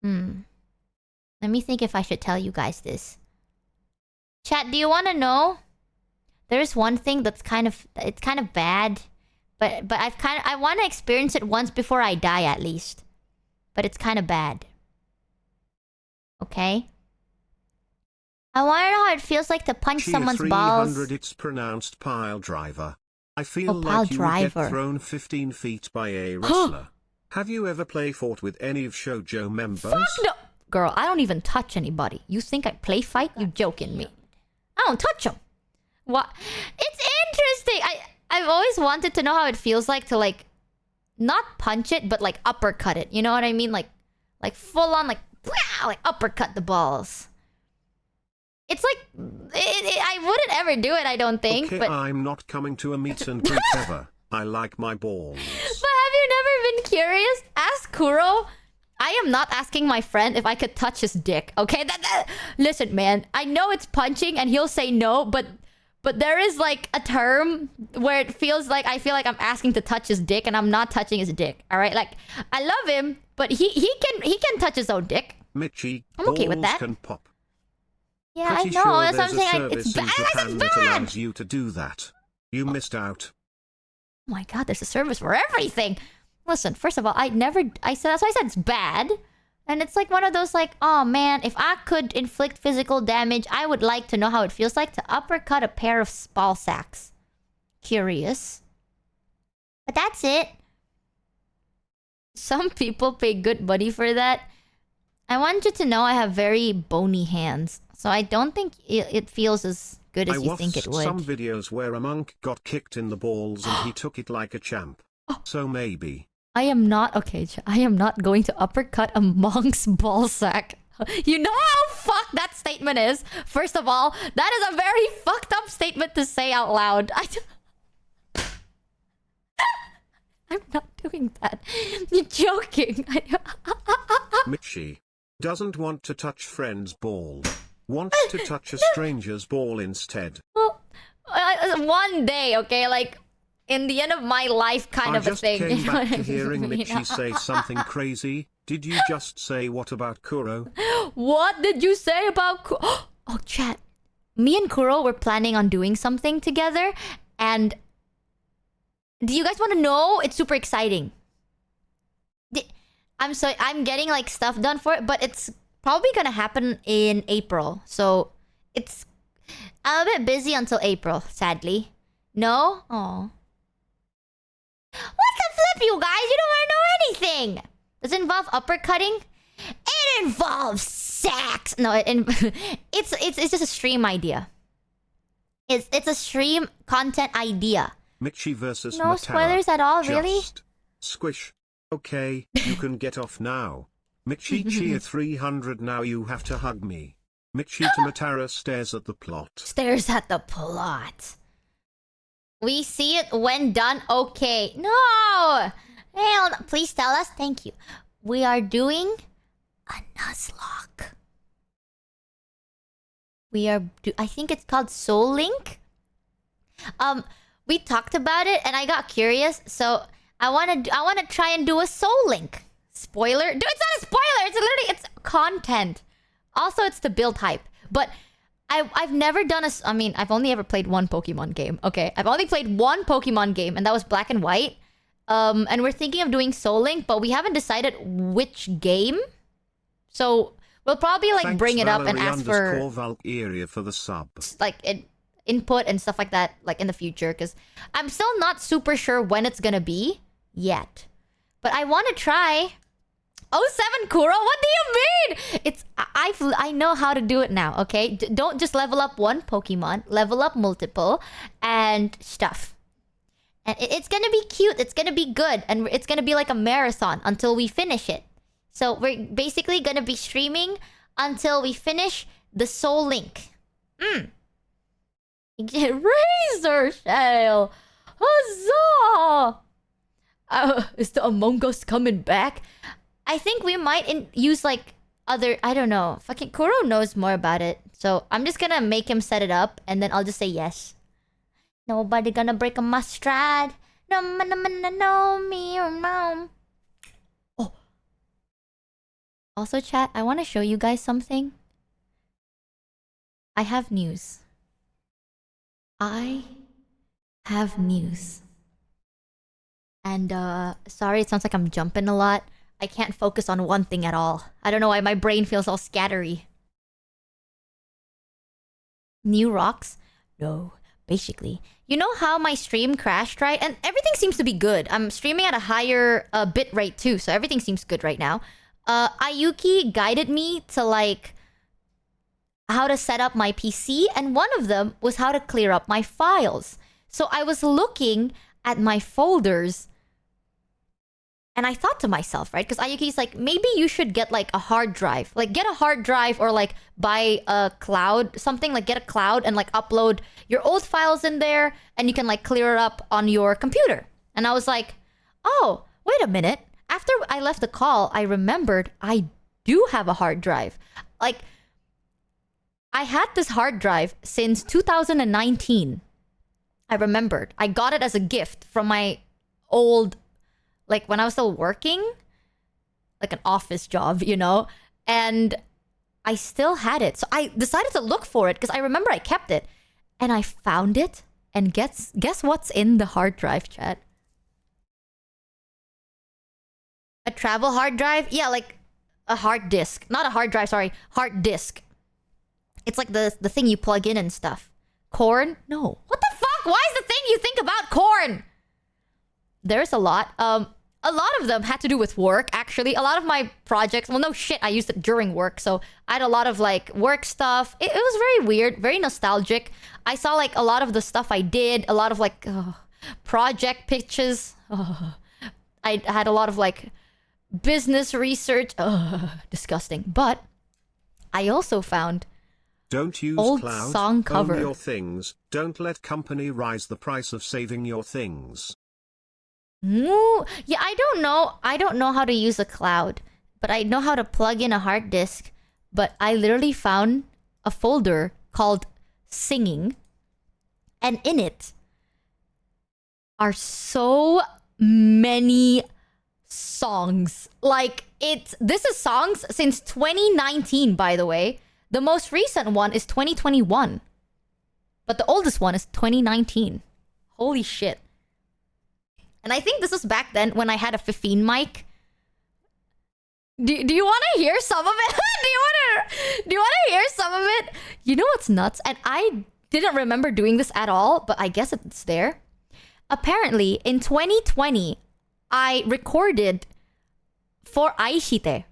Let me think if I should tell you guys this. Chat, do you want to know? There's one thing that's kind of... It's kind of bad. But I want to experience it once before I die, at least. But it's kind of bad. Okay? I want to know how it feels like to punch someone's 300, balls. It's pronounced pile driver. I feel pile like you driver. would get thrown 15 feet by a wrestler. Have you ever play fought with any of Shoujo members? Fuck no! Girl, I don't even touch anybody. You think I play fight? You joking me. I don't touch them. What? It's interesting. I've always wanted to know how it feels like to like not punch it, but like uppercut it. You know what I mean? Like full on like uppercut the balls. It's like I wouldn't ever do it, I don't think. Okay, but I'm not coming to a meet and greet ever. I like my balls. But have you never been curious? Ask Kuro. I am not asking my friend if I could touch his dick. Okay, listen, man. I know it's punching, and he'll say no, but there is like a term where it feels like I feel like I'm asking to touch his dick, and I'm not touching his dick. All right, like I love him, but he can touch his own dick. Michi, I'm okay with that. Can pop. Yeah, Pretty I know. sure That's what I'm there's a saying. It's service in bad. Japan It's that bad. allows you to do that. You missed out. Oh my god, there's a service for everything. Listen, first of all, I said that's why I said it's bad. And it's like one of those like, oh man, if I could inflict physical damage, I would like to know how it feels like to uppercut a pair of ball sacks. Curious. But that's it. Some people pay good money for that. I want you to know I have very bony hands. So I don't think it feels as good as you think it would. I watched some videos where a monk got kicked in the balls and he took it like a champ. So maybe. I am not... Okay, I am not going to uppercut a monk's ball sack. You know how fucked that statement is? First of all, that is a very fucked up statement to say out loud. I'm not doing that. You're joking. Michi doesn't want to touch friend's ball. Wants to touch a stranger's ball instead. Well, one day, okay? Like, in the end of my life kind of a thing. I just came back to I hearing mean? Michi say something crazy. Did you just say what about Kuro? What did you say about Kuro? Oh, chat. Me and Kuro were planning on doing something together. And do you guys want to know? It's super exciting. I'm getting like stuff done for it, but it's probably gonna happen in April. So it's I'm a bit busy until April, sadly. No? Oh. What the flip, you guys? You don't want to know anything. Does it involve uppercutting? It involves sex. No, it's just a stream idea. It's a stream content idea. Michi versus No Matara. spoilers at all, really? Just squish. Okay, you can get off now. Michi cheer 300 now you have to hug me. Michi to Matara stares at the plot. Stares at the plot. We see it when done. Okay. No! Hell no. Please tell us. Thank you. We are doing a Nuzlocke. I think it's called Soul Link. We talked about it and I got curious, so I wanna try and do a Soul Link. Spoiler? Dude, it's not a spoiler! It's content. Also, it's the build hype. But I've never done I mean, I've only ever played one Pokemon game. Okay, I've only played one Pokemon game, and that was Black and White. And we're thinking of doing Soul Link, but we haven't decided which game. So we'll probably like bring it up and ask for Valkyria for the sub. Like input and stuff like that, like in the future, because I'm still not super sure when it's gonna be yet. But I want to try. Oh, 7 Kuro, what do you mean? I know how to do it now, okay? Don't just level up one Pokemon, level up multiple and stuff. And it's gonna be cute, it's gonna be good, and it's gonna be like a marathon until we finish it. So we're basically gonna be streaming until we finish the Soul Link. Razor Shell! Huzzah! Is the Among Us coming back? I think we might use like other... I don't know. Fucking Kuro knows more about it. So I'm just gonna make him set it up and then I'll just say yes. Nobody gonna break a stride. No, me or mom. Oh. Also, chat, I want to show you guys something. I have news. I have news. And, sorry, it sounds like I'm jumping a lot. I can't focus on one thing at all. I don't know why my brain feels all scattery. New rocks? No. Basically. You know how my stream crashed, right? And everything seems to be good. I'm streaming at a higher bit rate too, so everything seems good right now. Ayuki guided me to like how to set up my PC, and one of them was how to clear up my files. So I was looking at my folders and I thought to myself, right? Because Ayuki's like, maybe you should get like a hard drive. Like get a hard drive or like buy a cloud, something like get a cloud and like upload your old files in there and you can like clear it up on your computer. And I was like, oh, wait a minute. After I left the call, I remembered I do have a hard drive. Like, I had this hard drive since 2019. I remembered. I got it as a gift from my old, like when I was still working, like an office job, you know? And I still had it. So I decided to look for it because I remember I kept it. And I found it. And guess what's in the hard drive, chat? A travel hard drive? Yeah, like a hard disk. Not a hard drive, sorry. Hard disk. It's like the thing you plug in and stuff. Corn? No. What the fuck? Why is the thing you think about corn? There's a lot. A lot of them had to do with work, actually. A lot of my projects... Well, no shit. I used it during work. So I had a lot of, like, work stuff. It was very weird. Very nostalgic. I saw, like, a lot of the stuff I did. A lot of, like, project pictures. I had a lot of, like... business research. Disgusting. But I also found don't use old cloud, song cover. own your things. Don't let company rise the price of saving your things. Ooh, yeah, I don't know. I don't know how to use a cloud, but I know how to plug in a hard disk. But I literally found a folder called singing, and in it are so many songs. Like, this is songs since 2019, by the way. The most recent one is 2021. But the oldest one is 2019. Holy shit. And I think this was back then when I had a 15 mic. Do you want to hear some of it? do you want to hear some of it? You know what's nuts? And I didn't remember doing this at all, but I guess it's there. Apparently, in 2020, I recorded for Aishite.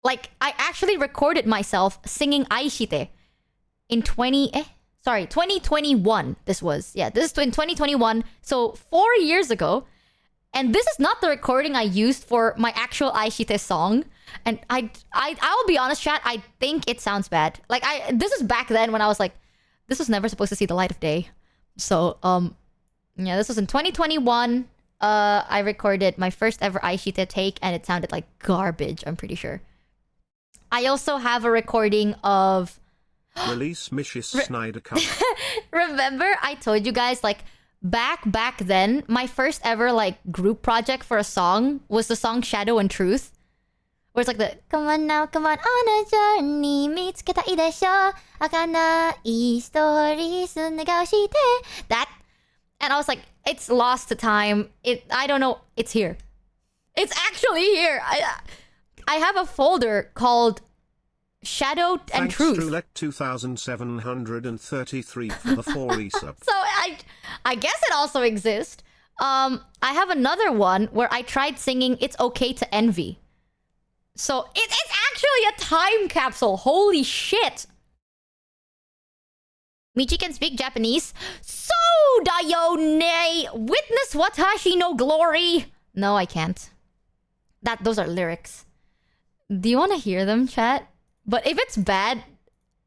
Like, I actually recorded myself singing Aishite in 2021. This was, yeah, this is in 2021. So 4 years ago. And this is not the recording I used for my actual Aishite song. And I'll be honest, chat, I think it sounds bad. Like, this is back then when I was like, this was never supposed to see the light of day. So, yeah, this was in 2021. I recorded my first ever Aishite take, and it sounded like garbage, I'm pretty sure. I also have a recording of... Release Michi Snyder cover. Remember, I told you guys, like, back then, my first ever, like, group project for a song was the song Shadow and Truth. Where it's like the... Come on now, come on a journey, mitsuketai desho, akanai stories negashite. That... And I was like, it's lost to time. I don't know. It's here. It's actually here. I have a folder called Shadow and Thanks, Truth. Roulette 2733 for the 4 resub. So I guess it also exists. I have another one where I tried singing It's Okay to Envy. So it's actually a time capsule. Holy shit. Michi can speak Japanese. So da yo ne witness watashi no glory. No, I can't. Those are lyrics. Do you want to hear them, chat? But if it's bad,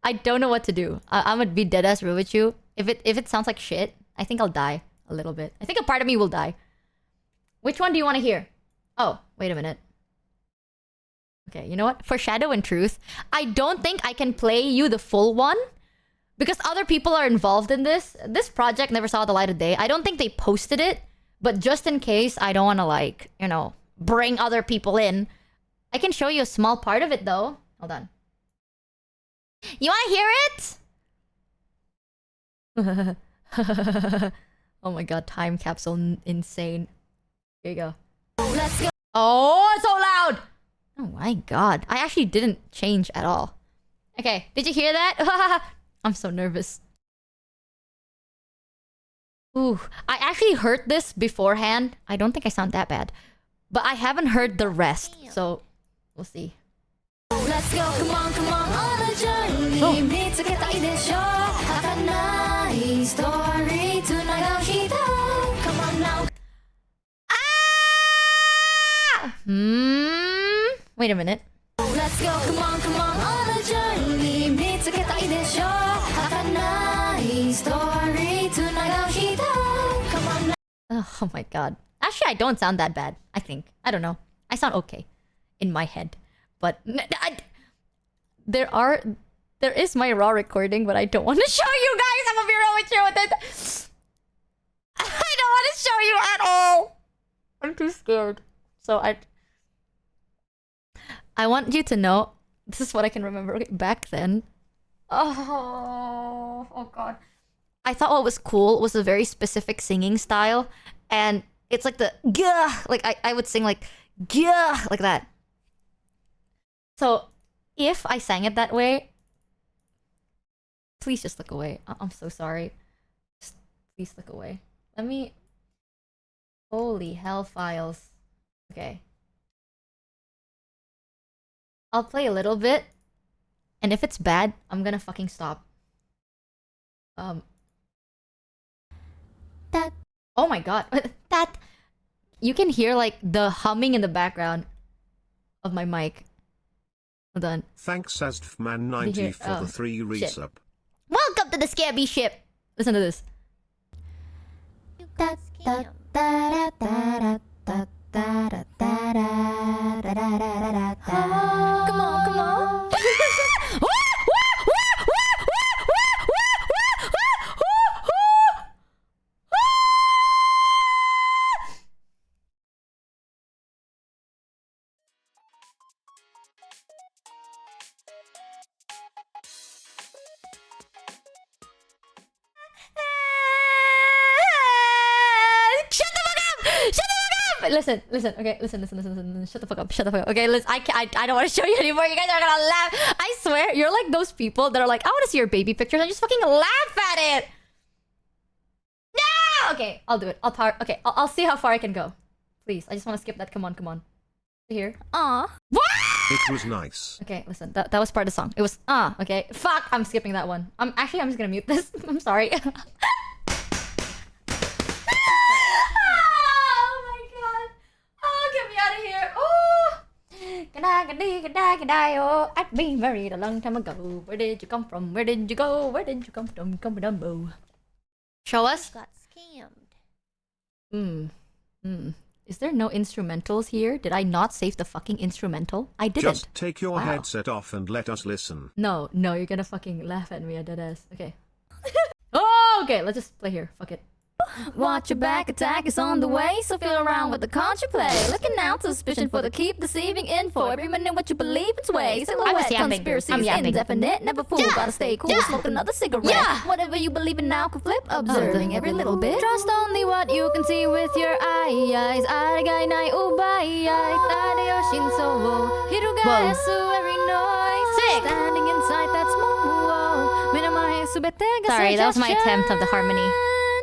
I don't know what to do. I'm gonna be deadass real with you. If it sounds like shit, I think I'll die a little bit. I think a part of me will die. Which one do you want to hear? Oh, wait a minute. Okay, you know what? For Shadow and Truth, I don't think I can play you the full one. Because other people are involved in this. This project never saw the light of day. I don't think they posted it. But just in case, I don't want to, like, you know, bring other people in. I can show you a small part of it, though. Hold on. You want to hear it? Oh my god, time capsule insane. Here you go. Let's go. Oh, it's so loud! Oh my god. I actually didn't change at all. Okay, did you hear that? I'm so nervous. Ooh, I actually heard this beforehand. I don't think I sound that bad. But I haven't heard the rest, so we'll see. Let's go, come on a journey. Oh. 見つけたいでしょ。儚いストーリーつながる人。Come on now. Wait a minute. Let's go, come on a journey. 見つけたいでしょ。儚いストーリーつながる人。Come on now. Oh my god. Actually, I don't sound that bad, I think. I don't know. I sound okay in my head. But there is my raw recording, but I don't want to show you guys. I'm gonna be real with you with it. I don't want to show you at all. I'm too scared. So I want you to know, this is what I can remember back then. Oh god. I thought what was cool was a very specific singing style, and it's like the gah, like I would sing like gah, like that. So if I sang it that way, please just look away. I'm so sorry. Just please look away. Let me. Holy hell, files. Okay. I'll play a little bit, and if it's bad, I'm gonna fucking stop. That. Oh my god. That. You can hear like the humming in the background of my mic. Hold on. Thanks Asdfman90 for the 3 resub. Welcome to the Scabby ship. Listen to this. Come on, come on. Listen, okay, listen. Shut the fuck up. Okay, listen, I don't want to show you anymore. You guys are gonna laugh. I swear, you're like those people that are like, I want to see your baby pictures and just fucking laugh at it. No! Okay, I'll do it. I'll see how far I can go. Please, I just want to skip that. Come on. Here. Aw. What? It was nice. Okay, listen, that was part of the song. It was, okay. Fuck, I'm skipping that one. I'm just gonna mute this. I'm sorry. I've been married a long time ago. Where did you come from? Where did you go? Where did you come from? Come Dumbo. Show us. Got scammed. Is there no instrumentals here? Did I not save the fucking instrumental? I didn't. Just take your headset off and let us listen. No, you're gonna fucking laugh at me, a dead ass. Okay. Oh, okay, let's just play here. Fuck it. Watch your back, attack is on the way. So feel around with the contra play. Looking out, suspicion for the keep deceiving info. Every minute what you believe it's way. Silhouette, conspiracy is indefinite. Never fool, gotta stay cool. Smoke another cigarette. Whatever you believe in now can flip. Observing every little bit. Trust only what you can see with your eyes. Arigai nai ubai. Tade yo shinso wo. Hirugaesu every noise. Standing inside that small wall. Minamae subete ga. Sorry, that was my attempt of the harmony.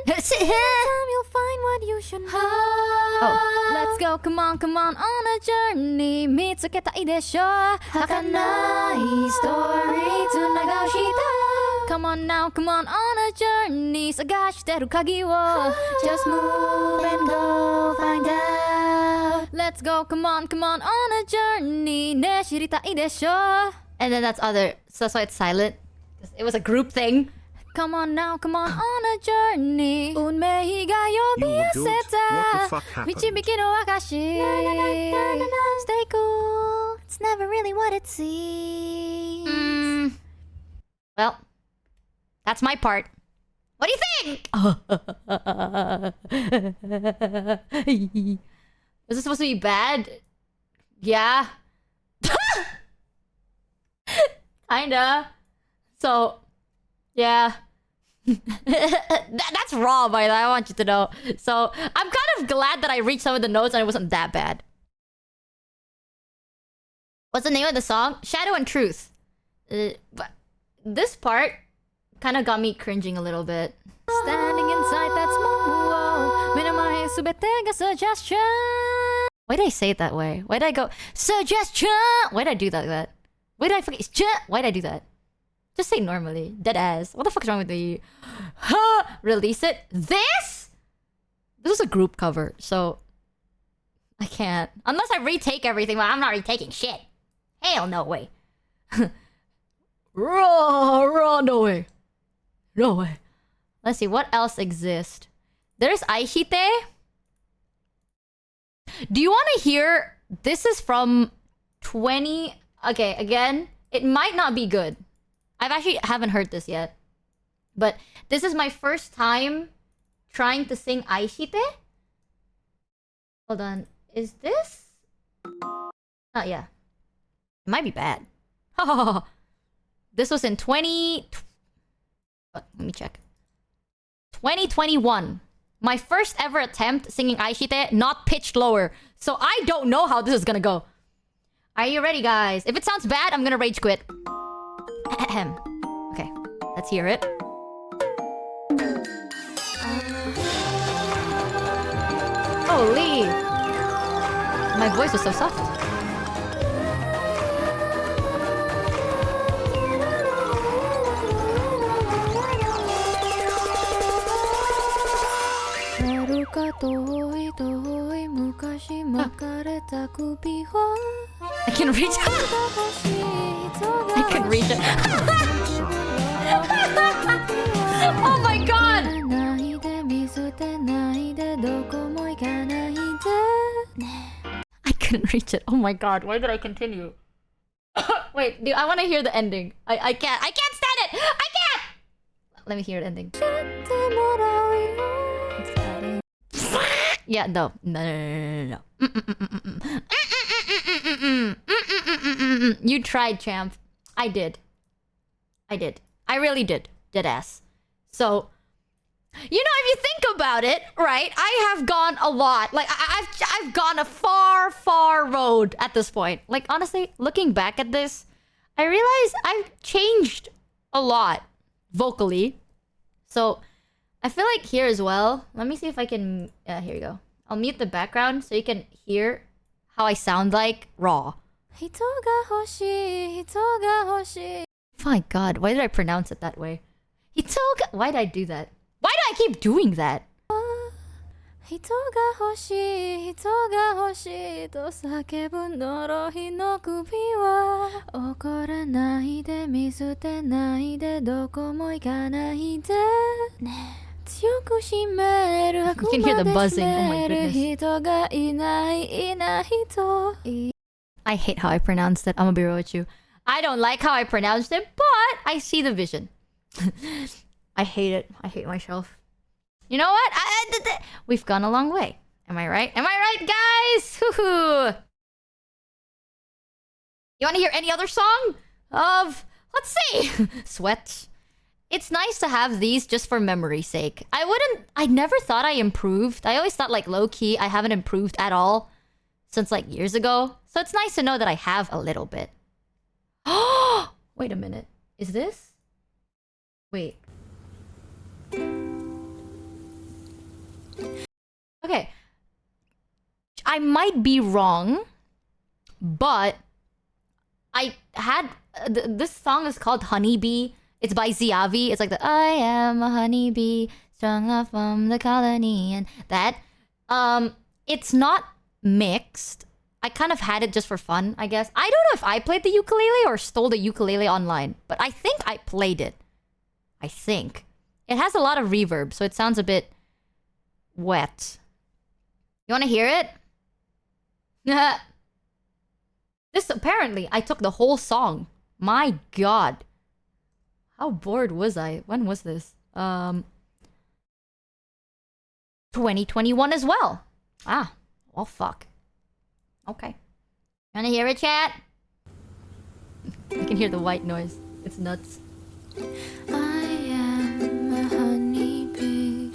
Time you'll find what you should know. Oh. Let's go, come on on a journey. Mitsuketai desho. Hakanai story tsunagau hito. Come on now, come on a journey. Sagashiteru kagi wo. Just move and go find out. Let's go, come on a journey. Ne shiritai desho. And then that's other. So that's why it's silent. It was a group thing. Come on now, come on a journey. Unmei ga yobiseta. What the fuck happened? Michibiki no wakashi. Stay cool. It's never really what it seems. Well, that's my part. What do you think? Is this supposed to be bad? Yeah. Kinda. So, yeah. That's raw, by the way. I want you to know. So, I'm kind of glad that I reached some of the notes and it wasn't that bad. What's the name of the song? Shadow and Truth. But this part kind of got me cringing a little bit. Standing inside that small wall. Minamae subete ga suggestion. Why did I say it that way? Why did I go suggestion? Why did I do that? Why did I forget? Why did I do that? Just say normally. Dead ass. What the fuck is wrong with you? Release it. This is a group cover, so I can't. Unless I retake everything, but I'm not retaking shit. Hell no way. Raw, no way. No way. Let's see, what else exists? There's Aishite. Do you want to hear? This is from 20... Okay, again, it might not be good. I've actually haven't heard this yet. But this is my first time trying to sing Aishite. Hold on. Is this? Oh, yeah. It might be bad. This was in 20... Let me check. 2021. My first ever attempt singing Aishite, not pitched lower. So I don't know how this is gonna go. Are you ready, guys? If it sounds bad, I'm gonna rage quit. Ahem. Okay, let's hear it. Holy! My voice was so soft. I can reach it. I can reach it. Oh my god! I couldn't reach it. Oh my god, why did I continue? Wait, dude, I want to hear the ending. I can't stand it! I can't! Let me hear the ending. Yeah, no. You tried, champ. I did. I really did. Deadass. So, you know, if you think about it, right? I have gone a lot. Like, I've gone a far road at this point. Like, honestly, looking back at this, I realize I've changed a lot vocally. So, I feel like here as well. Let me see if I can... here you go. I'll mute the background so you can hear how I sound like raw. My god, why did I pronounce it that way? Why did I do that? Why do I keep doing that? You can hear the buzzing. Oh my goodness. I hate how I pronounced it. I'm gonna be real with you. I don't like how I pronounced it, but I see the vision. I hate it. I hate myself. You know what? We've gone a long way. Am I right? Am I right, guys? Hoo-hoo. You want to hear any other song? Let's see. Sweat. It's nice to have these just for memory's sake. I never thought I improved. I always thought, like, low-key, I haven't improved at all since, like, years ago. So it's nice to know that I have a little bit. Oh! Wait a minute. Is this? Wait. Okay. I might be wrong, but I had... this song is called Honeybee. It's by Ziavi. It's like the I am a honeybee, strung up from the colony, and that. It's not mixed. I kind of had it just for fun, I guess. I don't know if I played the ukulele or stole the ukulele online, but I think I played it. I think. It has a lot of reverb, so it sounds a bit wet. You want to hear it? This apparently, I took the whole song. My god. How bored was I? When was this? 2021 as well. Ah, well, fuck. Okay. Wanna hear it, chat? I can hear the white noise. It's nuts. I am a honeybee,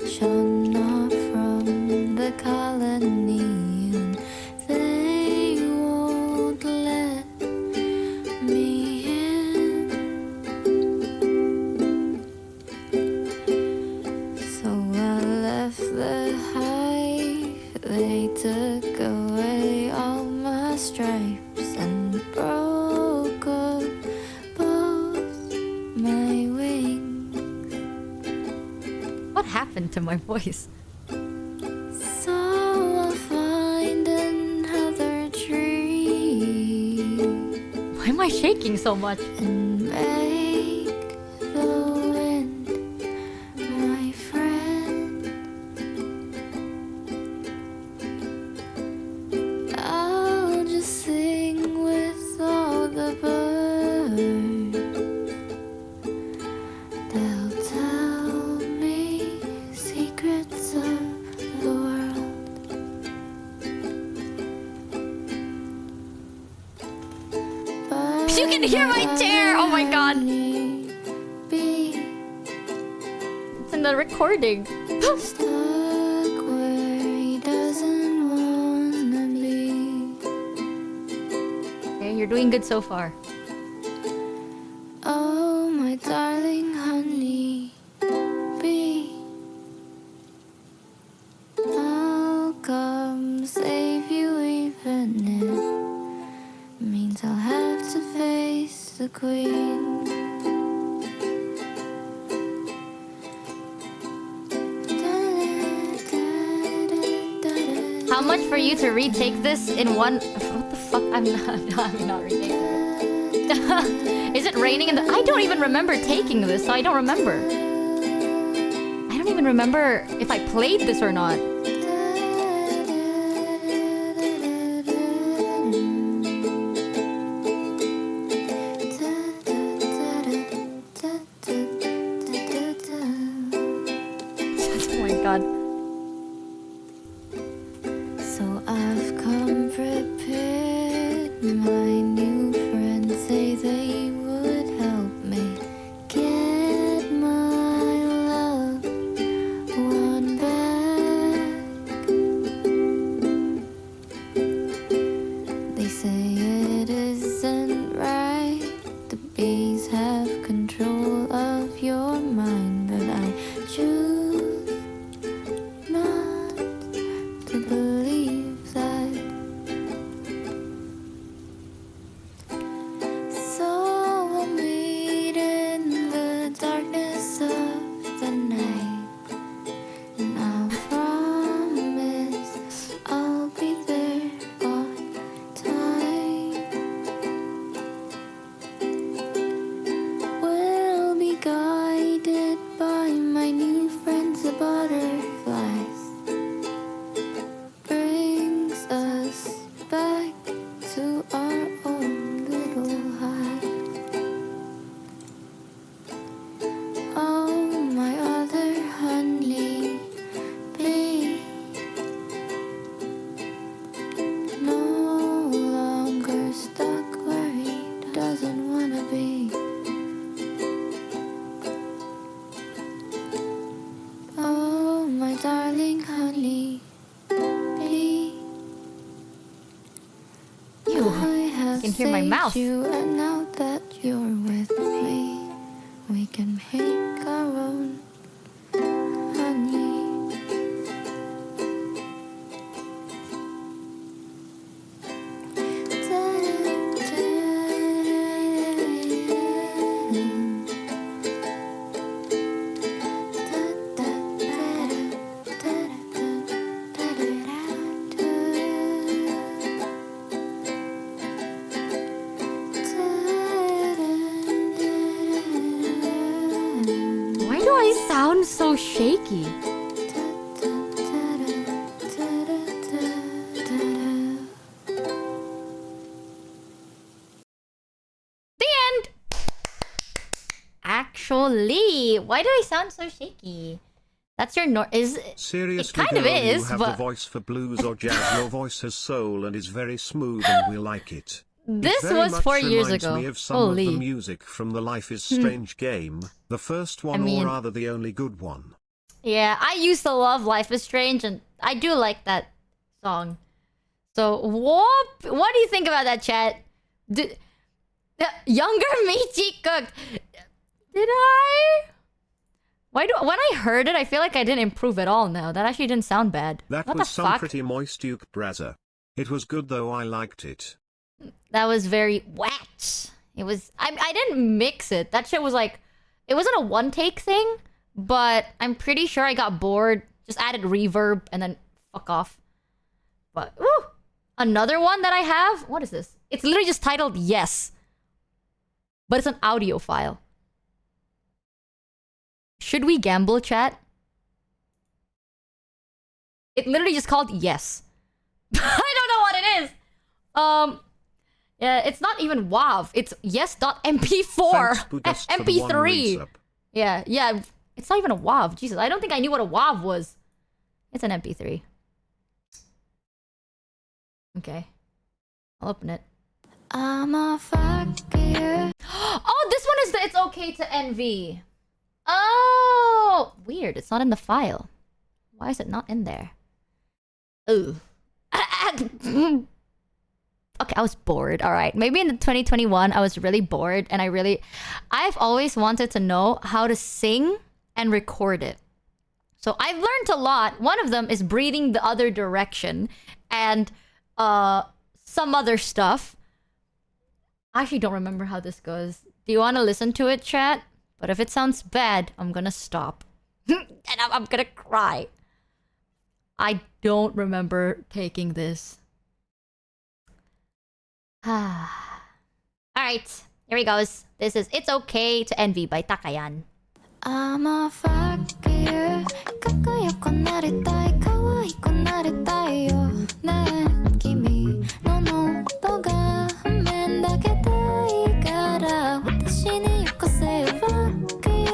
shone off from the colony, and they won't let me in. So I left the hive, they took away What happened to my voice? So I'll find another tree. Why am I shaking so much? And make the wind my friend. I'll just sing with all the birds. They'll tell me secrets of the world. You can hear my chair! Oh my god! It's in the recording. Stuck where he doesn't wanna be. Okay, you're doing good so far. Oh, my darling honey bee, I'll come save you even if means I'll have to face the queen. How much for you to retake this in one... What the fuck? I'm not retaking it. Is it raining in the... I don't even remember taking this, so I don't remember. I don't even remember if I played this or not. Oh my god. So I've come prepared. My new friends say they would help me get my love won back. They say it isn't right. The bees have control of your mind, but I choose not to believe that. So we'll meet in the darkness of the night, and I'll promise I'll be there on time. We'll be guided by my new friends, the butterflies. Brings us back to our own little hive. Oh, my other honey bee, no longer stuck where he doesn't wanna be. Oh, my darling honey bee, Ew. I have can hear my saved mouth. you, and now that you're with me, we can make our own honey. Why do I sound so shaky? The end! Actually, why do I sound so shaky? That's your is Seriously, it kind of girl, is, you have but the voice for blues or jazz. Your voice has soul and is very smooth, and we like it. this It very was much 4 years reminds ago. me of some Holy. of the music from the Life is Strange game, the first one, mean- or rather the only good one. Yeah, I used to love Life is Strange, and I do like that song. So, what do you think about that, chat? The younger Michi cooked. Did I? When I heard it, I feel like I didn't improve at all now. That actually didn't sound bad. That What was the some fuck? pretty moist uke brazza. It was good though, I liked it. That was very wet. It was... I didn't mix it. That shit was like... It wasn't a one-take thing, but I'm pretty sure I got bored. Just added reverb and then fuck off. But woo! Another one that I have. What is this? It's literally just titled Yes, but it's an audio file. Should we gamble, chat? It literally just called Yes. I don't know what it is. Yeah, it's not even WAV. It's yes.mp4. Thanks, Buddhist, for the one MP3. resub. Yeah. It's not even a WAV. Jesus, I don't think I knew what a WAV was. It's an MP3. Okay. I'll open it. I'ma fuck you. Oh, this one is the It's Okay to Envy. Oh, weird. It's not in the file. Why is it not in there? Ooh. Okay, I was bored. All right. Maybe in 2021, I was really bored and I've always wanted to know how to sing and record it. So I've learned a lot. One of them is breathing the other direction and some other stuff. I actually don't remember how this goes. Do you want to listen to it, chat? But if it sounds bad, I'm gonna stop. And I'm gonna cry. I don't remember taking this. Alright, here he goes. This is It's Okay to Envy by Takayan. I'ma fuck you. かっこよくなりたい。可愛くなりたいよ。ねえ、君の喉が面だけでいいから。私によこせよ。Fuck you.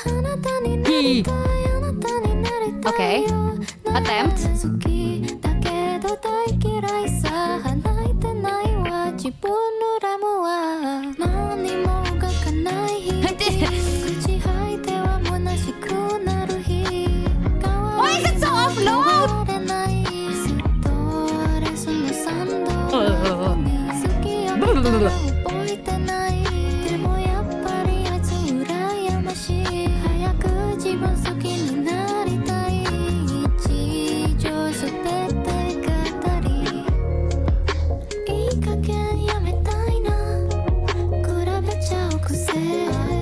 あなたになりたい。あなたになりたいよ。Attempt. 好きだけど大嫌いさ。泣いてないわ。自分のラムは何も動かない日。口吐いては虚しくなる日。Why is it so offload? ずっとレスの参道に好きやったら覚えてない。でもやっぱりあいつ羨ましい。早く自分好きになりたい。日常すべて語り。いい加減やめたいな。比べちゃう癖。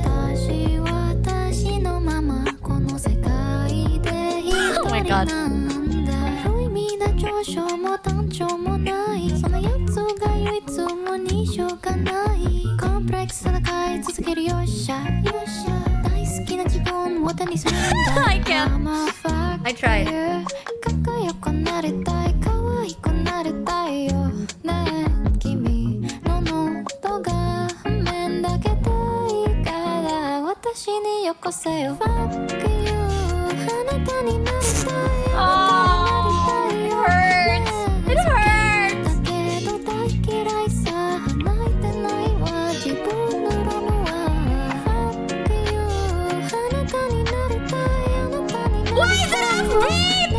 私は私のままこの世界で一人なんだ。無意味な上昇も単調もない。そのやつが唯一無二しょうがない。コンプレックス戦い続けるよっしゃよっしゃ。大好きな自分を手にするんだ。I can't. I tried. かっこよくなりたい。可愛くなりたいよ。ねえ、君の喉が面だけでいいから。私によこせよ。Fuck you. あなたになりたい。Oh, it hurts. It hurts. だけど大嫌いさ。泣いてないわ。自分のラムは Fuck you. あなたになりたい。あなたになりたい。Why is it offbeat?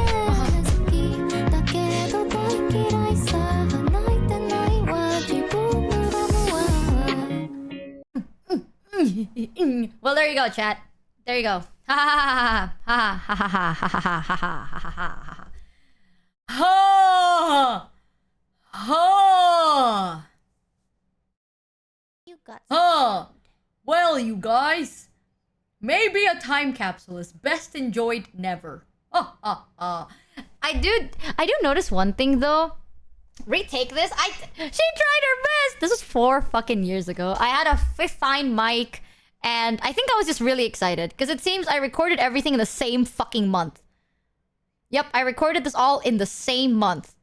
好きだけど大嫌いさ。泣いてないわ。自分のラムはWell, there you go, chat. There you go. Ha ha ha ha ha ha ha ha ha ha ha ha ha ha. You got well, you guys, maybe a time capsule is best enjoyed never. I do notice one thing though. Retake this. She tried her best. This was 4 fucking years ago. I had a fine mic. And I think I was just really excited because it seems I recorded everything in the same fucking month. Yep, I recorded this all in the same month.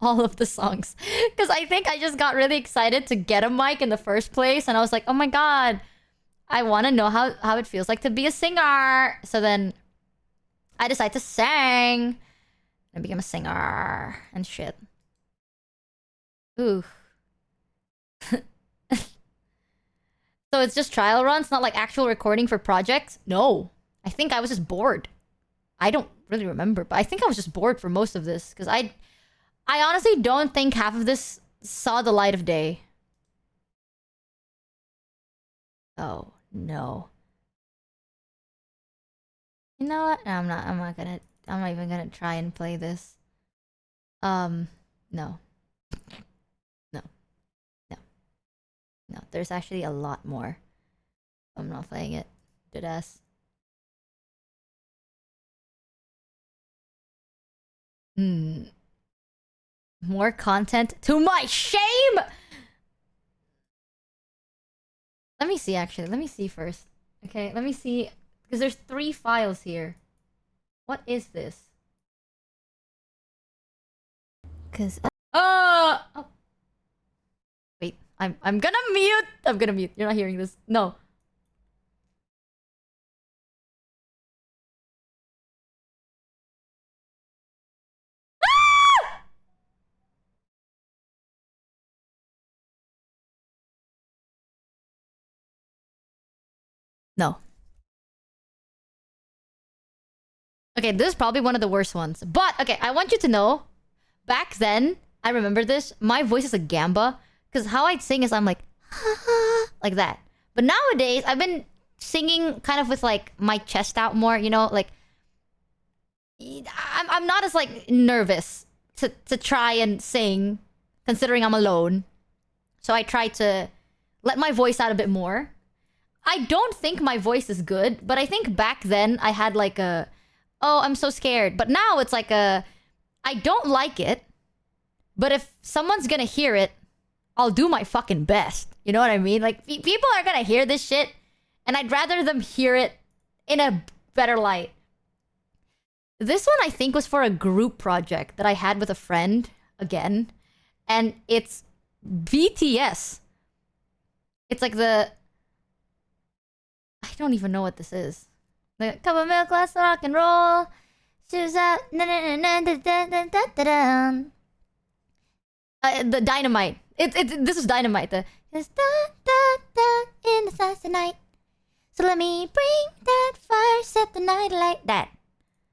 All of the songs. Because I think I just got really excited to get a mic in the first place. And I was like, oh my god, I want to know how it feels like to be a singer. So then I decided to sing. I became a singer and shit. Ooh. So it's just trial runs, not like actual recording for projects? No. I think I was just bored. I don't really remember, but I think I was just bored for most of this. Because I honestly don't think half of this saw the light of day. Oh, no. You know what? I'm not even gonna try and play this. No. No, there's actually a lot more. I'm not playing it. Deadass. More content to my shame. Let me see, actually. Let me see first. Okay, let me see. Because there's 3 files here. What is this? Because... Oh! Wait, I'm gonna mute. I'm gonna mute. You're not hearing this. No. No. Okay, this is probably one of the worst ones. But, okay, I want you to know, back then, I remember this, my voice is a gamba. Because how I'd sing is I'm like, like that. But nowadays, I've been singing kind of with, like, my chest out more, you know? Like, I'm not as, like, nervous to try and sing, considering I'm alone. So I try to let my voice out a bit more. I don't think my voice is good, but I think back then I had like a, oh, I'm so scared. But now it's like a, I don't like it, but if someone's gonna hear it, I'll do my fucking best. You know what I mean? Like, people are gonna hear this shit, and I'd rather them hear it in a better light. This one I think was for a group project that I had with a friend, again, and it's BTS. It's like the... I don't even know what this is. The cup of milk, glass of rock and roll. Shoes out. The Dynamite. This is Dynamite. The it's in the stars tonight. So let me bring that fire, set the night light. That.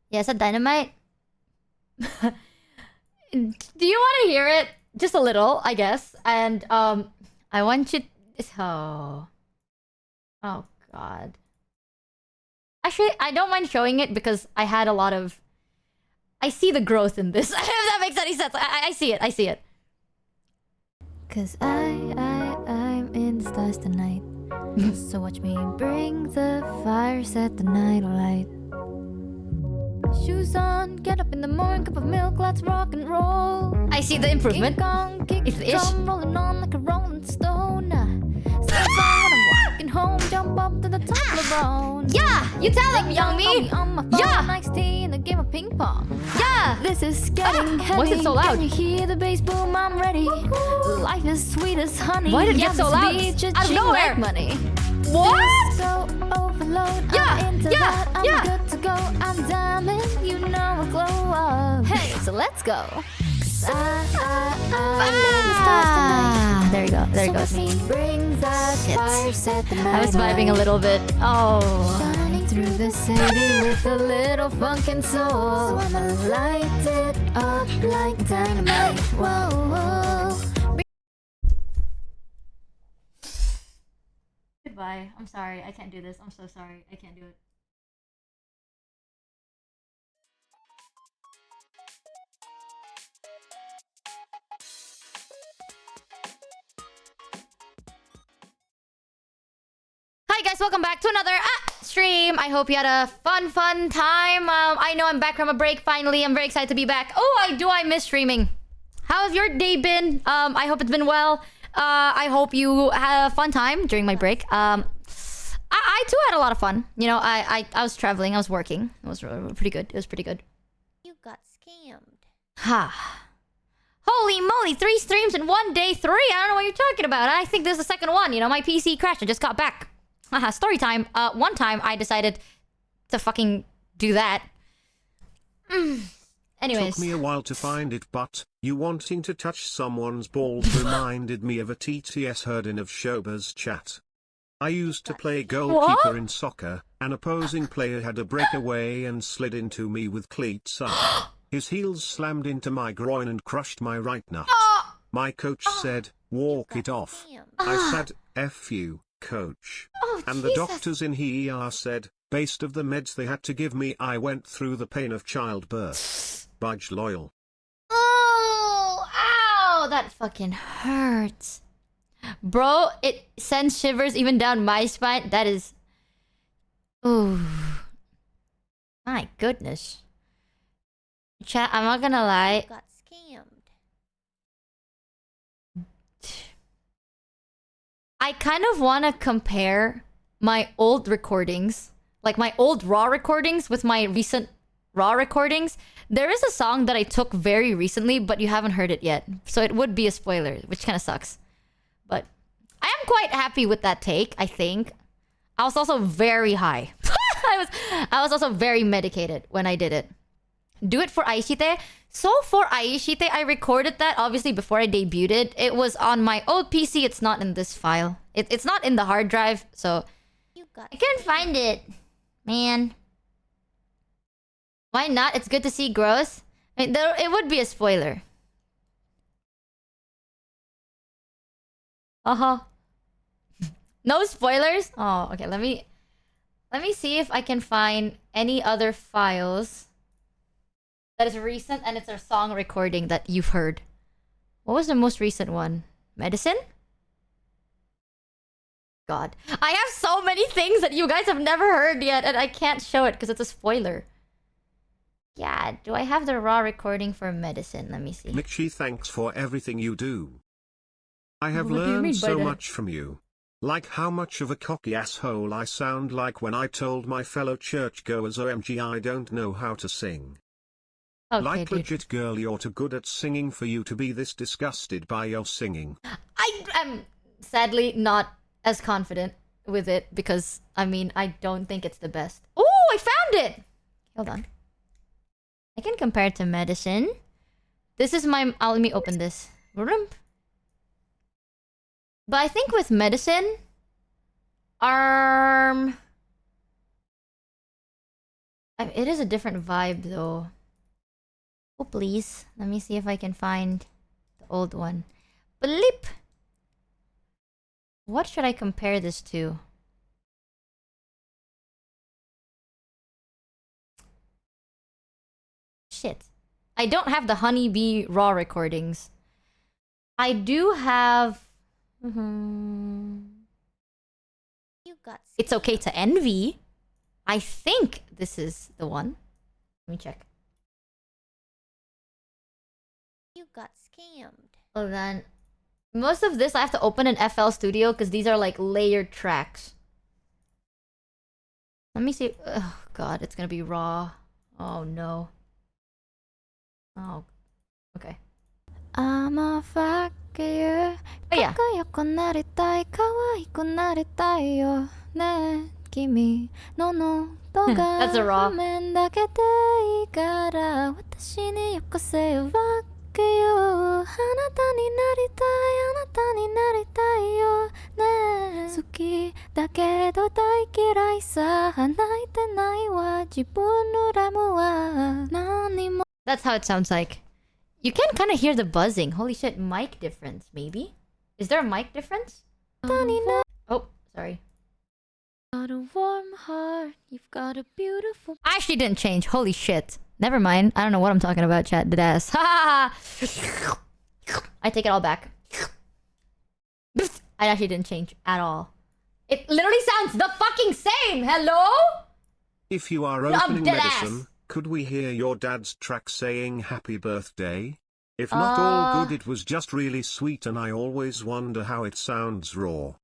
Yeah, is that Dynamite? Do you want to hear it? Just a little, I guess. And I want you. Oh God. Actually, I don't mind showing it because I had a lot of... I see the growth in this. If that makes any sense. I see it. I see it. Cause I'm in the stars tonight. So watch me bring the fire, set the night alight. Shoes on, get up in the morning, cup of milk, let's rock and roll. I see the improvement. King Kong, kick the drum, rolling on like a rolling stone. Step on when I'm walking home, jump up to the top of the bone. Yeah, you tell him, young me. Yeah, nice tea and a game of ping pong. Yeah, this is getting heavy. Why is it so loud? Can you hear the bass boom? I'm ready. Life is sweet as honey. Why did it get so loud? Out of nowhere. Like money. What? So overload. Yeah, I'm into that. I'm good to go. I'm diamond. You know I glow up. Hey, so let's go. There you go. There you go. I was vibing a little bit. Oh. Shining through the city with a little funk and soul. So I'ma light it up like dynamite. Whoa, whoa. Goodbye. I'm sorry. I can't do this. I'm so sorry. I can't do it. Hi guys, welcome back to another stream. I hope you had a fun time. I know I'm back from a break finally. I'm very excited to be back. Oh, I miss streaming. How has your day been? I hope it's been well. I hope you had a fun time during my break. I too had a lot of fun. You know, I was traveling, I was working. It was pretty good. It was pretty good. You got scammed. Ha. Holy moly, 3 streams in one day. 3? I don't know what you're talking about. I think this is the second one. You know, my PC crashed. I just got back. Haha, story time. One time I decided to fucking do that. Anyways. Took me a while to find it, but you wanting to touch someone's balls reminded me of a TTS heard-in of Shoba's chat. I used to play goalkeeper in soccer. An opposing player had a breakaway and slid into me with cleats up. His heels slammed into my groin and crushed my right nut. My coach said, walk it off. I said, F you, coach. And the doctors in ER said, based of the meds they had to give me, I went through the pain of childbirth. Budge loyal. Oh, ow, that fucking hurts. Bro, it sends shivers even down my spine. That is... Ooh. My goodness. Chat, I'm not gonna lie. Got scammed. I kind of want to compare my old recordings, like my old raw recordings, with my recent raw recordings. There is a song that I took very recently, but you haven't heard it yet. So it would be a spoiler, which kind of sucks. But I am quite happy with that take, I think. I was also very high. I was also very medicated when I did it. Do it for Aishite. So for Aishite, I recorded that obviously before I debuted it. It was on my old PC. It's not in this file. It's not in the hard drive, so I can't find it. Man. Why not? It's good to see growth. I mean, it would be a spoiler. Uh-huh. No spoilers? Oh, okay. Let me see if I can find any other files that is recent and it's a song recording that you've heard. What was the most recent one? Medicine? God. I have so many things that you guys have never heard yet and I can't show it because it's a spoiler. Yeah, do I have the raw recording for medicine? Let me see. Michi, thanks for everything you do. I have What do you mean learned by so that? much from you. Like how much of a cocky asshole I sound like when I told my fellow churchgoers OMG I don't know how to sing. Okay, Like dude. legit girl, you're too good at singing for you to be this disgusted by your singing. I am sadly not as confident with it because, I mean, I don't think it's the best. Oh, I found it! Hold on. I can compare it to medicine. This is my... let me open this. But I think with medicine... it is a different vibe, though. Oh, please. Let me see if I can find the old one. Bleep! What should I compare this to? Shit. I don't have the Honeybee raw recordings. I do have... It's Okay to Envy. I think this is the one. Let me check. You got scammed. Hold on. Most of this I have to open in FL Studio because these are like layered tracks. Let me see. Oh god, it's gonna be raw. Oh no. Oh, okay. I'm a fuck you. Oh yeah. That's a raw. That's how it sounds like. You can kind of hear the buzzing. Holy shit, mic difference, maybe? Is there a mic difference? Oh, sorry. Got a warm heart, you've got a beautiful... I actually didn't change. Holy shit. Never mind. I don't know what I'm talking about, chat. Dead ass. Ha ha. I take it all back. I actually didn't change at all. It literally sounds the fucking same. Hello? If you are opening medicine, could we hear your dad's track saying happy birthday? If not all good, it was just really sweet and I always wonder how it sounds raw.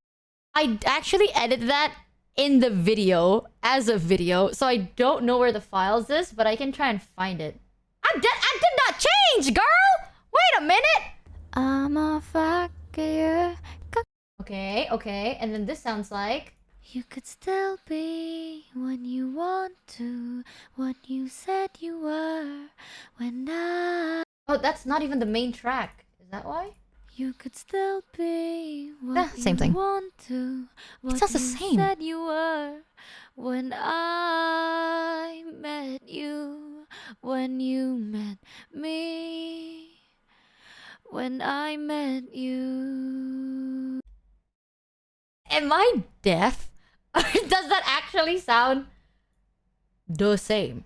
I actually edited that in the video, as a video, so I don't know where the files is, but I can try and find it. I did not change, girl! Wait a minute! I'm a fucker. Okay, and then this sounds like... You could still be when you want to, what you said you were, when I... Oh, that's not even the main track. Is that why? You could still be what same thing. Want to, what it sounds the same. Said you were when I met you, when you met me, when I met you. Am I deaf? Or does that actually sound the same?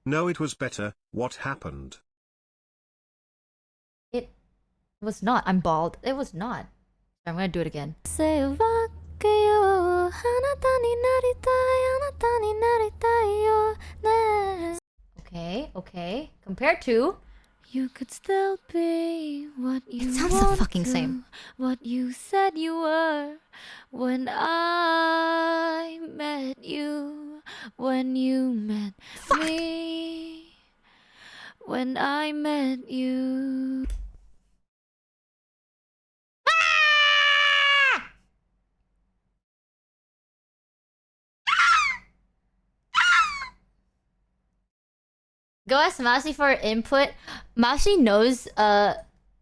No, it was better. What happened? It was not. I'm bald. It was not. I'm gonna do it again. Okay. Okay. Compared to... You could still be what you It sounds the want fucking to, same. what you said you were when I met you, when you met me, when I met you. Go ask Mousy for input. Mousy knows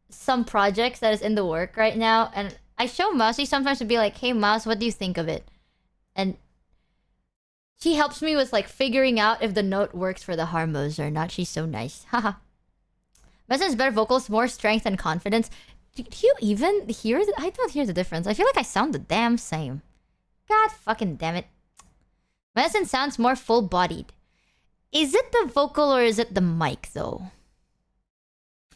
some projects that is in the work right now, and I show Mousy sometimes to be like, "Hey Mouse, what do you think of it?" And she helps me with like figuring out if the note works for the harmos or not. She's so nice. Haha. Messen's better vocals, more strength and confidence. Do you even hear I don't hear the difference. I feel like I sound the damn same. God fucking damn it. Medicine sounds more full-bodied. Is it the vocal or is it the mic, though?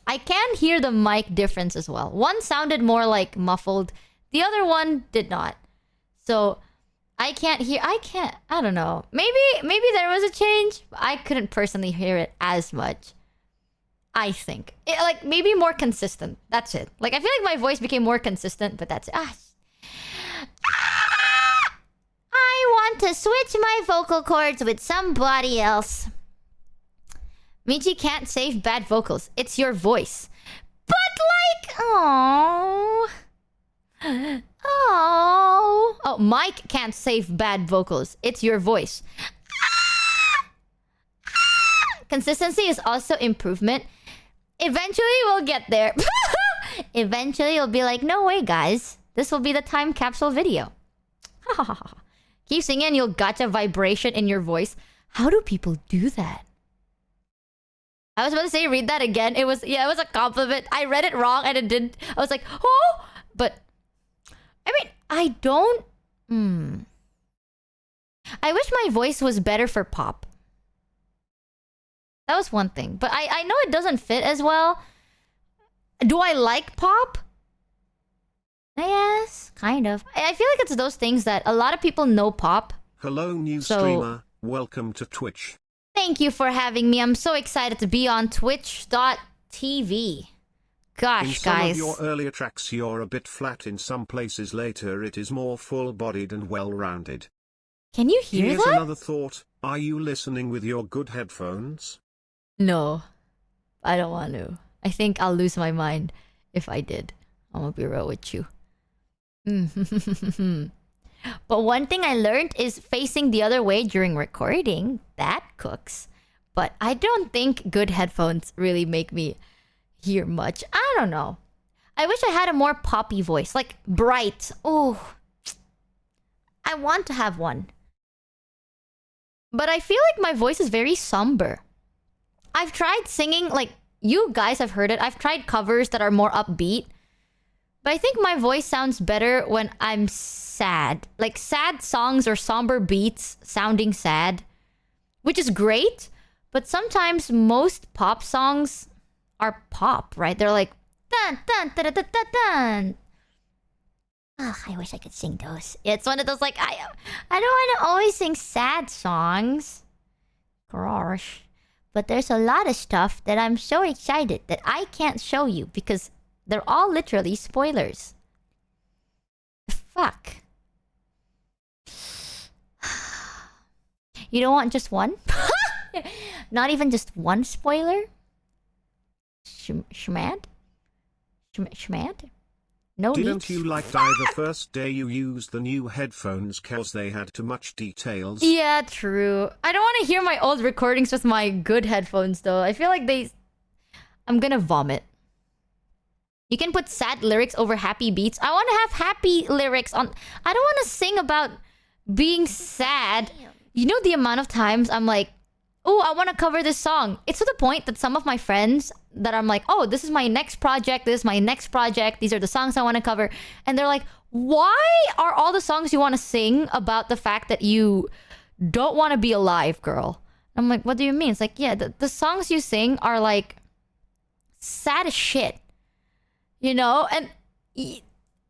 I can hear the mic difference as well. One sounded more like muffled. The other one did not. So, I don't know. Maybe there was a change. But I couldn't personally hear it as much. I think. Like, maybe more consistent. That's it. Like, I feel like my voice became more consistent, but that's it. I want to switch my vocal cords with somebody else. Michi can't save bad vocals. It's your voice. But like, oh, Mike can't save bad vocals. It's your voice. Consistency is also improvement. Eventually we'll get there. Eventually you'll be like, no way, guys. This will be the time capsule video. Keep singing, you'll gotcha vibration in your voice. How do people do that? I was about to say, read that again. It was a compliment. I read it wrong and it didn't. I was like, oh! But, I mean, I don't... I wish my voice was better for pop. That was one thing. But I know it doesn't fit as well. Do I like pop? Yes, kind of. I feel like it's those things that a lot of people know pop. Hello, new streamer. Welcome to Twitch. Thank you for having me. I'm so excited to be on twitch.tv. Gosh, in some guys. of your earlier tracks you're a bit flat, in some places later it is more full-bodied and well-rounded. Can you hear Here's that? another thought. Are you listening with your good headphones? No. I don't want to. I think I'll lose my mind if I did. I'm gonna be real with you. But one thing I learned is facing the other way during recording. That cooks. But I don't think good headphones really make me hear much. I don't know. I wish I had a more poppy voice. Like, bright. Oh. I want to have one. But I feel like my voice is very somber. I've tried singing, like, you guys have heard it. I've tried covers that are more upbeat. But I think my voice sounds better when I'm sad. Like, sad songs or somber beats sounding sad. Which is great. But sometimes most pop songs are pop, right? They're like, dun, dun, dun, dun, dun, dun, dun. Ugh, I wish I could sing those. It's one of those, like, I don't want to always sing sad songs. Gosh. But there's a lot of stuff that I'm so excited that I can't show you because they're all literally spoilers. Fuck. You don't want just one? Not even just one spoiler? Schmad? Schmad? No Didn't needs. you like die the first day you used the new headphones cause they had too much details? Yeah, true. I don't want to hear my old recordings with my good headphones though. I feel like I'm gonna vomit. You can put sad lyrics over happy beats. I want to have happy lyrics on... I don't want to sing about being sad. You know the amount of times I'm like, oh, I want to cover this song. It's to the point that some of my friends that I'm like, oh, this is my next project. This is my next project. These are the songs I want to cover. And they're like, why are all the songs you want to sing about the fact that you don't want to be alive, girl? I'm like, what do you mean? It's like, yeah, the songs you sing are like sad as shit. You know? And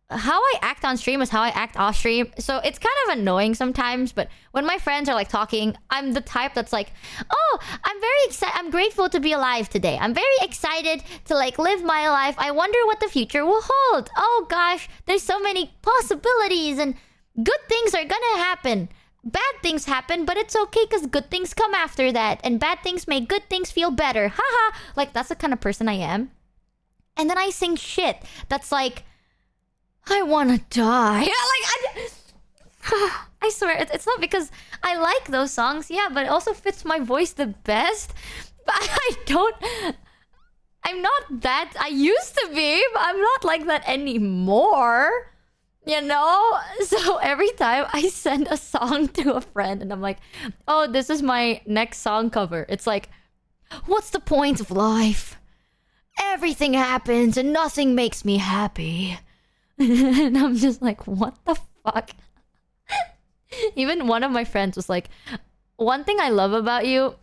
how I act on stream is how I act off stream. So it's kind of annoying sometimes, but when my friends are like talking, I'm the type that's like, oh, I'm very excited. I'm grateful to be alive today. I'm very excited to like live my life. I wonder what the future will hold. Oh gosh, there's so many possibilities and good things are gonna happen. Bad things happen, but it's okay because good things come after that. And bad things make good things feel better. Haha. Like, that's the kind of person I am. And then I sing shit that's like, I wanna die. I swear, it's not because I like those songs, yeah, but it also fits my voice the best. But I'm not that. I used to be, but I'm not like that anymore. You know? So every time I send a song to a friend and I'm like, oh, this is my next song cover. It's like, what's the point of life? Everything happens and nothing makes me happy. And I'm just like, what the fuck? Even one of my friends was like, one thing I love about you,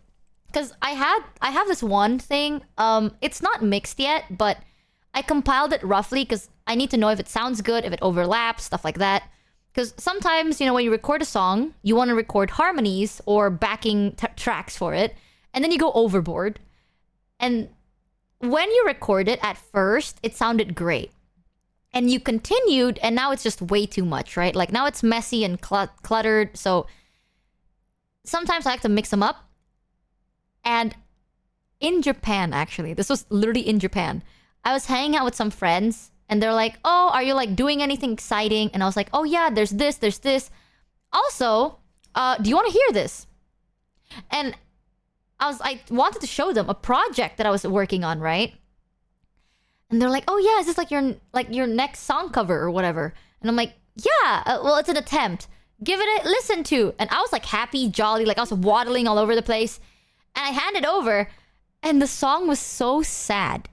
because I have this one thing, it's not mixed yet, but I compiled it roughly because I need to know if it sounds good, if it overlaps, stuff like that. Because sometimes, you know, when you record a song, you want to record harmonies or backing tracks for it, and then you go overboard. And when you record it at first, it sounded great. And you continued, and now it's just way too much, right? Like, now it's messy and cluttered, so sometimes I like to mix them up. And in Japan, actually, this was literally in Japan, I was hanging out with some friends, and they're like, oh, are you, like, doing anything exciting? And I was like, oh, yeah, there's this, there's this. Also, do you want to hear this? And I wanted to show them a project that I was working on, right? And they're like, oh, yeah, is this, like, your next song cover or whatever? And I'm like, yeah, well, it's an attempt. Give it a listen to. And I was, like, happy, jolly, like, I was waddling all over the place. And I handed over, and the song was so sad.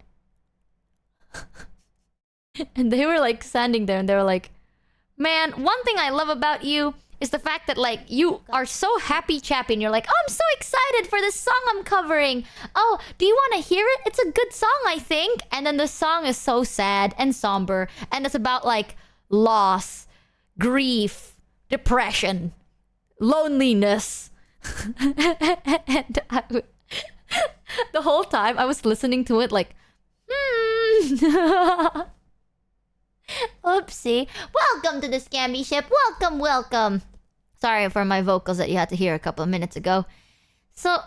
And they were like standing there and they were like, man, one thing I love about you is the fact that like you are so happy chappy and you're like, oh, I'm so excited for this song I'm covering. Oh, do you want to hear it? It's a good song, I think. And then the song is so sad and somber, and it's about like loss, grief, depression, loneliness. And the whole time I was listening to it like, oopsie. Welcome to the Scammy Ship. Welcome, welcome. Sorry for my vocals that you had to hear a couple of minutes ago. So,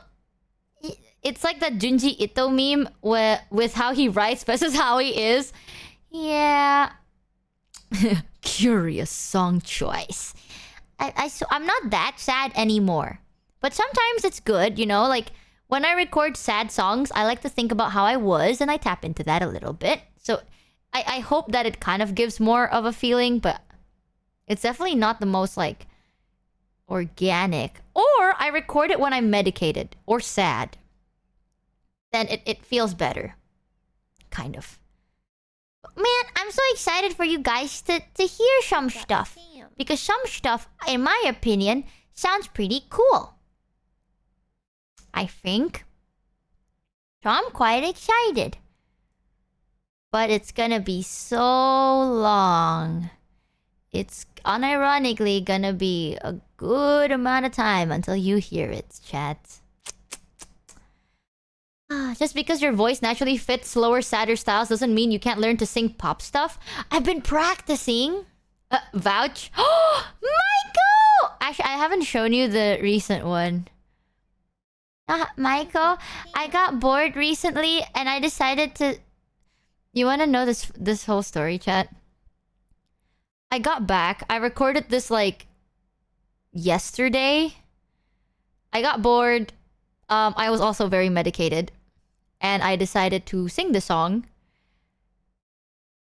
it's like that Junji Ito meme with how he writes versus how he is. Yeah. Curious song choice. I'm not that sad anymore. But sometimes it's good, you know? Like, when I record sad songs, I like to think about how I was, and I tap into that a little bit. So, I hope that it kind of gives more of a feeling, but it's definitely not the most, like, organic. Or I record it when I'm medicated or sad. Then it feels better. Kind of. Man, I'm so excited for you guys to hear some stuff. Because some stuff, in my opinion, sounds pretty cool. I think. So I'm quite excited. But it's gonna be so long. It's unironically gonna be a good amount of time until you hear it, chat. Just because your voice naturally fits slower, sadder styles doesn't mean you can't learn to sing pop stuff. I've been practicing. Vouch. Oh, Michael! Actually, I haven't shown you the recent one. Michael, I got bored recently and I decided to... You want to know this whole story, chat? I got back. I recorded this, like, yesterday. I got bored. I was also very medicated. And I decided to sing the song.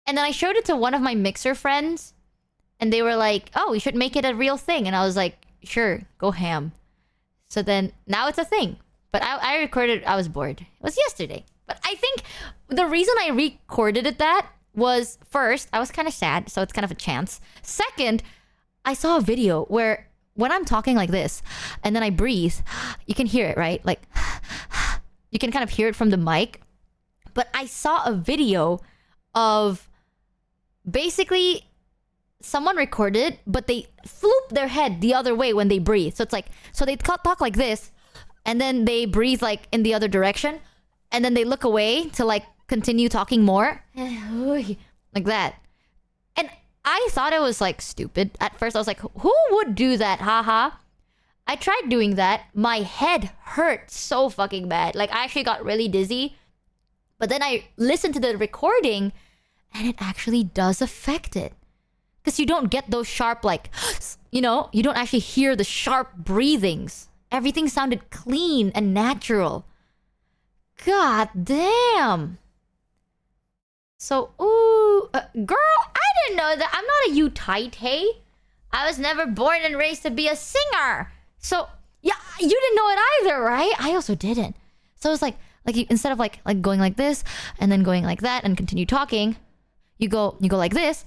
And then I showed it to one of my mixer friends. And they were like, oh, we should make it a real thing. And I was like, sure, go ham. So then, now it's a thing. But I recorded, I was bored. It was yesterday. But I think the reason I recorded it that was, first, I was kind of sad, so it's kind of a chance. Second, I saw a video where when I'm talking like this, and then I breathe, you can hear it, right? Like, you can kind of hear it from the mic. But I saw a video of basically someone recorded, but they floop their head the other way when they breathe. So it's like, so they talk like this, and then they breathe like in the other direction, and then they look away to like continue talking more. Like that. And I thought it was like stupid. At first I was like, who would do that? Haha. I tried doing that. My head hurt so fucking bad. Like I actually got really dizzy. But then I listened to the recording and it actually does affect it. Because you don't get those sharp like, you know, you don't actually hear the sharp breathings. Everything sounded clean and natural. God damn. So, ooh, girl, I didn't know that. I'm not a you tight, hey. I was never born and raised to be a singer. So, yeah, you didn't know it either, right? I also didn't. So it's like instead of like going like this and then going like that and continue talking, you go like this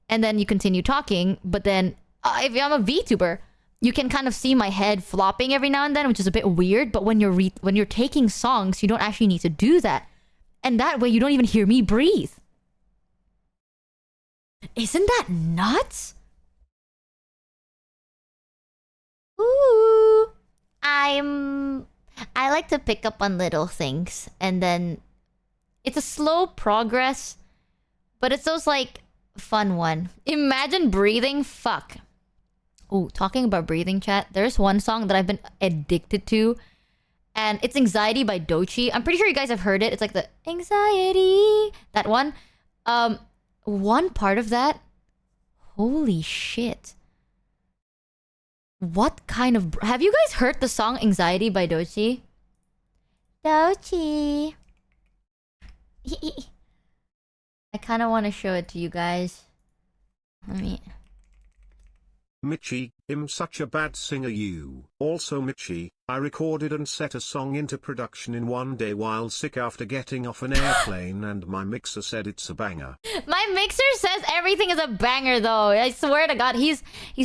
and then you continue talking. But then if I'm a VTuber, you can kind of see my head flopping every now and then, which is a bit weird. But when you're taking songs, you don't actually need to do that. And that way you don't even hear me breathe. Isn't that nuts? Ooh. I like to pick up on little things. And then it's a slow progress. But it's those like fun one. Imagine breathing. Fuck. Ooh, talking about breathing, chat. There's one song that I've been addicted to. And it's Anxiety by Doechii. I'm pretty sure you guys have heard it. It's like the anxiety. That one. One part of that. Holy shit. What kind of... Have you guys heard the song Anxiety by Doechii? Doechii. I kind of want to show it to you guys. Let me... Michi, I'm such a bad singer you. Also Michi, I recorded and set a song into production in one day while sick after getting off an airplane and my mixer said it's a banger. My mixer says everything is a banger though. I swear to God, he's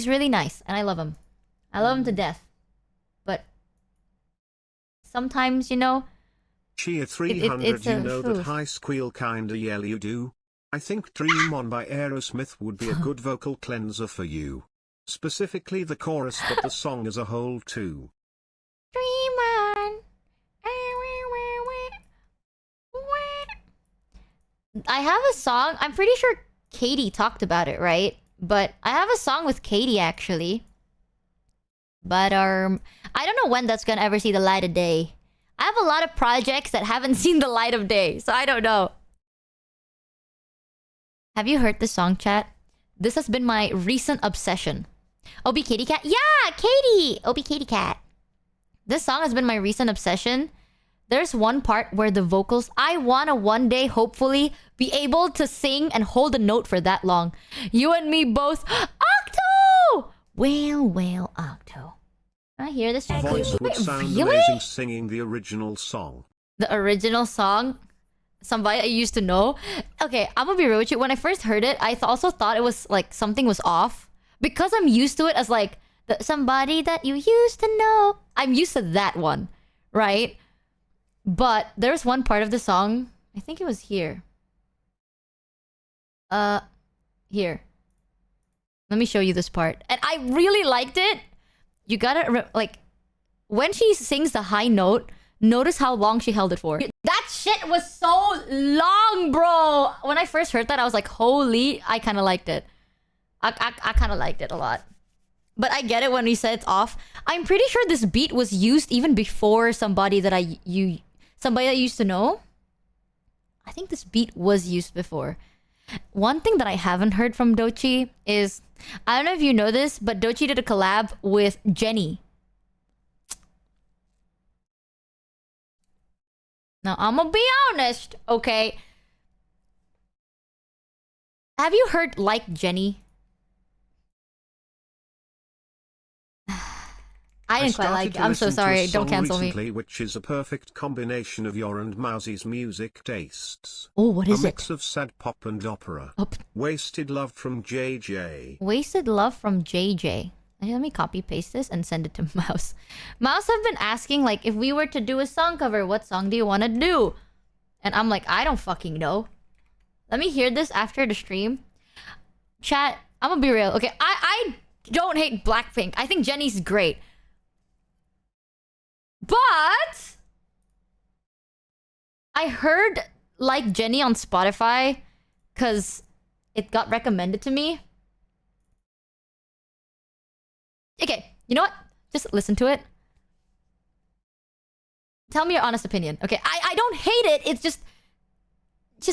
really nice and I love him. I love him to death. But sometimes, you know... Cheer 300 it's you a know truth. that high squeal kinda yell you do. I think Dream On by Aerosmith would be a good vocal cleanser for you. Specifically the chorus but the song as a whole too. Dream on. I have a song. I'm pretty sure Katie talked about it, right? But I have a song with Katie actually. But I don't know when that's gonna ever see the light of day. I have a lot of projects that haven't seen the light of day, so I don't know. Have you heard this song, chat? This has been my recent obsession. Obi Kitty Cat? Yeah, Katie! Obi Kitty Cat. This song has been my recent obsession. There's one part where the vocals... I wanna one day, hopefully, be able to sing and hold a note for that long. You and me both... Octo! Well, Octo. I hear this. Voice would sound really? amazing singing the original song. The original song? Somebody I used to know? Okay, I'm gonna be real with you. When I first heard it, I also thought it was like something was off. Because I'm used to it as like somebody that you used to know. I'm used to that one, right? But there's one part of the song. I think it was here. Here. Let me show you this part. And I really liked it. You gotta, like, when she sings the high note, notice how long she held it for. That shit was so long, bro! When I first heard that, I was like, holy, I kind of liked it. I kind of liked it a lot. But I get it when he said it's off. I'm pretty sure this beat was used even before somebody that somebody that used to know. I think this beat was used before. One thing that I haven't heard from Doechii is... I don't know if you know this, but Doechii did a collab with Jenny. Now, I'm gonna be honest, okay? Have you heard Like Jenny? I didn't quite like it. I'm so sorry. Don't cancel me. Which is a perfect combination of your and Mousie's music tastes. Oh, what is a it? mix of sad pop and opera. Oh, Wasted Love from JJ. Wasted Love from JJ. Let me copy paste this and send it to Mouse. Mouse have been asking like if we were to do a song cover, what song do you want to do? And I'm like, I don't fucking know. Let me hear this after the stream. Chat, I'm gonna be real. Okay, I don't hate Blackpink. I think Jenny's great. But I heard Like Jenny on Spotify because it got recommended to me. Okay, you know what? Just listen to it. Tell me your honest opinion. Okay, I don't hate it. It's just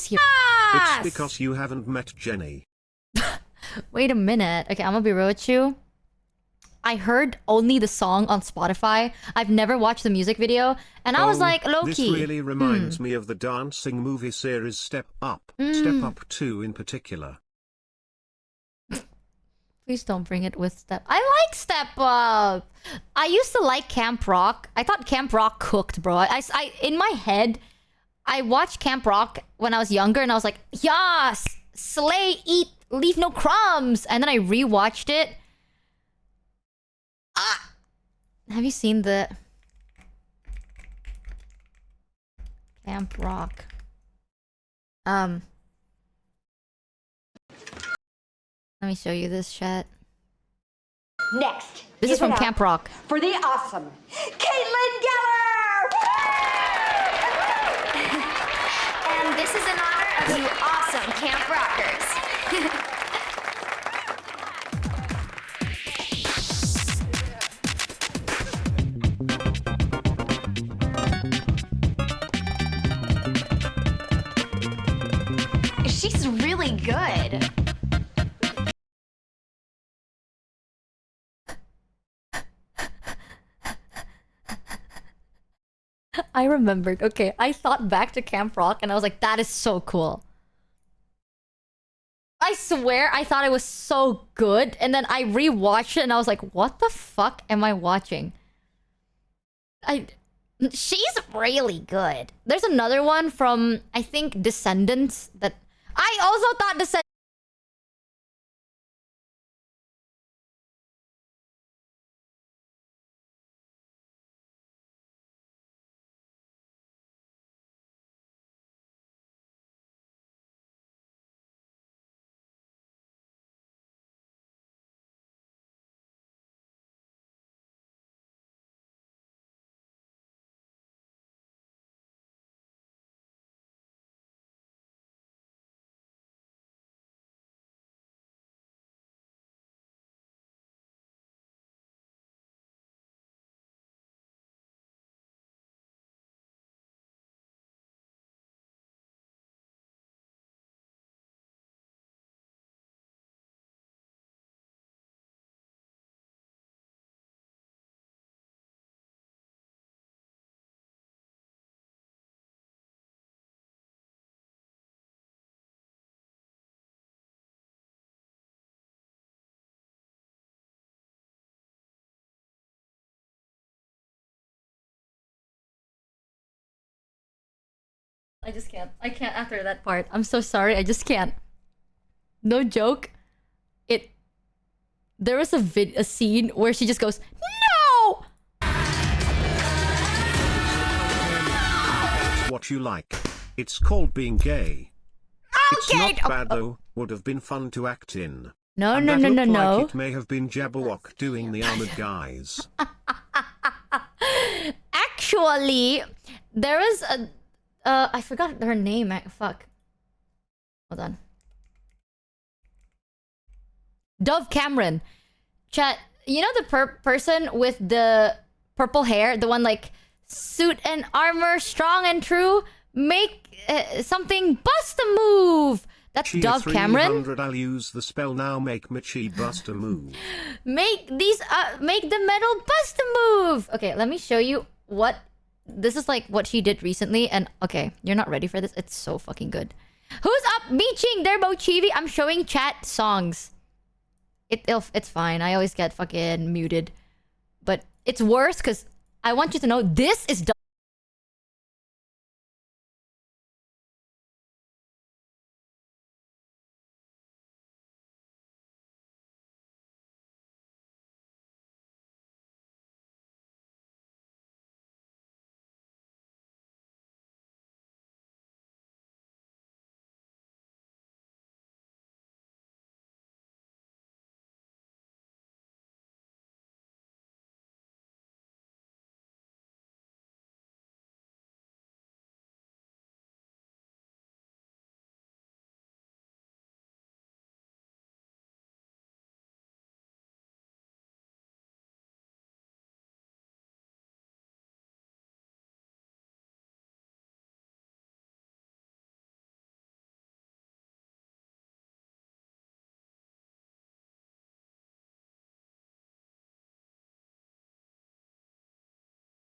hear. It's because you haven't met Jenny. Wait a minute. Okay, I'm gonna be real with you. I heard only the song on Spotify. I've never watched the music video, and I was like, low This key. really reminds me of the dancing movie series Step Up. Step Up 2 in particular. Please don't bring it with Step. I like Step Up. I used to like Camp Rock. I thought Camp Rock cooked, bro. I in my head, I watched Camp Rock when I was younger, and I was like, yes, slay, eat, leave no crumbs. And then I rewatched it. Have you seen the Camp Rock? Let me show you this chat. Next. This is from Camp Rock. For the awesome Caitlin Geller! And this is in honor of you awesome Camp Rockers. She's really good. I remembered. Okay, I thought back to Camp Rock and I was like, that is so cool. I swear I thought it was so good, and then I rewatched it and I was like, what the fuck am I watching? She's really good. There's another one from, I think, Descendants that I also thought Descendants. I just can't. I can't after that part. I'm so sorry. I just can't. No joke. There was a scene where she just goes, no! It's what you like. It's called being gay. It's not bad though. Would have been fun to act in. No, And no, that no, no, looked no. like it may have been Jabberwock doing the armored guys. Actually, there is a... I forgot her name. Fuck. Hold on. Dove Cameron. Chat, you know the person with the purple hair? The one like, suit and armor, strong and true? Make something bust a move! That's Chia Dove Cameron. 300, I'll use the spell now, make Michi bust a move. Make the metal bust a move! Okay, let me show you what... This is like what she did recently, and okay, you're not ready for this. It's so fucking good. Who's up? Miching, they're Mochievee. I'm showing chat songs. It's fine. I always get fucking muted. But it's worse because I want you to know this is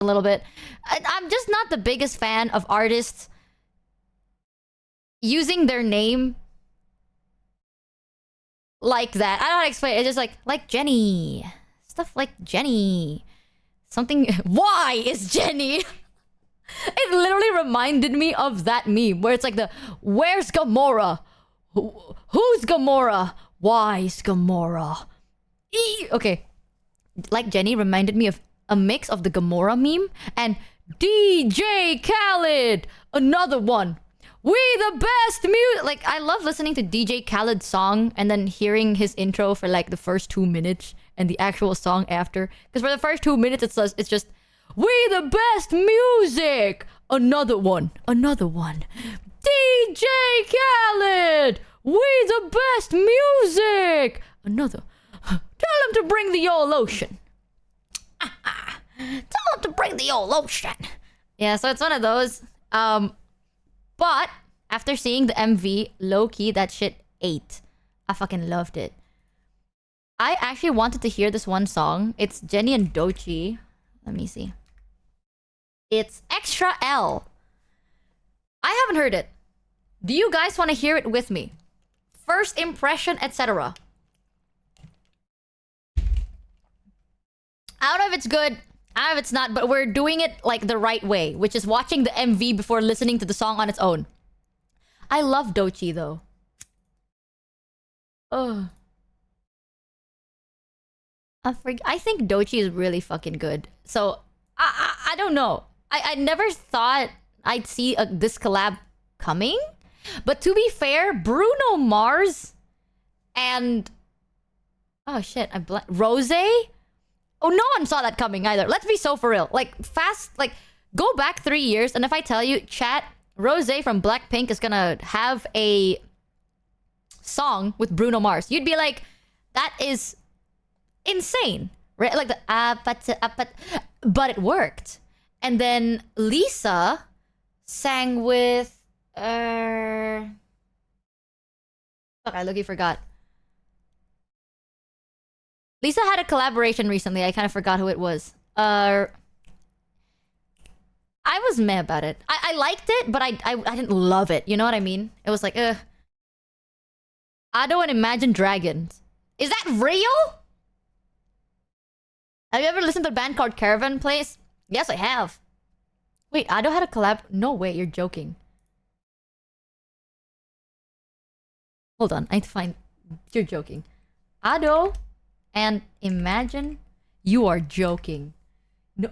a little bit. I'm just not the biggest fan of artists using their name like that. I don't know how to explain it. It's just like Jenny. Stuff like Jenny. Something... Why is Jenny? It literally reminded me of that meme where it's like the... Where's Gamora? Who's Gamora? Why's Gamora? Okay. Like Jenny reminded me of a mix of the Gamora meme and DJ Khaled. Another one. We the best music. Like, I love listening to DJ Khaled's song and then hearing his intro for like the first 2 minutes and the actual song after. Because for the first 2 minutes, it's just, we the best music. Another one. Another one. DJ Khaled. We the best music. Another. Tell him to bring the old lotion. Tell him to bring the old lotion. Yeah, so it's one of those. But after seeing the MV, low-key, that shit ate. I fucking loved it. I actually wanted to hear this one song. It's Jenny and Doechii. Let me see. It's Extra L. I haven't heard it. Do you guys want to hear it with me? First impression, etc. I don't know if it's good. I don't know if it's not, but we're doing it like the right way, which is watching the MV before listening to the song on its own. I love Doechii though. Oh. I think Doechii is really fucking good. So, I don't know. I never thought I'd see this collab coming. But to be fair, Bruno Mars and... Oh shit, Rose? Oh, no one saw that coming either. Let's be so for real. Like, go back 3 years, and if I tell you, chat, Rose from Blackpink is gonna have a song with Bruno Mars, you'd be like, that is insane. Right? Like the but it worked. And then Lisa sang with fuck, I literally forgot. Lisa had a collaboration recently. I kind of forgot who it was. I was meh about it. I liked it, but I didn't love it. You know what I mean? It was like, Ado and Imagine Dragons. Is that real? Have you ever listened to a band called Caravan Place? Yes, I have. Wait, Ado had a collab? No way, you're joking. Hold on, I need to find... You're joking. Ado and Imagine... You are joking. No...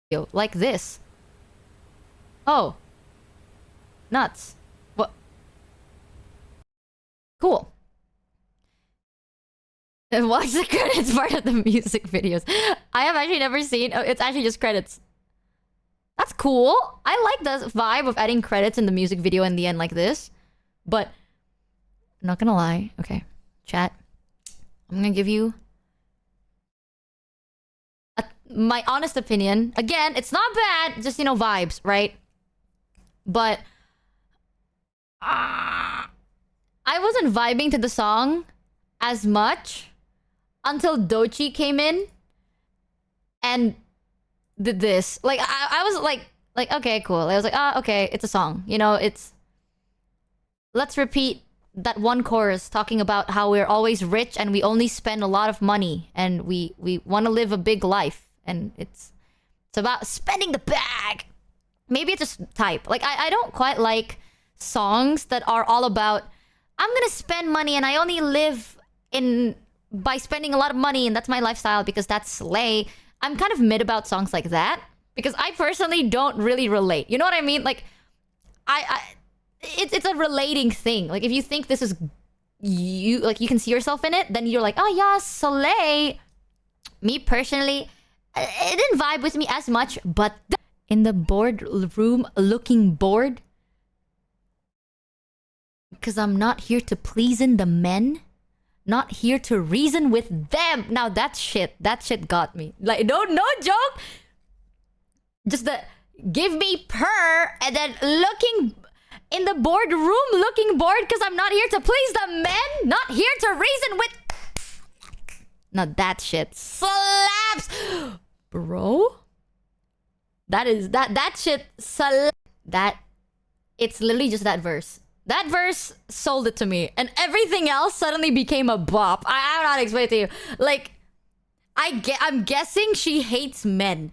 video like this. Oh. Nuts. What? Cool. And watch the credits part of the music videos. I have actually never seen... Oh, it's actually just credits. That's cool. I like the vibe of adding credits in the music video in the end like this. But... I'm not gonna lie. Okay. Chat. I'm gonna give you... my honest opinion. Again, it's not bad. Just, you know, vibes, right? But... I wasn't vibing to the song as much until Dochi came in and did this. Like, I was like, okay, cool. I was like, okay, it's a song. You know, it's... Let's repeat that one chorus talking about how we're always rich and we only spend a lot of money and we want to live a big life. And it's about spending the bag. Maybe it's just type. Like, I don't quite like songs that are all about, I'm gonna spend money and I only live by spending a lot of money and that's my lifestyle because that's slay. I'm kind of mid about songs like that because I personally don't really relate. You know what I mean? Like, it's a relating thing. Like, if you think this is you, like, you can see yourself in it, then you're like, oh yeah, slay. Me personally, it didn't vibe with me as much, but in the boardroom looking bored because I'm not here to pleasing the men. Not here to reason with them. Now that shit got me. Like, no joke. Just the give me purr and then looking in the boardroom looking bored because I'm not here to please the men. Not here to reason with. Now that shit slaps, bro. That shit slaps. That it's literally just that verse. That verse sold it to me. And everything else suddenly became a bop. I'm not explaining to you. Like, I'm guessing she hates men.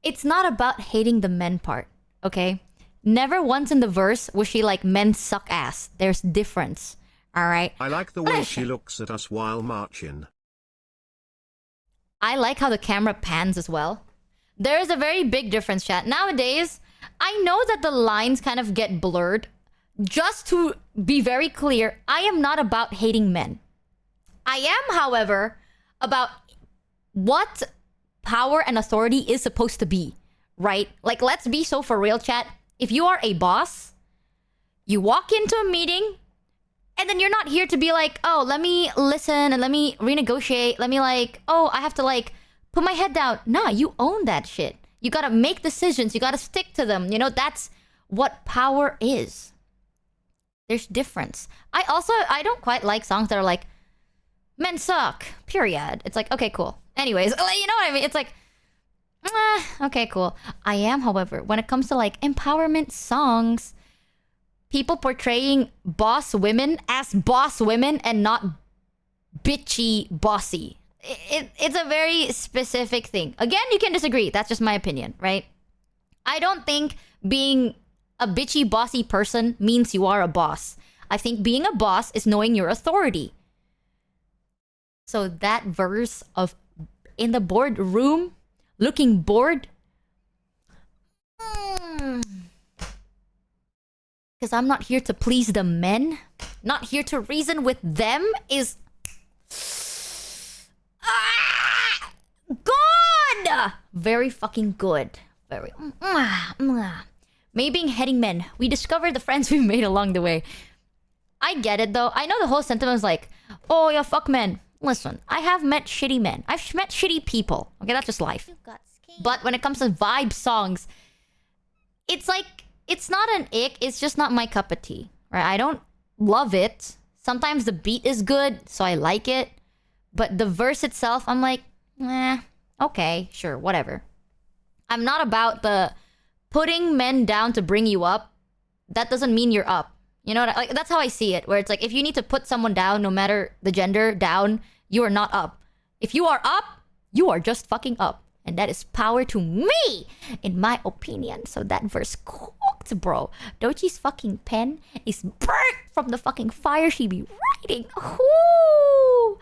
It's not about hating the men part, okay? Never once in the verse was she like, men suck ass. There's difference, alright? I like the way she looks at us while marching. I like how the camera pans as well. There is a very big difference, chat. Nowadays, I know that the lines kind of get blurred. Just to be very clear, I am not about hating men. I am, however, about what power and authority is supposed to be, right? Like, let's be so for real, chat. If you are a boss, you walk into a meeting, and then you're not here to be like, oh, let me listen and let me renegotiate. Let me like, oh, I have to like put my head down. Nah, you own that shit. You gotta make decisions. You gotta stick to them. You know, that's what power is. There's difference. I don't quite like songs that are like, men suck, period. It's like, okay, cool. Anyways, you know what I mean? It's like, okay, cool. I am, however, when it comes to like empowerment songs, people portraying boss women as boss women and not bitchy bossy. It's a very specific thing. Again, you can disagree. That's just my opinion, right? I don't think being a bitchy, bossy person means you are a boss. I think being a boss is knowing your authority. So that verse of in the boardroom, looking bored. Because I'm not here to please the men. Not here to reason with them is... good! Very fucking good. Very... Maybe being hating men. We discovered the friends we made along the way. I get it though. I know the whole sentiment is like, oh yeah, fuck men. Listen, I have met shitty men. I've met shitty people. Okay, that's just life. But when it comes to vibe songs, it's like, it's not an ick. It's just not my cup of tea. Right? I don't love it. Sometimes the beat is good, so I like it. But the verse itself, I'm like, okay, sure, whatever. I'm not about the putting men down to bring you up. That doesn't mean you're up. You know what? Like, that's how I see it. Where it's like, if you need to put someone down, no matter the gender, down, you are not up. If you are up, you are just fucking up. And that is power to me, in my opinion. So that verse cooked, bro. Dochi's fucking pen is burnt from the fucking fire she be writing. Ooh.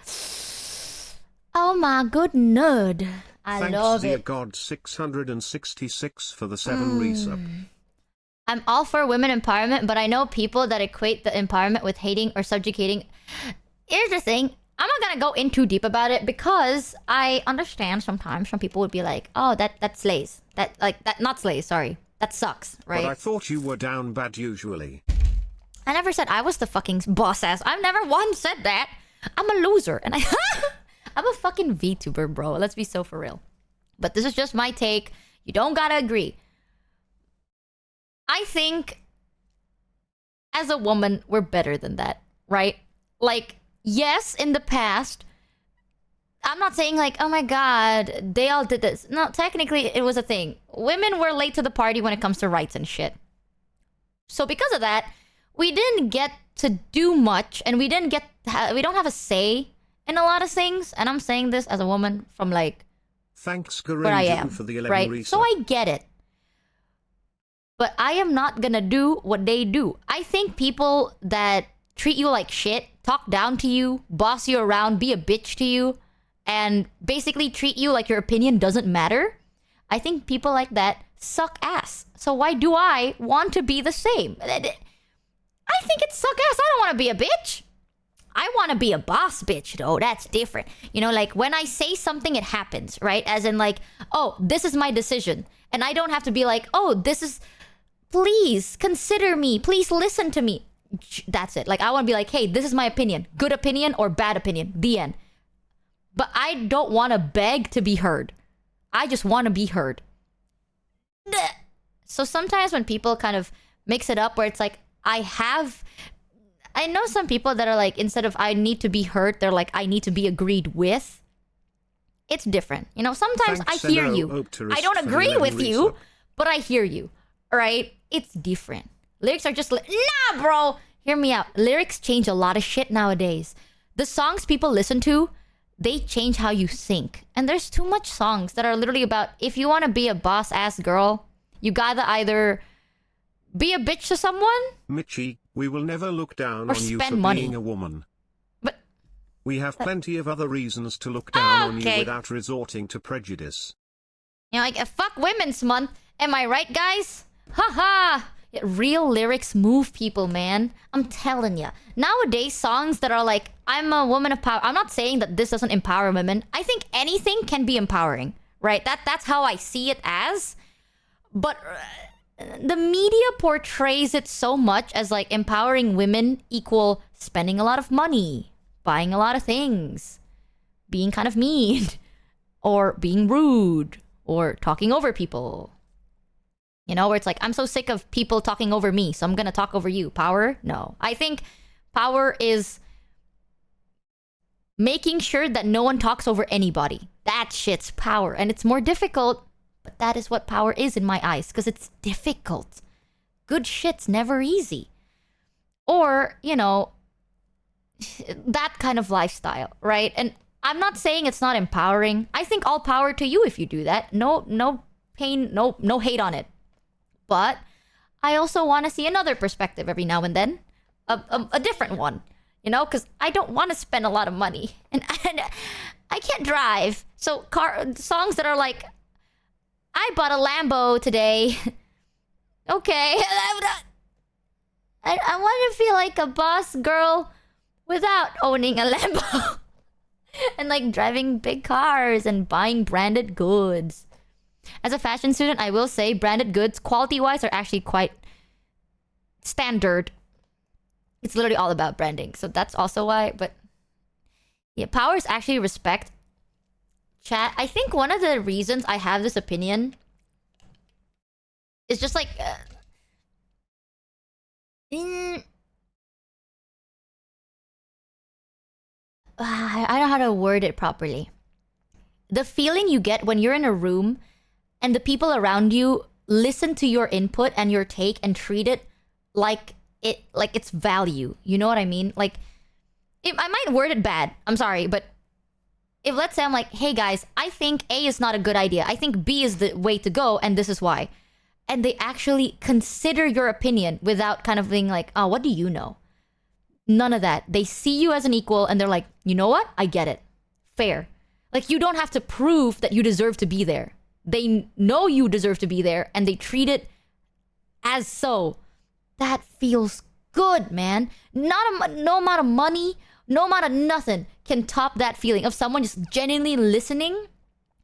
Oh my good nerd. I Thanks love dear it. God 666 for the 7 resub. I'm all for women empowerment, but I know people that equate the empowerment with hating or subjugating. Here's the thing. I'm not gonna go in too deep about it because I understand sometimes some people would be like, oh, that slays. That not slays, sorry. That sucks, right? But I thought you were down bad usually. I never said I was the fucking boss ass. I've never once said that. I'm a loser. And I'm a fucking VTuber, bro. Let's be so for real. But this is just my take. You don't gotta agree. I think as a woman, we're better than that, right? Like, yes, in the past, I'm not saying like, oh my god, they all did this. No, technically, it was a thing. Women were late to the party when it comes to rights and shit. So because of that, we didn't get to do much, and we don't have a say in a lot of things. And I'm saying this as a woman from like Thanks where I Garenjan am, for the 11 right? resub. So I get it. But I am not gonna do what they do. I think people that treat you like shit, talk down to you, boss you around, be a bitch to you, and basically treat you like your opinion doesn't matter, I think people like that suck ass. So why do I want to be the same? I think it suck ass. I don't want to be a bitch. I want to be a boss bitch, though. That's different. You know, like when I say something, it happens, right? As in like, oh, this is my decision. And I don't have to be like, oh, this is... Please consider me. Please listen to me. That's it. Like, I want to be like, hey, this is my opinion. Good opinion or bad opinion. The end. But I don't want to beg to be heard. I just want to be heard. So sometimes when people kind of mix it up where it's like, I know some people that are like, instead of I need to be heard, they're like, I need to be agreed with. It's different. You know, sometimes Thanks, I hear Seno you. Opterist I don't for the agree 11 with you, resub. but I hear you. Right? It's different. Lyrics are just like, nah, bro. Hear me out. Lyrics change a lot of shit nowadays. The songs people listen to, they change how you think. And there's too much songs that are literally about, if you want to be a boss ass girl, you gotta either be a bitch to someone. Michi, we will never look down Or on you spend for money. being a woman. But We have plenty of other reasons to look down on you Okay. without resorting to prejudice. you know, like fuck Women's Month. Am I right, guys? Haha. Real lyrics move people, man. I'm telling ya. Nowadays, songs that are like, I'm a woman of power. I'm not saying that this doesn't empower women. I think anything can be empowering, right? That's how I see it as. But the media portrays it so much as like empowering women equal spending a lot of money, buying a lot of things, being kind of mean, or being rude, or talking over people. You know, where it's like, I'm so sick of people talking over me, so I'm gonna talk over you. Power? No. I think power is making sure that no one talks over anybody. That shit's power. And it's more difficult, but that is what power is in my eyes, because it's difficult. Good shit's never easy. Or, you know, that kind of lifestyle, right? And I'm not saying it's not empowering. I think all power to you if you do that. No pain, no hate on it. But I also want to see another perspective every now and then. A different one. You know, because I don't want to spend a lot of money. And I can't drive. So songs that are like, I bought a Lambo today. Okay. I want to feel like a boss girl without owning a Lambo. And like driving big cars and buying branded goods. As a fashion student, I will say branded goods, quality-wise, are actually quite standard. It's literally all about branding. So that's also why. But yeah, power is actually respect. Chat, I think one of the reasons I have this opinion is just like... I don't know how to word it properly. The feeling you get when you're in a room and the people around you listen to your input and your take and treat it like it's value. You know what I mean? Like, I might word it bad. I'm sorry, but if let's say I'm like, hey guys, I think A is not a good idea. I think B is the way to go, and this is why. And they actually consider your opinion without kind of being like, oh, what do you know? None of that. They see you as an equal and they're like, you know what? I get it. Fair. Like, you don't have to prove that you deserve to be there. They know you deserve to be there, and they treat it as so. That feels good, man. No amount of money, no amount of nothing can top that feeling of someone just genuinely listening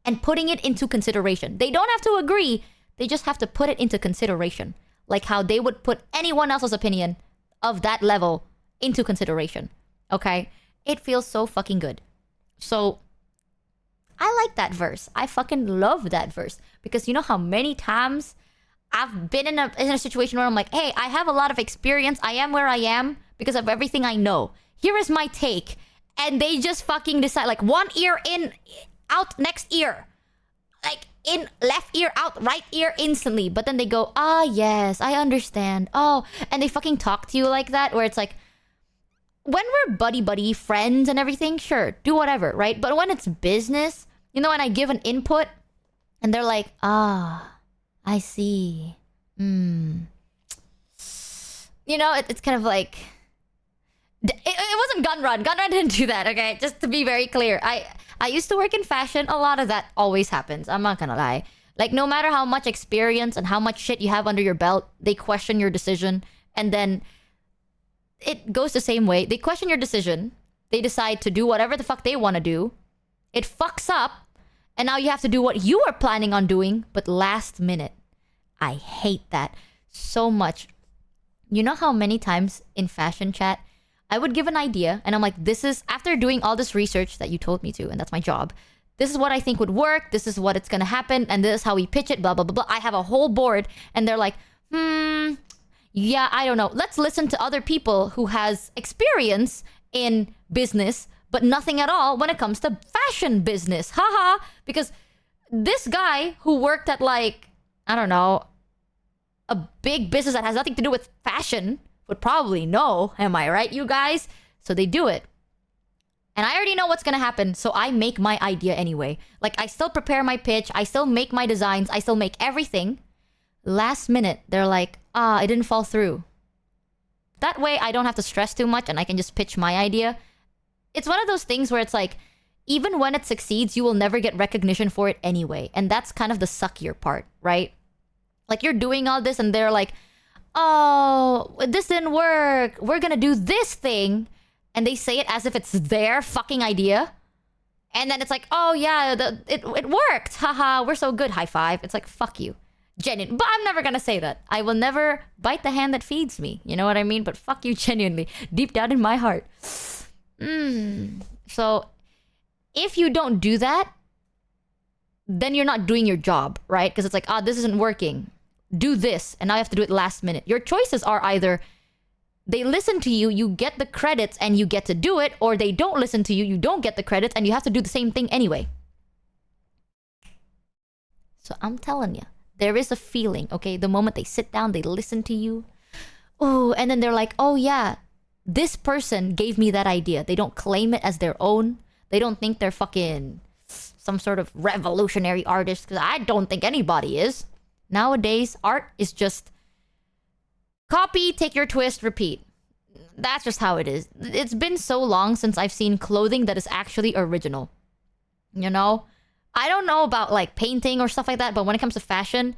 and putting it into consideration. They don't have to agree. They just have to put it into consideration. Like how they would put anyone else's opinion of that level into consideration. Okay? It feels so fucking good. So, I like that verse. I fucking love that verse. Because you know how many times I've been in a situation where I'm like, hey, I have a lot of experience. I am where I am because of everything I know. Here is my take. And they just fucking decide, like, one ear in, out next ear. Like, in left ear, out right ear instantly. But then they go, ah, yes, I understand. Oh, and they fucking talk to you like that, where it's like, when we're buddy-buddy friends and everything, sure, do whatever, right? But when it's business, you know, when I give an input, and they're like, ah, I see. You know, it's kind of like... It wasn't Gunrun. Gunrun didn't do that, okay? Just to be very clear. I used to work in fashion. A lot of that always happens. I'm not gonna lie. Like, no matter how much experience and how much shit you have under your belt, they question your decision. And then it goes the same way. They question your decision. They decide to do whatever the fuck they want to do. It fucks up. And now you have to do what you were planning on doing, but last minute. I hate that so much. You know how many times in fashion chat, I would give an idea, and I'm like, this is, after doing all this research that you told me to, and that's my job, this is what I think would work, this is what it's gonna happen, and this is how we pitch it, blah, blah, blah, blah. I have a whole board, and they're like, yeah, I don't know. Let's listen to other people who has experience in business, but nothing at all when it comes to fashion business. Haha. Because this guy who worked at, like, I don't know, a big business that has nothing to do with fashion would probably know, am I right, you guys? So they do it. And I already know what's gonna happen, so I make my idea anyway. Like, I still prepare my pitch, I still make my designs, I still make everything. Last minute, they're like, it didn't fall through. That way, I don't have to stress too much and I can just pitch my idea. It's one of those things where it's like, even when it succeeds, you will never get recognition for it anyway. And that's kind of the suckier part, right? Like, you're doing all this and they're like, oh, this didn't work. We're gonna do this thing. And they say it as if it's their fucking idea. And then it's like, oh yeah, it worked. Haha, we're so good. High five. It's like, fuck you. Genuine. But I'm never gonna say that. I will never bite the hand that feeds me. You know what I mean? But fuck you genuinely. Deep down in my heart. So, if you don't do that, then you're not doing your job, right? Because it's like, this isn't working. Do this, and now you have to do it last minute. Your choices are either they listen to you, you get the credits, and you get to do it, or they don't listen to you, you don't get the credits, and you have to do the same thing anyway. So I'm telling you, there is a feeling, okay? The moment they sit down, they listen to you. Oh, and then they're like, oh yeah, this person gave me that idea. They don't claim it as their own. They don't think they're fucking some sort of revolutionary artist, because I don't think anybody is. Nowadays, art is just copy, take your twist, repeat. That's just how it is. It's been so long since I've seen clothing that is actually original. You know? I don't know about, like, painting or stuff like that, but when it comes to fashion,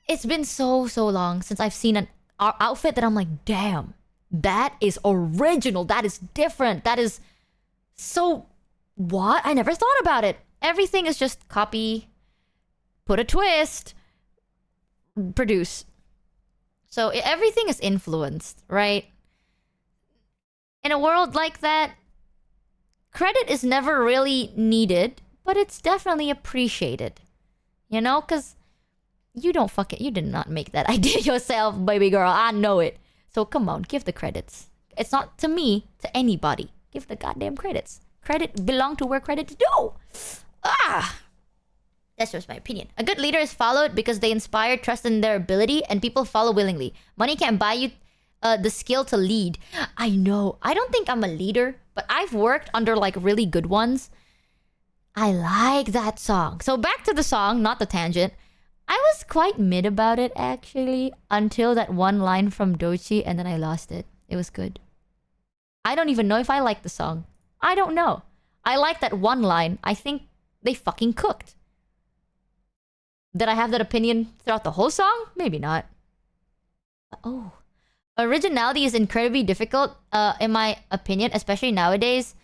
it's been so long since I've seen an outfit that I'm like, damn, that is original. That is different. That is so... What? I never thought about it. Everything is just copy, put a twist, produce. So everything is influenced, right? In a world like that, credit is never really needed, but it's definitely appreciated. You know, because you did not make that idea yourself, baby girl. I know it. So come on, give the credits. It's not to me, to anybody. Give the goddamn credits. Credit belong to where credit is due. That's just my opinion. A good leader is followed because they inspire trust in their ability, and people follow willingly. Money can't buy you the skill to lead. I know. I don't think I'm a leader, but I've worked under, like, really good ones. I like that song. So back to the song, not the tangent. I was quite mid about it, actually, until that one line from Dochi, and then I lost it. It was good. I don't even know if I like the song. I don't know. I like that one line. I think they fucking cooked. Did I have that opinion throughout the whole song? Maybe not. Oh. Originality is incredibly difficult, in my opinion, especially nowadays.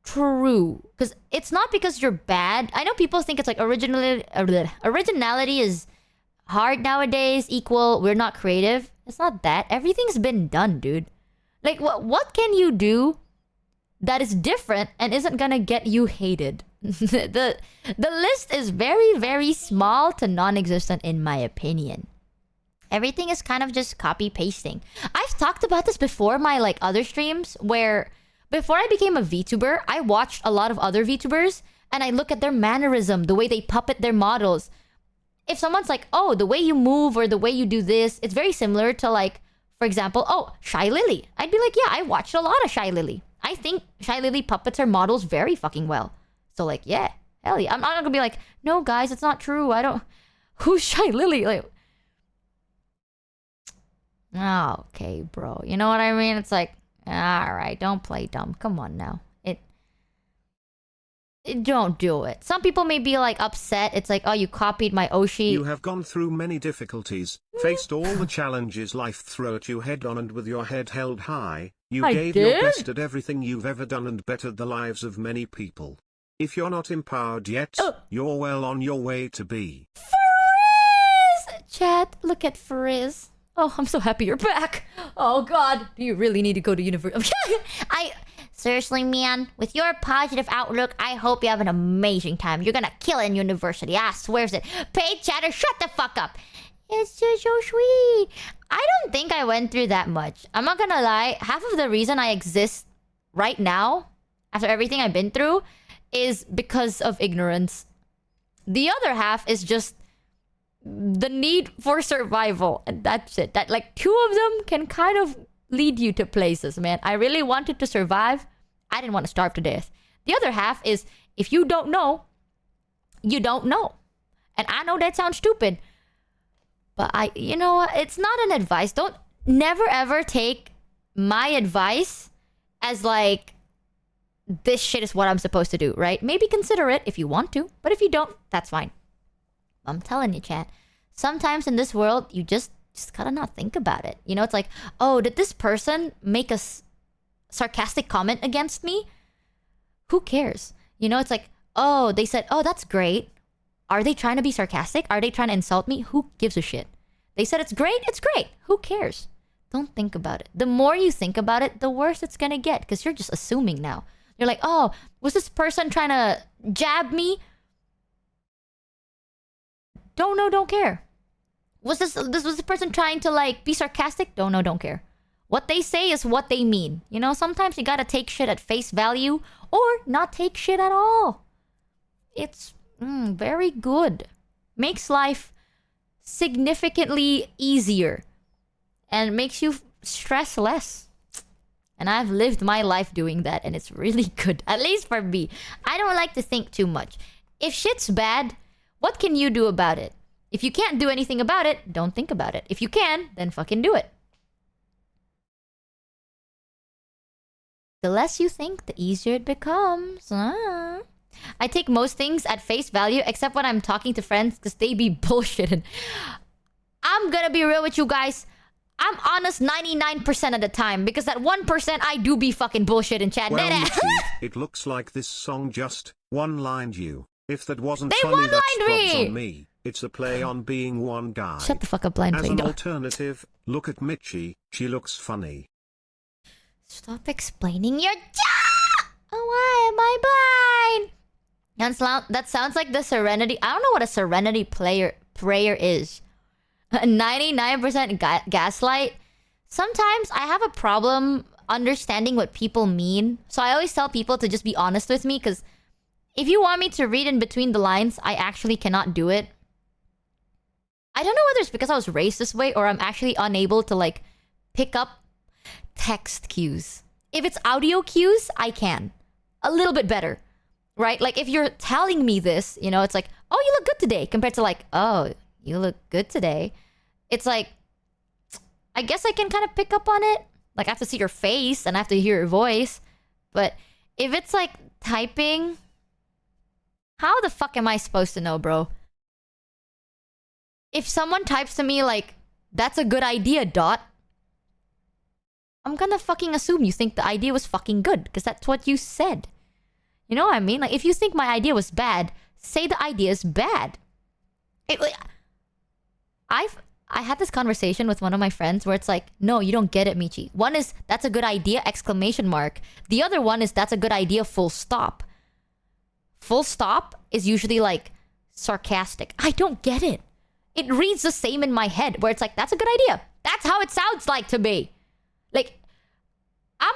True. Because it's not because you're bad. I know people think it's like originality is hard nowadays, equal, we're not creative. It's not that. Everything's been done, dude. Like, what can you do that is different and isn't gonna get you hated? The list is very, very small to non-existent in my opinion. Everything is kind of just copy-pasting. I've talked about this before, my like other streams, where before I became a VTuber, I watched a lot of other VTubers and I look at their mannerism, the way they puppet their models. If someone's like, oh, the way you move or the way you do this, it's very similar to like, for example, oh, Shy Lily. I'd be like, yeah, I watched a lot of Shy Lily. I think Shy Lily puppets her models very fucking well. So like, yeah, hell yeah. I'm not gonna be like, no guys, it's not true. I don't... Who's Shy Lily? Like... Oh, okay, bro. You know what I mean? It's like, alright, don't play dumb. Come on now. Don't do it. Some people may be like upset. It's like, oh, you copied my Oshi. You have gone through many difficulties, faced all the challenges life threw at you head on, and with your head held high, you gave your best at everything you've ever done and bettered the lives of many people. If you're not empowered yet, you're well on your way to be. Frizz! Chat, look at Frizz. Oh, I'm so happy you're back. Oh god, do you really need to go to university? Seriously, man, with your positive outlook, I hope you have an amazing time. You're gonna kill it in university. I swears it. Paid chatter, shut the fuck up. It's just so sweet. I don't think I went through that much. I'm not gonna lie. Half of the reason I exist right now, after everything I've been through, is because of ignorance. The other half is just the need for survival. And that's it. That, like, two of them can kind of lead you to places, man. I really wanted to survive. I didn't want to starve to death. The other half is, if you don't know, you don't know. And I know that sounds stupid, but you know what? It's not an advice. Don't never ever take my advice as like, this shit is what I'm supposed to do, right? Maybe consider it if you want to, but if you don't, that's fine. I'm telling you, chat. Sometimes in this world, you just gotta not think about it. You know, it's like, oh, did this person make a sarcastic comment against me? Who cares? You know, it's like, oh, they said, oh, that's great. Are they trying to be sarcastic? Are they trying to insult me? Who gives a shit? They said it's great. It's great. Who cares? Don't think about it. The more you think about it, the worse it's gonna get, because you're just assuming now. You're like, oh, was this person trying to jab me? Don't know, don't care. Was this person trying to like be sarcastic? Don't know, don't care. What they say is what they mean. You know, sometimes you gotta take shit at face value or not take shit at all. It's very good. Makes life significantly easier and makes you stress less. And I've lived my life doing that, and it's really good. At least for me. I don't like to think too much. If shit's bad, what can you do about it? If you can't do anything about it, don't think about it. If you can, then fucking do it. The less you think, the easier it becomes. I take most things at face value, except when I'm talking to friends, because they be bullshitting. I'm gonna be real with you guys. I'm honest 99% of the time, because that 1% I do be fucking bullshit in chat. Well, Michi, it looks like this song just one-lined you. If that wasn't funny, that's props on me. It's a play on being one guy. Shut the fuck up, blind As play an dog. alternative, look at Michi. She looks funny. Stop explaining your job! Oh, why am I blind? That sounds like the Serenity... I don't know what a Serenity prayer is. 99% gaslight. Sometimes I have a problem understanding what people mean. So I always tell people to just be honest with me, because if you want me to read in between the lines, I actually cannot do it. I don't know whether it's because I was raised this way or I'm actually unable to like pick up text cues. If it's audio cues, I can. A little bit better. Right? Like if you're telling me this, you know, it's like, oh, you look good today, compared to like, oh, you look good today. It's like, I guess I can kind of pick up on it. Like I have to see your face and I have to hear your voice. But If it's like typing, how the fuck am I supposed to know, bro? If someone types to me like, that's a good idea, dot, I'm gonna fucking assume you think the idea was fucking good, because that's what you said. You know what I mean? Like, if you think my idea was bad, say the idea is bad. I had this conversation with one of my friends where it's like, no, you don't get it, Michi. One is, that's a good idea, exclamation mark. The other one is, that's a good idea, full stop. Full stop is usually like sarcastic. I don't get it. It reads the same in my head where it's like, that's a good idea. That's how it sounds like to me. Like, I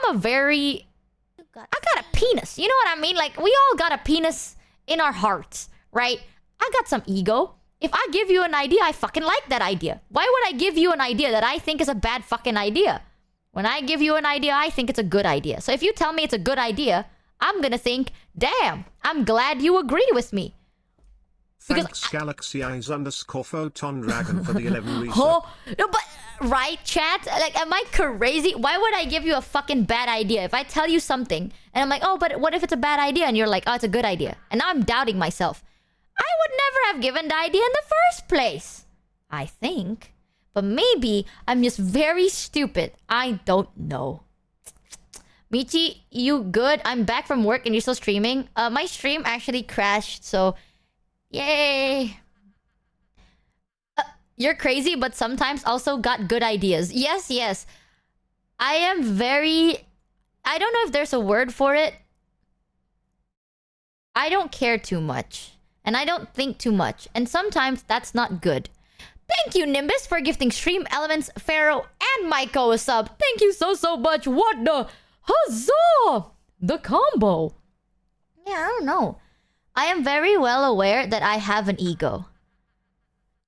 got a penis. You know what I mean? Like, we all got a penis in our hearts, right? I got some ego. If I give you an idea, I fucking like that idea. Why would I give you an idea that I think is a bad fucking idea? When I give you an idea, I think it's a good idea. So if you tell me it's a good idea, I'm gonna think, damn, I'm glad you agree with me. Thanks Galaxy Eyes _ Photon Dragon for the 11 resub. Oh, no, but, right, chat? Like, am I crazy? Why would I give you a fucking bad idea? If I tell you something, and I'm like, oh, but what if it's a bad idea? And you're like, oh, it's a good idea. And now I'm doubting myself. I would never have given the idea in the first place. I think. But maybe I'm just very stupid. I don't know. Michi, you good? I'm back from work and you're still streaming. My stream actually crashed, so... Yay! You're crazy, but sometimes also got good ideas. Yes, yes. I am very... I don't know if there's a word for it. I don't care too much. And I don't think too much. And sometimes that's not good. Thank you, Nimbus, for gifting Stream Elements, Pharaoh, and Maiko a sub. Thank you so much. What the... Huzzah! The combo. Yeah, I don't know. I am very well aware that I have an ego.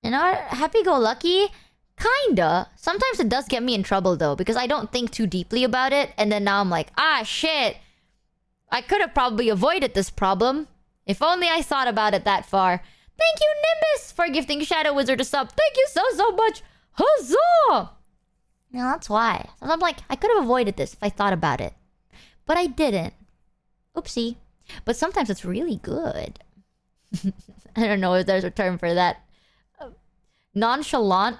You know, happy-go-lucky? Kinda. Sometimes it does get me in trouble, though, because I don't think too deeply about it, and then now I'm like, ah, shit. I could have probably avoided this problem. If only I thought about it that far. Thank you, Nimbus, for gifting Shadow Wizard a sub. Thank you so much. Huzzah! Yeah, that's why. So I'm like, I could have avoided this if I thought about it. But I didn't. Oopsie. But sometimes it's really good. I don't know if there's a term for that. Nonchalant.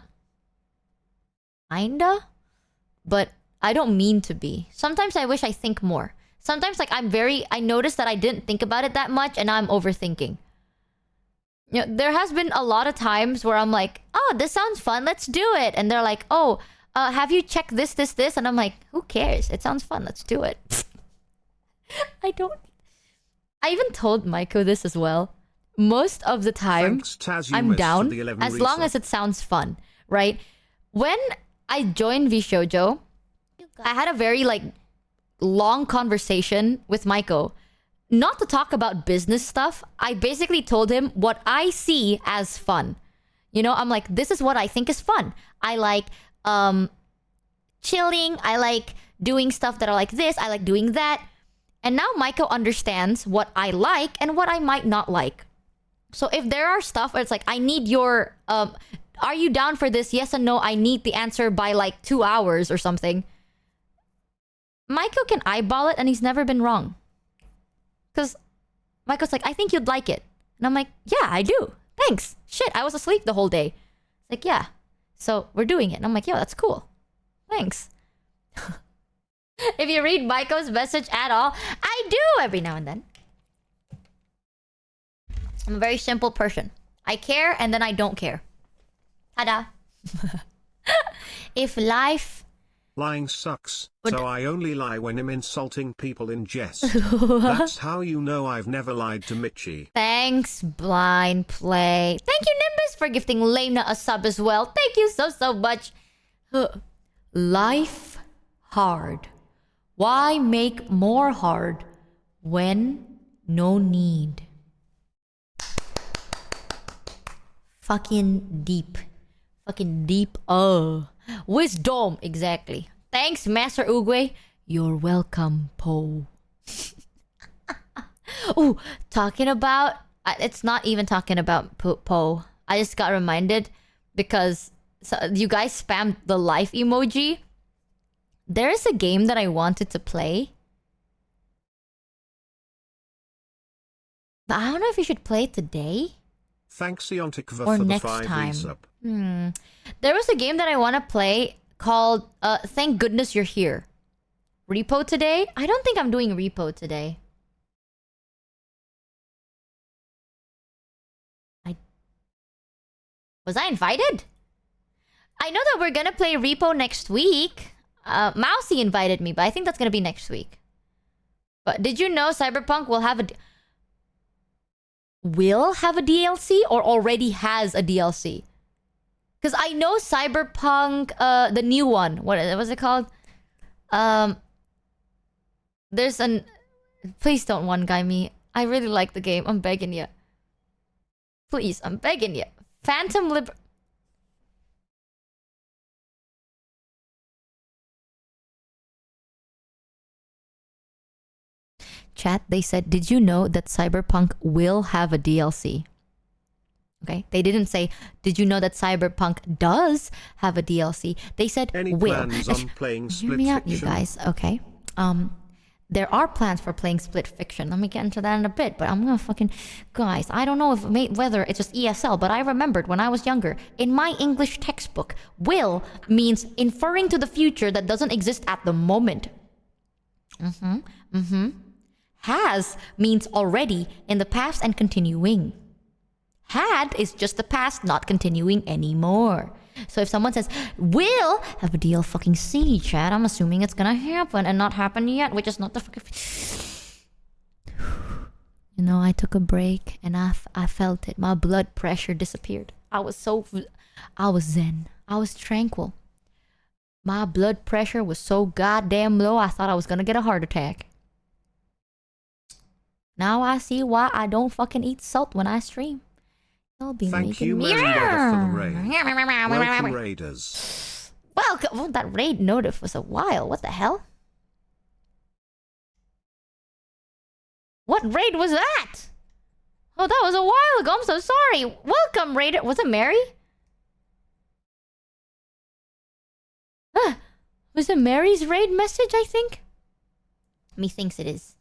Kinda? But I don't mean to be. Sometimes I wish I think more. Sometimes, like, I noticed that I didn't think about it that much, and now I'm overthinking. You know, there has been a lot of times where I'm like, oh, this sounds fun, let's do it. And they're like, oh, have you checked this? And I'm like, who cares? It sounds fun, let's do it. I even told Maiko this as well. Most of the time, I'm down as long as it sounds fun, right? When I joined VShojo, I had a very, like, long conversation with Maiko. Not to talk about business stuff. I basically told him what I see as fun. You know, I'm like, this is what I think is fun. I like chilling. I like doing stuff that are like this. I like doing that. And now Maiko understands what I like and what I might not like. So if there are stuff where it's like, I need your... are you down for this? Yes and no. I need the answer by like 2 hours or something. Maiko can eyeball it and he's never been wrong. Because Maiko's like, I think you'd like it. And I'm like, yeah, I do. Thanks. Shit, I was asleep the whole day. It's like, yeah. So we're doing it. And I'm like, yo, that's cool. Thanks. If you read Maiko's message at all, I do every now and then. I'm a very simple person. I care and then I don't care. Ta-da. If life... Lying sucks, so I only lie when I'm insulting people in jest. That's how you know I've never lied to Michi. Thanks, Blind Play. Thank you, Nimbus, for gifting Lamna a sub as well. Thank you so much. Life hard. Why make more hard when no need? Fucking deep. Fucking deep. Wisdom, exactly. Thanks, Master Uguay. You're welcome, Poe. Ooh, talking about... It's not even talking about Poe. I just got reminded because you guys spammed the life emoji. There is a game that I wanted to play. I don't know if you should play it today Thanks Iontikva or for the next 5 time. resub. There was a game that I want to play called Thank Goodness You're Here. Repo today? I don't think I'm doing Repo today. Was I invited? I know that we're gonna play Repo next week. Mousy invited me, but I think that's gonna be next week. But did you know Cyberpunk will have a DLC or already has a DLC? Because I know Cyberpunk, the new one. What was it called? There's an. Please don't one guy me. I really like the game. I'm begging you. Please, I'm begging you. Phantom Lib. Chat, they said, did you know that Cyberpunk will have a DLC? Okay, they didn't say, did you know that Cyberpunk does have a DLC? They said, Any will. plans on playing Hear Split me out, you Fiction? guys. Okay. There are plans for playing Split Fiction. Let me get into that in a bit. But I'm gonna fucking... Guys, I don't know whether it's just ESL, but I remembered when I was younger, in my English textbook, will means inferring to the future that doesn't exist at the moment. Has means already in the past and continuing. Had is just the past, not continuing anymore. So if someone says, will have a deal fucking C, chat, I'm assuming it's gonna happen and not happen yet, which is not the fucking... You know, I took a break and I felt it. My blood pressure disappeared. I was zen. I was tranquil. My blood pressure was so goddamn low, I thought I was gonna get a heart attack. Now I see why I don't fucking eat salt when I stream. They'll be Thank making you, me... Mary Weather, for the raid. Welcome, Raiders. Welcome. Oh, that raid notif was a while. What the hell? What raid was that? Oh, that was a while ago. I'm so sorry. Welcome, Raider. Was it Mary? Was it Mary's raid message, I think? Methinks it is.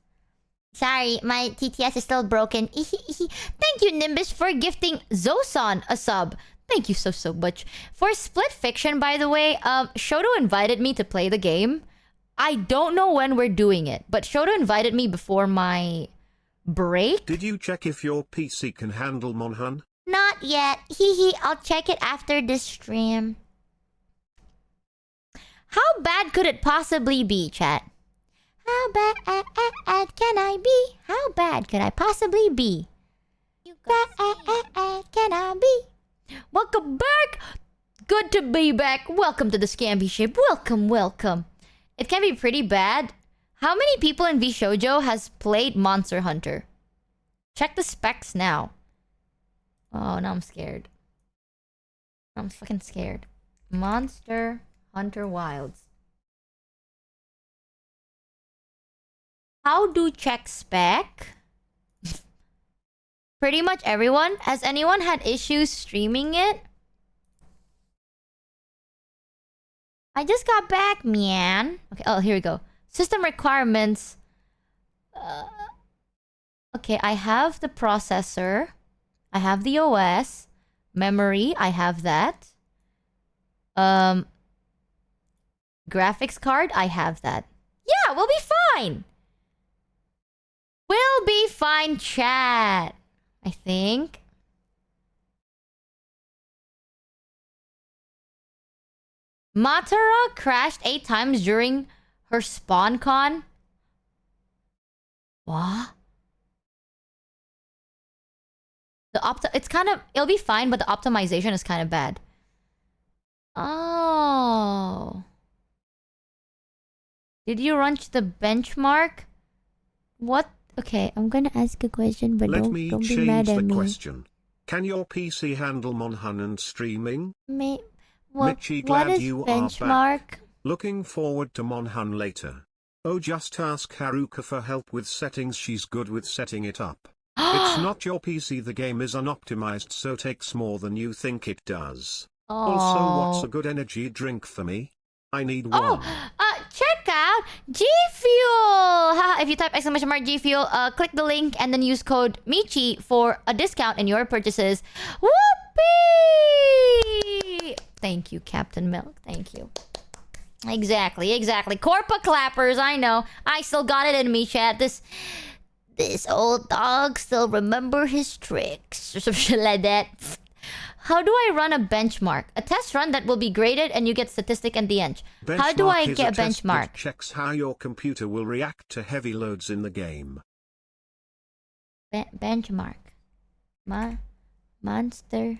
Sorry, my TTS is still broken. Thank you, Nimbus, for gifting Zosan a sub. Thank you so much. For Split Fiction, by the way, Shoto invited me to play the game. I don't know when we're doing it, but Shoto invited me before my break. Did you check if your PC can handle Monhun? Not yet. I'll check it after this stream. How bad could it possibly be, chat? How bad can I be? How bad could I possibly be? Bad can I be? Welcome back! Good to be back. Welcome to the Scamby Ship. Welcome. It can be pretty bad. How many people in VShojo has played Monster Hunter? Check the specs now. Oh, now I'm scared. I'm fucking scared. Monster Hunter Wilds. How do check spec? Pretty much everyone. Has anyone had issues streaming it? I just got back, man. Okay, oh, here we go. System requirements. Okay, I have the processor. I have the OS. Memory, I have that. Graphics card, I have that. Yeah, we'll be fine. We'll be fine, chat. I think. Matara crashed 8 times during her spawn con. What? It's kind of... It'll be fine, but the optimization is kind of bad. Oh. Did you run the benchmark? What? Okay, I'm gonna ask a question, but don't be mad at me. Question. Can your PC handle Monhun and streaming? What Michi, glad is you benchmark? are back. Looking forward to Monhun later. Oh, just ask Haruka for help with settings. She's good with setting it up. It's not your PC. The game is unoptimized, so takes more than you think it does. Also, what's a good energy drink for me? I need one. Check out G Fuel. if you type exclamation mark G Fuel, click the link and then use code Michi for a discount in your purchases. Whoopee! Thank you, Captain Milk. Thank you. Exactly. Corpa clappers, I know. I still got it in me, chat. This old dog still remember his tricks. Or some shit like that. How do I run a benchmark? A test run that will be graded and you get statistic at the end. How do I get a benchmark? Checks how your computer will react to heavy loads in the game. Benchmark. Monster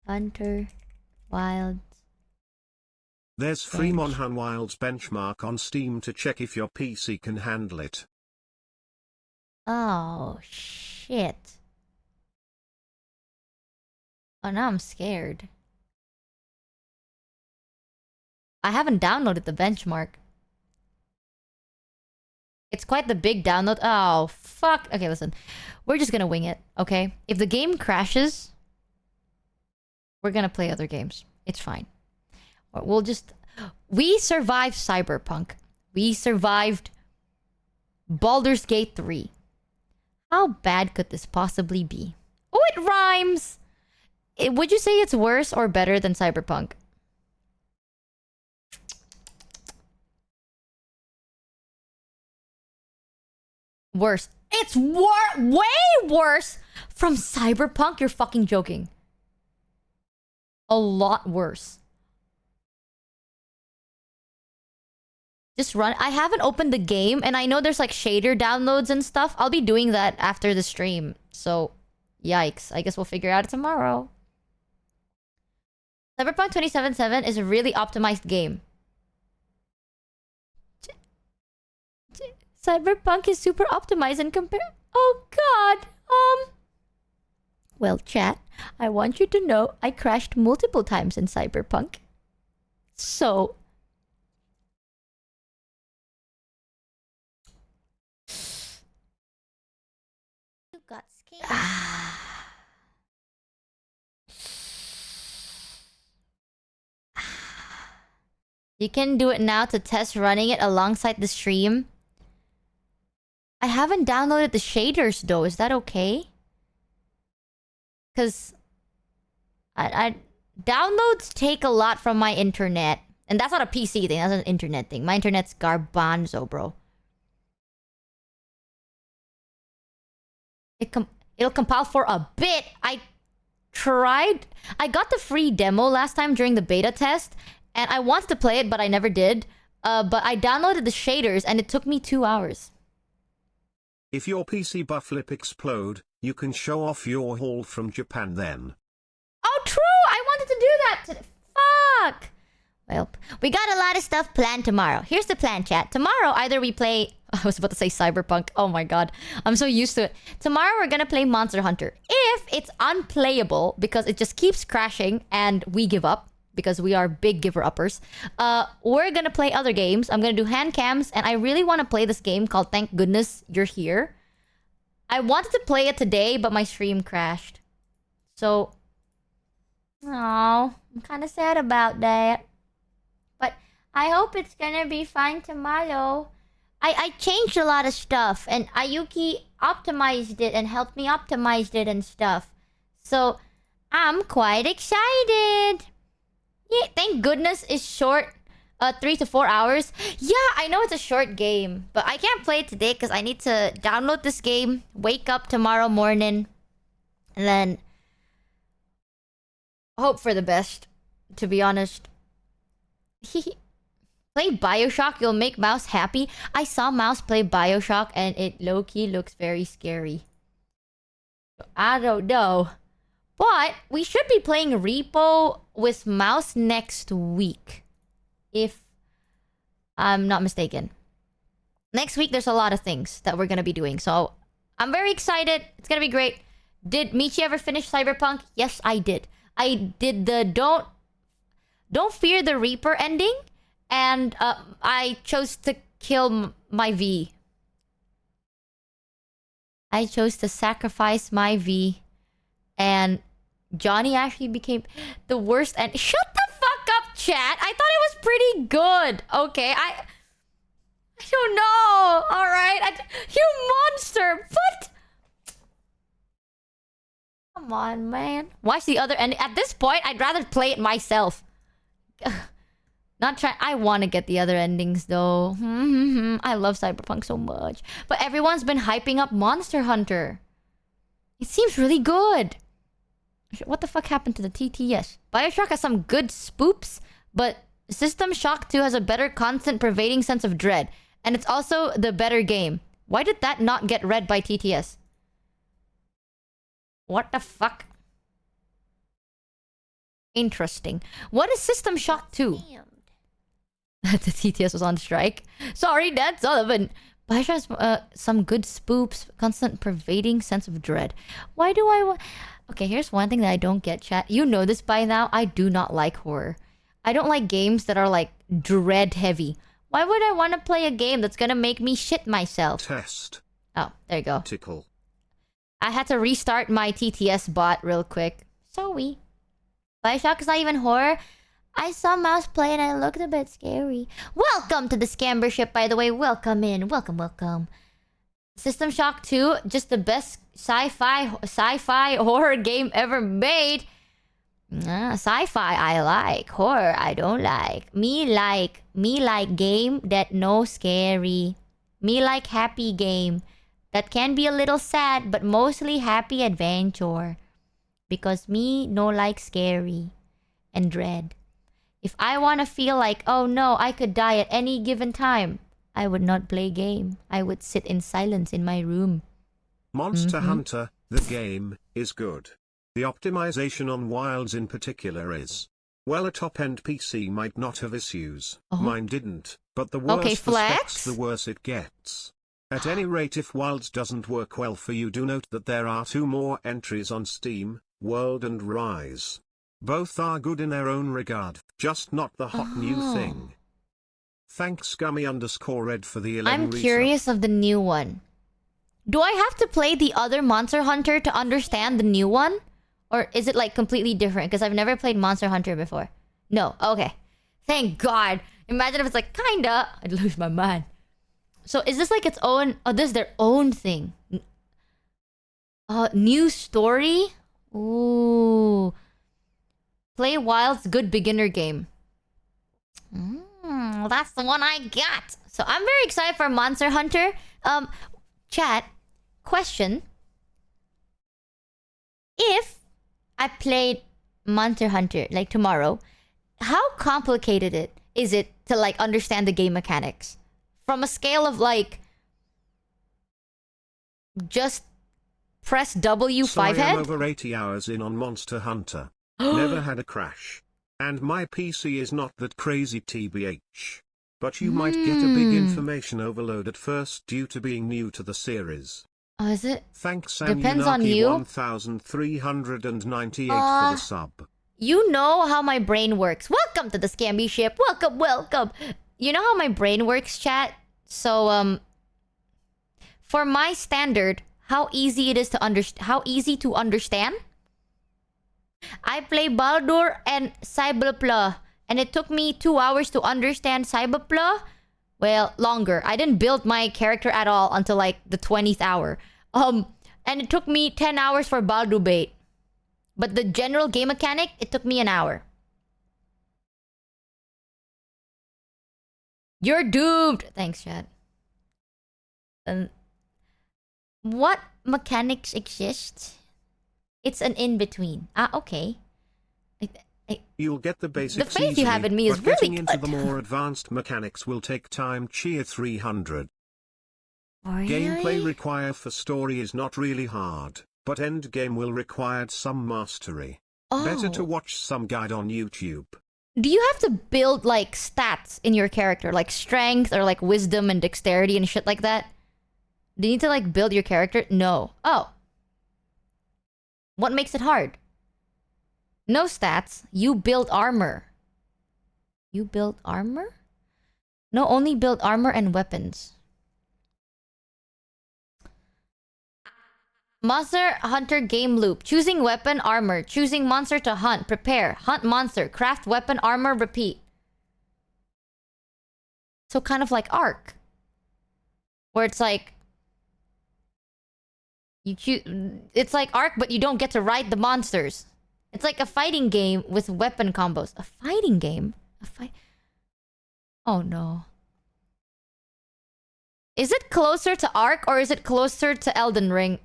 Hunter Wilds. There's free Monhan Wilds benchmark on Steam to check if your PC can handle it. Oh, shit. Oh, now I'm scared. I haven't downloaded the benchmark. It's quite the big download. Oh, fuck. Okay, listen. We're just gonna wing it, okay? If the game crashes, we're gonna play other games. It's fine. Or we'll just... We survived Cyberpunk. We survived Baldur's Gate 3. How bad could this possibly be? Oh, it rhymes! Would you say it's worse or better than Cyberpunk? Worse. It's way worse from Cyberpunk. You're fucking joking. A lot worse. Just run. I haven't opened the game, and I know there's like shader downloads and stuff. I'll be doing that after the stream. So, yikes. I guess we'll figure out it tomorrow. Cyberpunk 2077 is a really optimized game. Cyberpunk is super optimized and compare. Oh god. Well, chat, I want you to know I crashed multiple times in Cyberpunk. So You got scared. you can do it now to test running it alongside the stream. I haven't downloaded the shaders though. Is that okay? Because I downloads take a lot from my internet. And that's not a PC thing. That's an internet thing. My internet's garbanzo, bro. It'll compile for a bit. I got the free demo last time during the beta test. And I wanted to play it, but I never did. But I downloaded the shaders and it took me 2 hours. If your PC bufflip explode, you can show off your haul from Japan then. Oh, true! I wanted to do that today. Fuck! Well, we got a lot of stuff planned tomorrow. Here's the plan, chat. Tomorrow, either we play... I was about to say Cyberpunk. Oh my god. I'm so used to it. Tomorrow, we're gonna play Monster Hunter. If it's unplayable, because it just keeps crashing and we give up, because we are big giver-uppers, we're gonna play other games. I'm gonna do hand cams, and I really want to play this game called Thank Goodness You're Here. I wanted to play it today, but my stream crashed. So... Oh, I'm kind of sad about that. But I hope it's gonna be fine tomorrow. I changed a lot of stuff, and Ayuki optimized it and helped me optimize it and stuff. So, I'm quite excited. Yeah, thank goodness it's short. 3 to 4 hours. Yeah, I know it's a short game, but I can't play it today because I need to download this game, wake up tomorrow morning, and then hope for the best, to be honest. Play Bioshock, you'll make Mouse happy. I saw Mouse play Bioshock and it low-key looks very scary. I don't know. But we should be playing Repo with Mouse next week. If I'm not mistaken. Next week, there's a lot of things that we're going to be doing. So, I'm very excited. It's going to be great. Did Michi ever finish Cyberpunk? Yes, I did. I did the Don't Fear the Reaper ending. And I chose to kill my V. I chose to sacrifice my V. And Johnny actually became the worst. And shut the fuck up, chat. I thought it was pretty good. Okay, I don't know. All right. You monster. What? Come on, man. Watch the other end. At this point, I'd rather play it myself. Not try. I want to get the other endings though. I love Cyberpunk so much. But everyone's been hyping up Monster Hunter. It seems really good. What the fuck happened to the TTS? Bioshock has some good spoops, but System Shock 2 has a better constant pervading sense of dread. And it's also the better game. Why did that not get read by TTS? What the fuck? Interesting. What is System Shock 2? The TTS was on strike. Sorry, Dad Sullivan. Bioshock has some good spoops, constant pervading sense of dread. Why do I want... Okay, here's one thing that I don't get, chat. You know this by now. I do not like horror. I don't like games that are like dread heavy. Why would I want to play a game that's gonna make me shit myself? Test. Oh, there you go. Tickle. I had to restart my TTS bot real quick. Sorry. Bioshock is not even horror. I saw Mouse play and I looked a bit scary. Welcome to the Scambership, by the way. Welcome in. Welcome, welcome. System Shock 2, just the best sci-fi horror game ever made. Sci-fi I like. Horror I don't like. Me like game that no scary. Me like happy game that can be a little sad but mostly happy adventure. Because me no like scary and dread. If I want to feel like, oh no, I could die at any given time, I would not play game. I would sit in silence in my room. Monster Hunter, the game, is good. The optimization on Wilds in particular is... Well, a top-end PC might not have issues. Mine didn't, but the worse the specs, the worse it gets. At any rate, if Wilds doesn't work well for you, do note that there are 2 more entries on Steam, World and Rise. Both are good in their own regard, just not the hot new thing. Thanks Gummy_Red for the 11 I'm curious of the new one. Do I have to play the other Monster Hunter to understand the new one? Or is it like completely different? Because I've never played Monster Hunter before. No, okay. Thank God. Imagine if it's like, kinda. I'd lose my mind. So is this like its own... Oh, this is their own thing. New story? Ooh. Play Wild's good beginner game. That's the one I got. So I'm very excited for Monster Hunter. Chat, question. If I played Monster Hunter like tomorrow, how complicated is it to like understand the game mechanics? From a scale of like just press W So 5 I am head? over 80 hours in on Monster Hunter. Never had a crash. And my PC is not that crazy TBH. But you might get a big information overload at first due to being new to the series. Oh, is it? Thanks Depends on you. 1398 for the sub. You know how my brain works. Welcome to the Scamby Ship. Welcome, welcome. You know how my brain works, chat? So, for my standard, how easy it is to understand? I play Baldur and Cyberpla, and it took me 2 hours to understand Cyberpla. Well, longer. I didn't build my character at all until like the 20th hour. And it took me 10 hours for Baldur bait. But the general game mechanic, it took me an hour. You're doomed! Thanks, chat. What mechanics exist? It's an in-between. Ah, okay. You'll get the basics The faith easily, you have in me is but really getting into good. the more advanced mechanics will take time. Cheer 300. Really? Gameplay required for story is not really hard, but endgame will require some mastery. Better to watch some guide on YouTube. Do you have to build like stats in your character, like strength or like wisdom and dexterity and shit like that? Do you need to like build your character? No. Oh. What makes it hard? No stats. You build armor. You build armor? No, only build armor and weapons. Monster Hunter game loop. Choosing weapon, armor. Choosing monster to hunt. Prepare. Hunt monster. Craft weapon, armor, repeat. So kind of like Ark. where it's like it's like Ark, but you don't get to ride the monsters. It's like a fighting game with weapon combos. A fighting game? Oh no. Is it closer to Ark or is it closer to Elden Ring?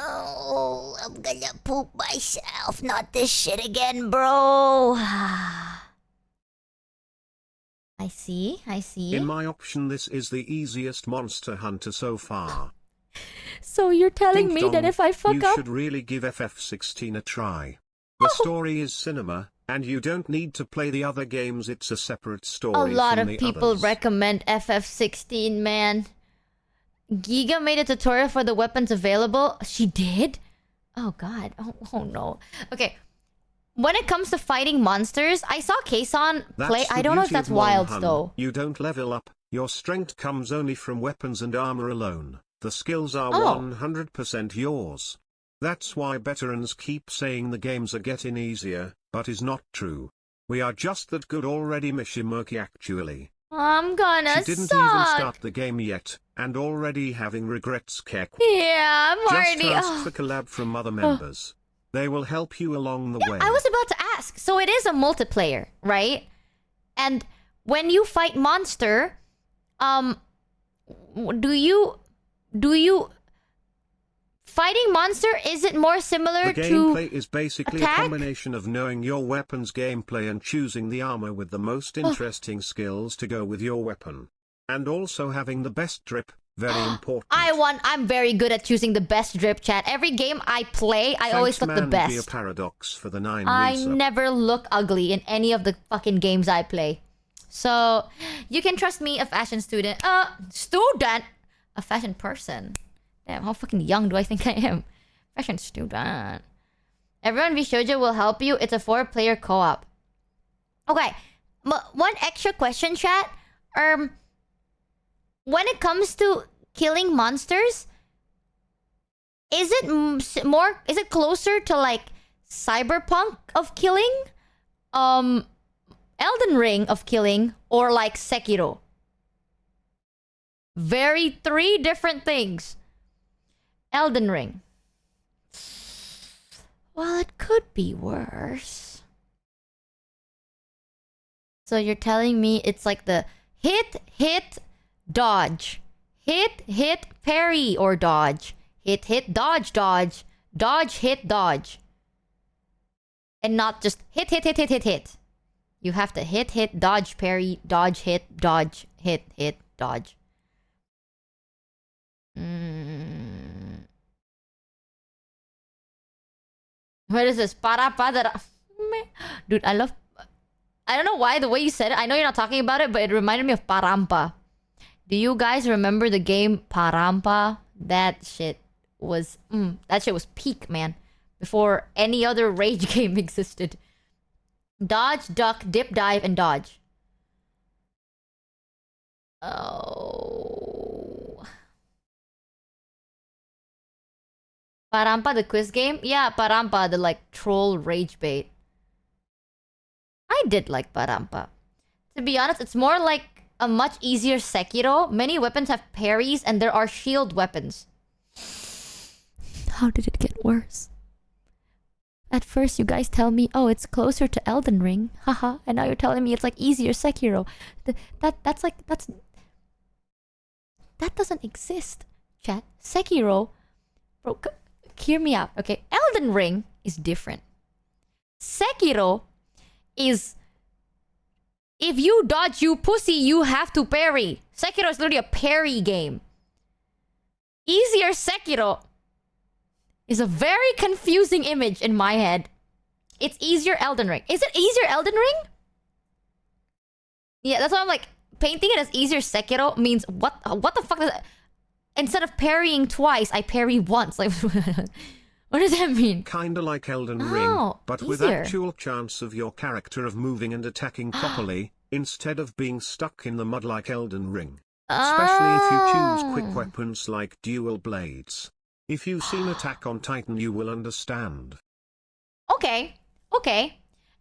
Oh, I'm gonna poop myself. Not this shit again, bro. I see. In my option, this is the easiest Monster Hunter so far. So you're telling Ding me dong, that if I fuck you up... should really give FF16 a try. The story is cinema, and you don't need to play the other games. It's a separate story A lot of from the people others. recommend FF16, man. Giga made a tutorial for the weapons available. She did? Oh god. Oh no. Okay. When it comes to fighting monsters, I saw Kason play. That's the I don't know if beauty that's of wild Monhun. though. You don't level up. Your strength comes only from weapons and armor alone. The skills are Oh. 100% yours. That's why veterans keep saying the games are getting easier, but is not true. We are just that good already, Michimochi actually. I'm gonna She didn't suck. even start the game yet, and already having regrets, Kek. Yeah, I'm Just already... ask for collab from other members. They will help you along the way. I was about to ask. So it is a multiplayer, right? And when you fight monster, do you fighting monster, is it more similar The to gameplay is basically attack? a combination of knowing your weapon's gameplay and choosing the armor with the most interesting skills to go with your weapon. And also having the best drip, very important. I'm very good at choosing the best drip, chat. Every game I play, I always look the Be a best. paradox for the 9 I resub. never look ugly in any of the fucking games I play. So, you can trust me, a fashion student. A fashion person. Damn, how fucking young do I think I am? Fashion student. Everyone Vishoja will help you. It's a 4-player co-op. Okay. One extra question, chat. When it comes to killing monsters, is it closer to like Cyberpunk of killing? Elden Ring of killing, or like Sekiro? Very 3 different things. Elden Ring. Well, it could be worse. So you're telling me it's like the hit, dodge. Hit, parry or dodge. Hit, dodge, dodge. Dodge, hit, dodge. And not just hit. You have to hit, dodge, parry, dodge, hit, dodge, hit, dodge. What is this? Dude, I don't know why the way you said it. I know you're not talking about it, but it reminded me of Parampa. Do you guys remember the game Parampa? That shit was peak, man. Before any other rage game existed. Dodge, duck, dip, dive, and dodge. Oh. Parampa, the quiz game? Yeah, Parampa, the like troll rage bait. I did like Parampa. To be honest, it's more like a much easier Sekiro. Many weapons have parries and there are shield weapons. How did it get worse? At first you guys tell me, oh, it's closer to Elden Ring. Haha. And now you're telling me it's like easier Sekiro. That doesn't exist, chat. Sekiro, bro, hear me out, okay? Elden Ring is different. Sekiro is, if you dodge, you pussy, you have to parry. Sekiro is literally a parry game. Easier Sekiro is a very confusing image in my head. It's easier Elden Ring. Is it easier Elden Ring? Yeah, that's why I'm like, painting it as easier Sekiro means what the fuck does that... Instead of parrying twice, I parry once. Like, what does that mean? Kinda like Elden Oh, Ring, but with easier. actual chance of your character of moving and attacking properly, instead of being stuck in the mud like Elden Ring. Especially if you choose Oh. quick weapons like dual blades. If you've seen Attack on Titan, you will understand. Okay.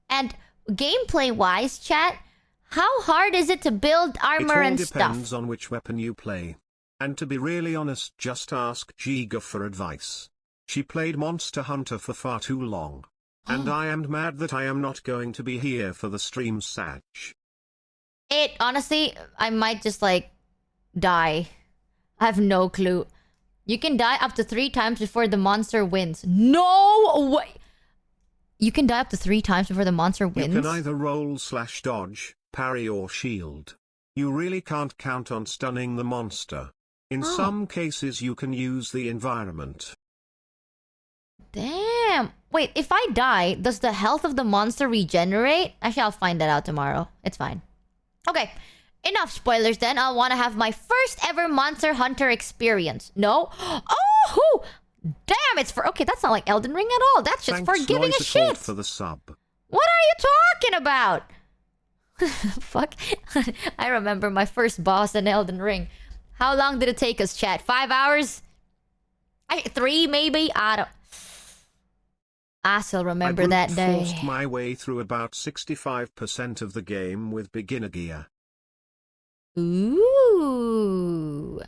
And gameplay-wise, chat, how hard is it to build It armor all and depends stuff? on which weapon you play. And to be really honest, just ask Giga for advice. She played Monster Hunter for far too long. And I am mad that I am not going to be here for the stream, Sag. It, honestly, I might just, like, die. I have no clue. You can die up to 3 times before the monster wins. No way! You can die up to 3 times before the monster wins? You can either roll/dodge, parry or shield. You really can't count on stunning the monster. In some cases you can use the environment. Damn. Wait, if I die, does the health of the monster regenerate? Actually, I'll find that out tomorrow. It's fine. Okay. Enough spoilers then. I want to have my first ever Monster Hunter experience. No? Oh! Damn, it's for... Okay, that's not like Elden Ring at all. That's just Thanks, for giving a Noisy shit. Cold, for the sub. What are you talking about? Fuck. I remember my first boss in Elden Ring. How long did it take us, chat? 5 hours? 3 maybe? I still remember that day. I forced my way through about 65% of the game with beginner gear. Ooh.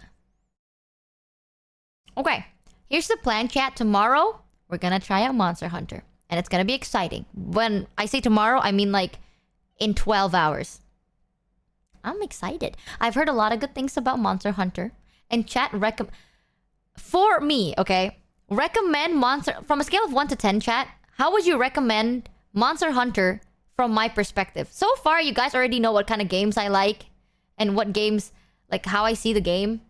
Okay. Here's the plan, chat. Tomorrow, we're gonna try out Monster Hunter. And it's gonna be exciting. When I say tomorrow, I mean like in 12 hours. I'm excited. I've heard a lot of good things about Monster Hunter. And chat for me, okay? Recommend Monster... From a scale of 1 to 10, chat, how would you recommend Monster Hunter from my perspective? So far, you guys already know what kind of games I like. And what games... Like, how I see the game.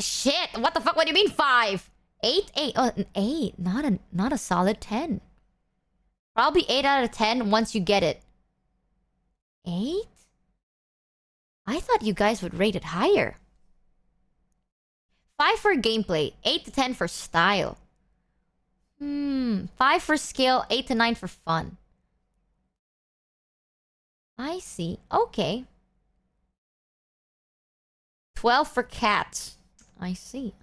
Shit! What the fuck? What do you mean 5? 8? 8. Oh, an 8. Not a solid 10. Probably 8 out of 10 once you get it. 8? I thought you guys would rate it higher. 5 for gameplay, 8 to 10 for style. 5 for skill, 8 to 9 for fun. I see. Okay. 12 for cats. I see.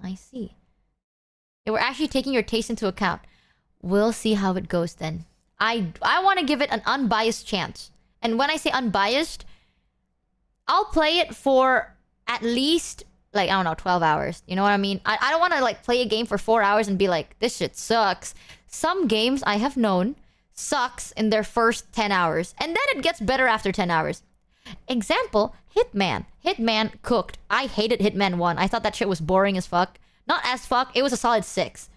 They were actually taking your taste into account. We'll see how it goes then. I want to give it an unbiased chance. And when I say unbiased, I'll play it for at least, like, I don't know, 12 hours. You know what I mean? I don't want to, like, play a game for 4 hours and be like, this shit sucks. Some games I have known sucks in their first 10 hours. And then it gets better after 10 hours. Example, Hitman. Hitman cooked. I hated Hitman 1. I thought that shit was boring as fuck. Not as fuck. It was a solid 6.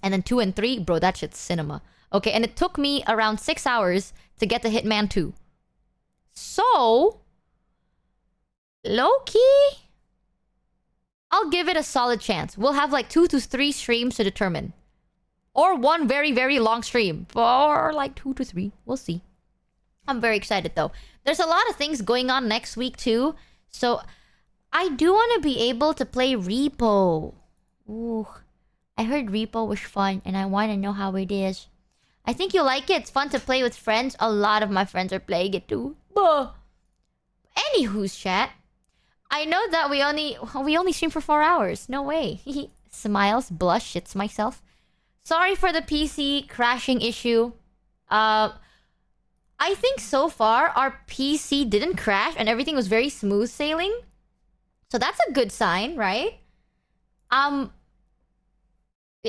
And then 2 and 3, bro, that shit's cinema. Okay, and it took me around 6 hours to get to Hitman 2. So, low-key, I'll give it a solid chance. We'll have like 2 to 3 streams to determine. Or 1 very, very long stream. Or like 2 to 3. We'll see. I'm very excited though. There's a lot of things going on next week too. So, I do want to be able to play Repo. Ooh. I heard Repo was fun and I want to know how it is. I think you'll like it. It's fun to play with friends. A lot of my friends are playing it too. Anywho's chat. I know that we only stream for 4 hours. No way. Smiles, blush, shits myself. Sorry for the PC crashing issue. I think so far our PC didn't crash and everything was very smooth sailing. So that's a good sign, right?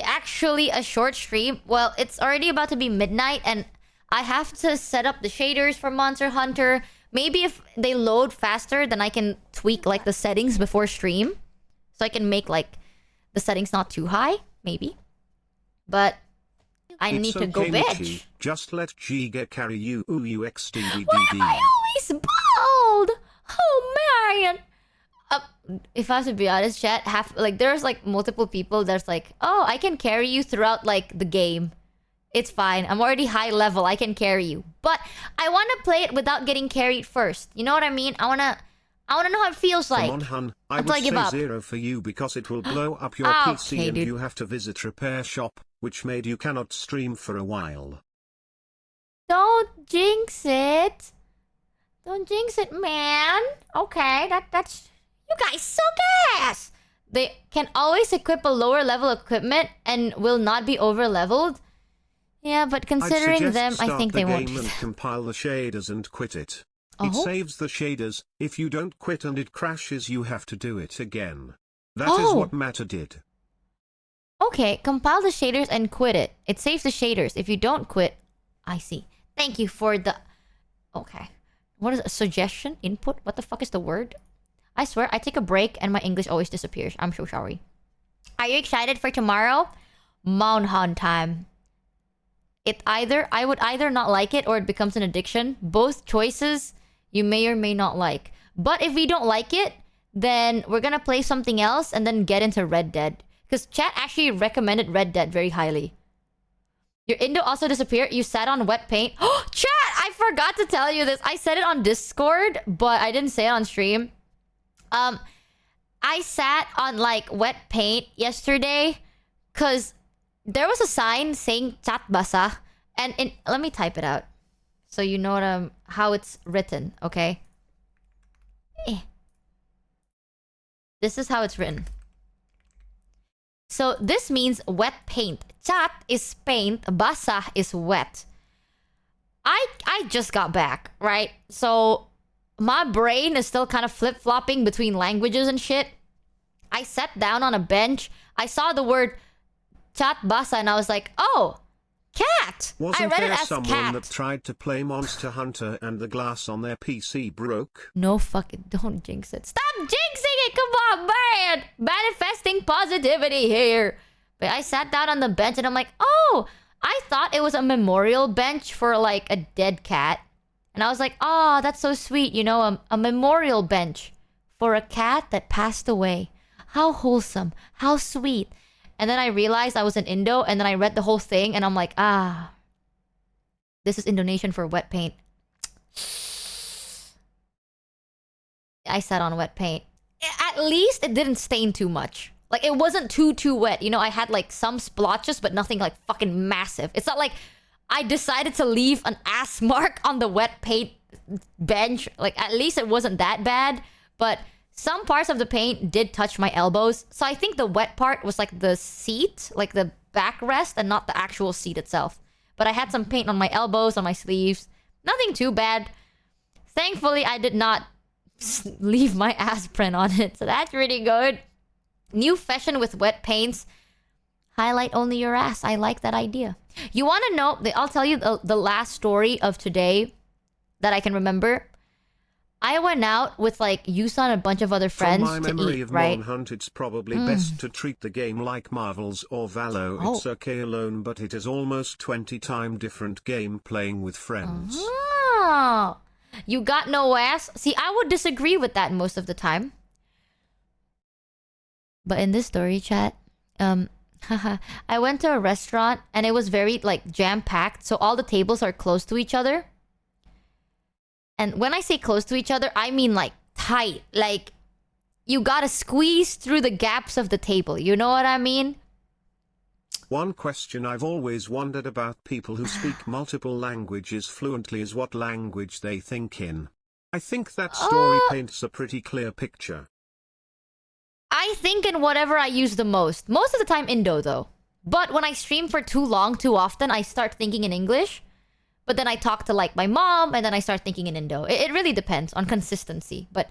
Actually a short stream. Well, it's already about to be midnight and I have to set up the shaders for Monster Hunter. Maybe if they load faster, then I can tweak like the settings before stream. So I can make like the settings not too high, maybe. But I need to go bitch. Michi. Just let Giga carry you. UXDDD. Why am I always bald? Oh man. If I have to be honest, chat, there's like multiple people that's like, oh, I can carry you throughout like the game. It's fine. I'm already high level. I can carry you. But I want to play it without getting carried first. You know what I mean? I wanna know how it feels like. Come on, hun. I would Until I give say up. 0 for you because it will blow up your Okay, PC and dude. you have to visit repair shop, which made you cannot stream for a while. Don't jinx it. Don't jinx it, man. Okay, that's... You guys suck ass! They can always equip a lower level equipment and will not be over leveled. Yeah, but considering them, I think they won't do I'd suggest start the game and that. compile the shaders and quit it. Oh? It saves the shaders. If you don't quit and it crashes, you have to do it again. That is Oh. what Matter did. Okay, compile the shaders and quit it. It saves the shaders. If you don't quit... I see. Thank you for the... Okay. What is a suggestion? Input? What the fuck is the word? I swear, I take a break and my English always disappears. I'm so sorry. Are you excited for tomorrow? Mount Hunt time. I would either not like it or it becomes an addiction. Both choices you may or may not like. But if we don't like it, then we're gonna play something else and then get into Red Dead. Because chat actually recommended Red Dead very highly. Your Indo also disappeared. You sat on wet paint. Oh, chat! I forgot to tell you this. I said it on Discord, but I didn't say it on stream. I sat on like wet paint yesterday because there was a sign saying chat basa, and let me type it out so you know how it's written. Okay. This is how it's written. So this means wet paint. Chat is paint, basa is wet. I just got back, right? So my brain is still kind of flip-flopping between languages and shit. I sat down on a bench. I saw the word chat basa and I was like, oh, cat. I Wasn't read there it as someone cat. that tried to play Monster Hunter and the glass on their PC broke? No fucking, don't jinx it. Stop jinxing it, come on, man. Manifesting positivity here. But I sat down on the bench and I'm like, oh, I thought it was a memorial bench for like a dead cat. And I was like, oh, that's so sweet. You know, a memorial bench for a cat that passed away. How wholesome. How sweet. And then I realized I was in Indo and then I read the whole thing and I'm like, ah, this is Indonesian for wet paint. I sat on wet paint. At least it didn't stain too much. Like, it wasn't too wet. You know, I had like some splotches, but nothing like fucking massive. It's not like I decided to leave an ass mark on the wet paint bench. Like, at least it wasn't that bad. But some parts of the paint did touch my elbows. So I think the wet part was like the seat, like the backrest, and not the actual seat itself. But I had some paint on my elbows, on my sleeves. Nothing too bad. Thankfully, I did not leave my ass print on it. So that's really good. New fashion with wet paints. Highlight only your ass. I like that idea. You want to know? I'll tell you the last story of today that I can remember. I went out with like Yusa and a bunch of other friends From my to memory eat, of right? Monhunt, it's probably best to treat the game like Marvels or Valo. Oh. It's okay alone, but it is almost 20 times different game playing with friends. Oh, you got no ass? See, I would disagree with that most of the time. But in this story chat, I went to a restaurant and it was very like jam-packed. So all the tables are close to each other. And when I say close to each other, I mean like tight. Like you gotta squeeze through the gaps of the table. You know what I mean? One question I've always wondered about people who speak multiple languages fluently is what language they think in. I think that story paints a pretty clear picture. I think in whatever I use the most. Most of the time Indo though. But when I stream for too long, too often, I start thinking in English. But then I talk to like my mom and then I start thinking in Indo. It really depends on consistency. But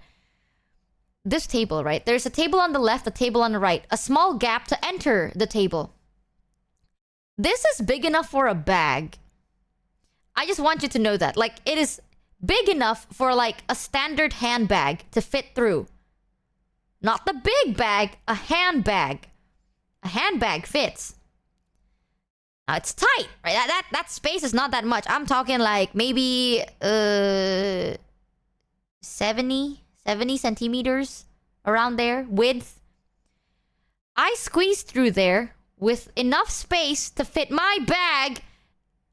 this table, right? There's a table on the left, a table on the right. A small gap to enter the table. This is big enough for a bag. I just want you to know that. Like, it is big enough for like a standard handbag to fit through. Not the big bag, a handbag. A handbag fits. Now it's tight, right? That space is not that much. I'm talking like maybe 70 centimeters around there width. I squeezed through there with enough space to fit my bag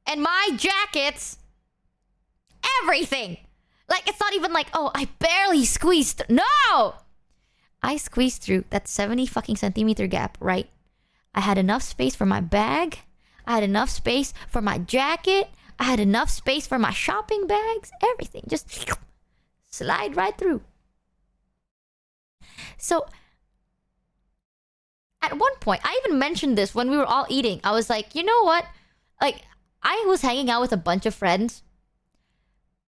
and my jackets. Everything. Like, it's not even like, oh, I barely squeezed. No! I squeezed through that 70 fucking centimeter gap, right? I had enough space for my bag. I had enough space for my jacket. I had enough space for my shopping bags. Everything. Just Slide right through. So, at one point, I even mentioned this when we were all eating. I was like, you know what? Like, I was hanging out with a bunch of friends.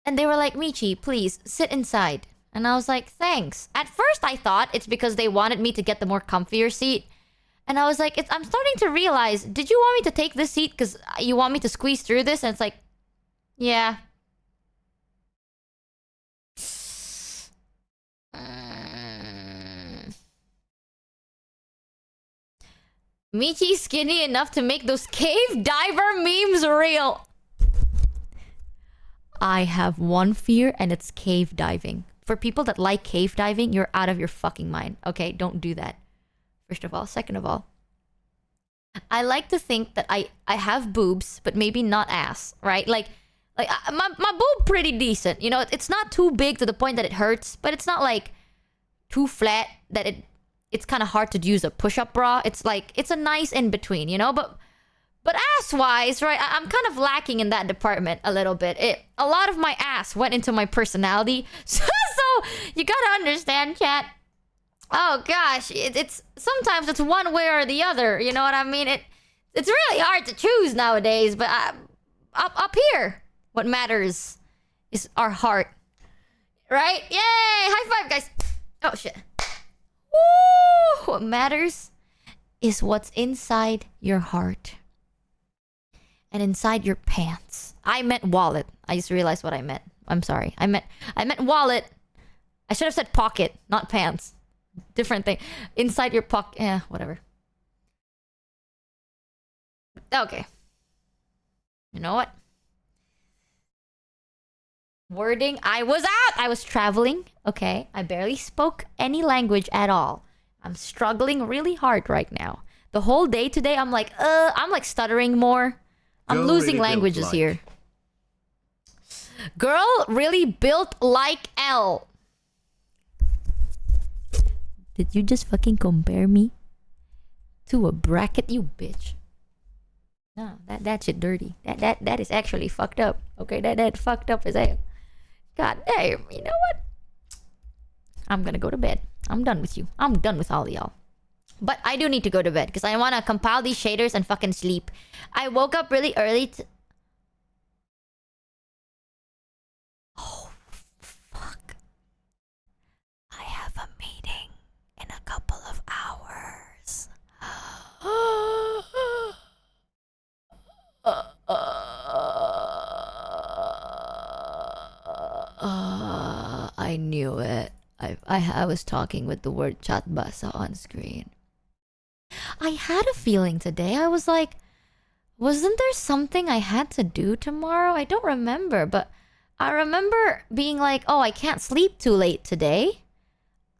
And they were like, Michi, please, sit inside. And I was like, thanks. At first, I thought it's because they wanted me to get the more comfier seat. And I was like, I'm starting to realize, did you want me to take this seat because you want me to squeeze through this? And it's like, yeah. Michi's skinny enough to make those cave diver memes real. I have one fear, and it's cave diving. For people that like cave diving, you're out of your fucking mind. Okay, don't do that. First of all. Second of all, I like to think that I have boobs, but maybe not ass, right? Like my boob pretty decent. You know, it's not too big to the point that it hurts, but it's not like too flat that it's kind of hard to use a push-up bra. It's like, it's a nice in-between, you know? But ass-wise, right, I'm kind of lacking in that department a little bit. A lot of my ass went into my personality. So you gotta understand, chat. Oh gosh, it's sometimes it's one way or the other. You know what I mean? It's really hard to choose nowadays. But up here, what matters is our heart, right? Yay! High five, guys. Oh shit. Woo! What matters is what's inside your heart and inside your pants. I meant wallet. I just realized what I meant. I'm sorry. I meant wallet. I should have said pocket, not pants. Different thing. Inside your pocket. Yeah, whatever. Okay. You know what? Wording. I was out. I was traveling. Okay. I barely spoke any language at all. I'm struggling really hard right now. The whole day today, I'm like stuttering more. I'm losing really languages like. here. Girl really built like L. Did you just fucking compare me to a bracket, you bitch? No, that shit dirty. That is actually fucked up. Okay, that fucked up as hell. God damn, you know what? I'm gonna go to bed. I'm done with you. I'm done with all of y'all. But I do need to go to bed because I want to compile these shaders and fucking sleep. I woke up really early Oh, fuck. I have a meeting in a couple of hours. I knew it. I was talking with the word chat basa on screen. I had a feeling today. I was like, wasn't there something I had to do tomorrow? I don't remember, but I remember being like, oh, I can't sleep too late today.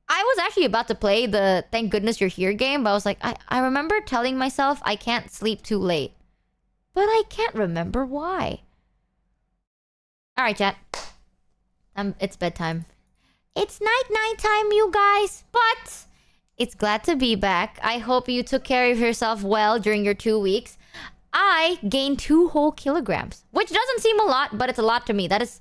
I was actually about to play the Thank Goodness You're Here game, but I was like, I remember telling myself I can't sleep too late. But I can't remember why. Alright, chat. It's bedtime. It's night time, you guys. But it's glad to be back. I hope you took care of yourself well during your 2 weeks. I gained 2 whole kilograms, which doesn't seem a lot, but it's a lot to me. That is...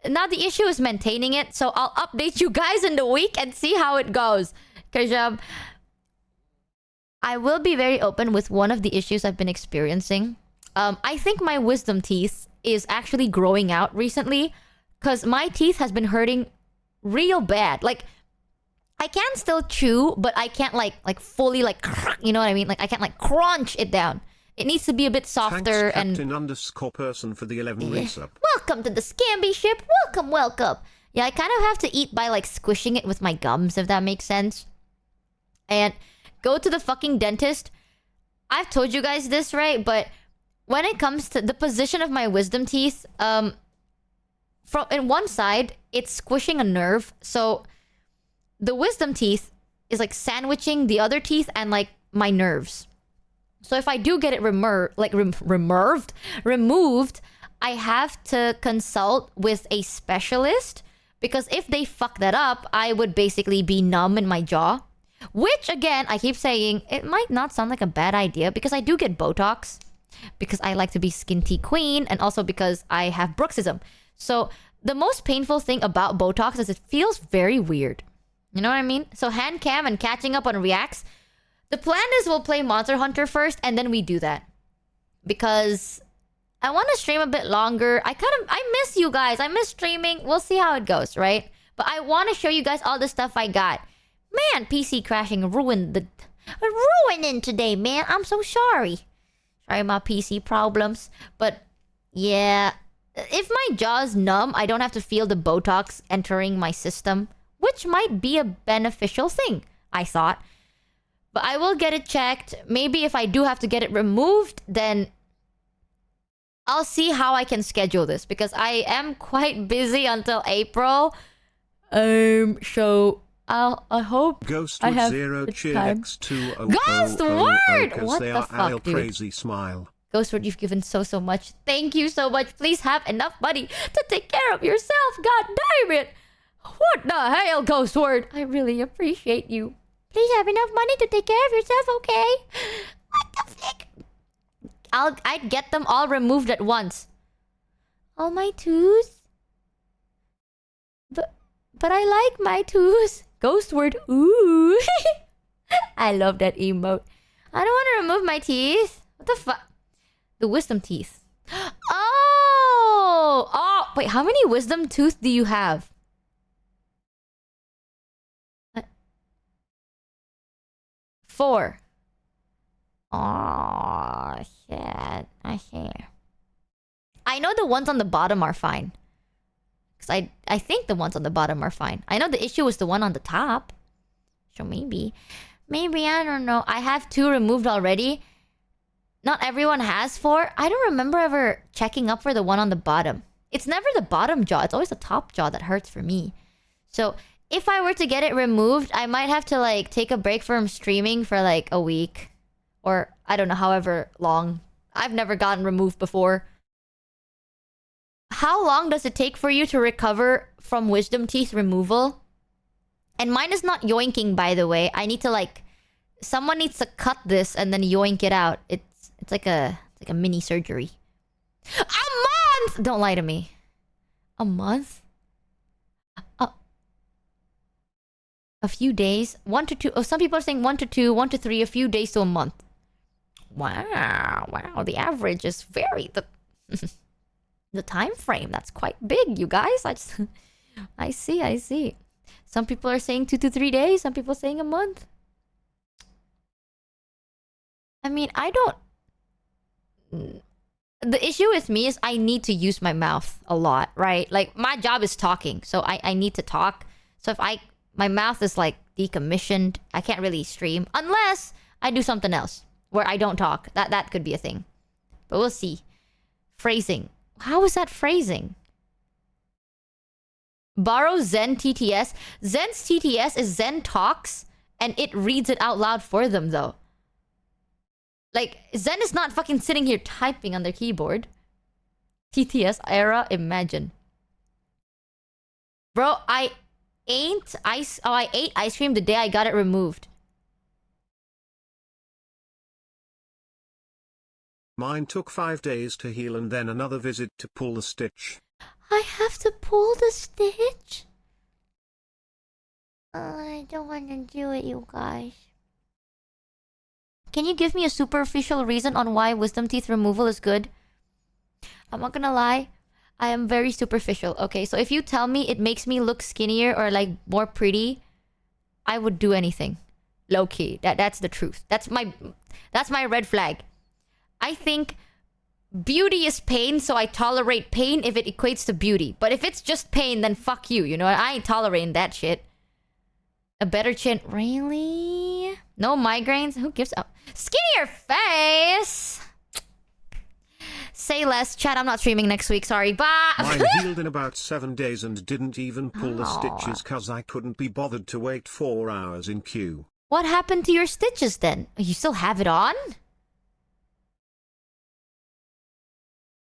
Now the issue is maintaining it, so I'll update you guys in the week and see how it goes. Because I will be very open with one of the issues I've been experiencing. I think my wisdom teeth is actually growing out recently. Because my teeth has been hurting real bad. Like, I can still chew, but I can't like fully like, you know what I mean? Like, I can't like crunch it down. It needs to be a bit softer. Thanks, and Captain_person for the 11 resub. Welcome to the Scamby ship. Welcome. Yeah, I kind of have to eat by like squishing it with my gums, if that makes sense. And go to the fucking dentist. I've told you guys this, right? But when it comes to the position of my wisdom teeth, from in one side, it's squishing a nerve. So the wisdom teeth is like sandwiching the other teeth and like my nerves. So if I do get it removed, I have to consult with a specialist, because if they fuck that up, I would basically be numb in my jaw. Which, again, I keep saying, it might not sound like a bad idea, because I do get Botox, because I like to be skin tea queen, and also because I have bruxism. So the most painful thing about Botox is it feels very weird. You know what I mean? So hand cam and catching up on reacts. The plan is we'll play Monster Hunter first and then we do that. Because I want to stream a bit longer. I miss you guys. I miss streaming. We'll see how it goes, right? But I want to show you guys all the stuff I got. Man, PC crashing ruining today, man. I'm so sorry. Sorry about PC problems. But yeah, if my jaw's numb, I don't have to feel the Botox entering my system, which might be a beneficial thing, I thought. But I will get it checked. Maybe if I do have to get it removed, then I'll see how I can schedule this. Because I am quite busy until April. So I hope I have the time. Ghostword! What the fuck, dude? Crazy smile. Ghostword, you've given so much. Thank you so much. Please have enough money to take care of yourself. God damn it! What the hell, Ghostword? I really appreciate you. Please have enough money to take care of yourself, okay? What the flick? I'd get them all removed at once. All my toes? But I like my toes. Ghostword, ooh. I love that emote. I don't want to remove my teeth. What the fuck? The wisdom teeth. Oh, wait, how many wisdom tooth do you have? 4. Oh, shit. I see. I know the ones on the bottom are fine. Because I think the ones on the bottom are fine. I know the issue was the one on the top. So maybe, I don't know. I have 2 removed already. Not everyone has 4. I don't remember ever checking up for the one on the bottom. It's never the bottom jaw. It's always the top jaw that hurts for me. So if I were to get it removed, I might have to like take a break from streaming for like a week. Or I don't know, however long. I've never gotten removed before. How long does it take for you to recover from wisdom teeth removal? And mine is not yoinking, by the way. I need to like... Someone needs to cut this and then yoink it out. It's like a mini surgery. A month! Don't lie to me. A month? A few days? 1 to 2... Oh, some people are saying 1 to 2, 1 to 3, a few days to a month. Wow. The average is very... The time frame, that's quite big, you guys. I see. Some people are saying 2 to 3 days. Some people are saying a month. I mean, I don't... The issue with me is I need to use my mouth a lot, right? Like, my job is talking, so I need to talk. So if my mouth is like decommissioned, I can't really stream unless I do something else where I don't talk. That could be a thing. But we'll see. Phrasing. How is that phrasing? Borrow Zen TTS. Zen's TTS is Zen talks and it reads it out loud for them though. Like, Zen is not fucking sitting here typing on their keyboard. TTS era, imagine. Bro, I ate ice cream the day I got it removed. Mine took 5 days to heal and then another visit to pull the stitch. I have to pull the stitch? I don't want to do it, you guys. Can you give me a superficial reason on why wisdom teeth removal is good? I'm not gonna lie. I am very superficial. Okay, so if you tell me it makes me look skinnier or like more pretty, I would do anything. Low key. That's the truth. That's my red flag. I think beauty is pain, so I tolerate pain if it equates to beauty. But if it's just pain, then fuck you, you know? I ain't tolerating that shit. A better chin. Really? No migraines? Who gives up? Skinnier face! Say less. Chat, I'm not streaming next week. Sorry. Bye! Mine healed in about 7 days and didn't even pull the stitches cause I couldn't be bothered to wait 4 hours in queue. What happened to your stitches then? You still have it on?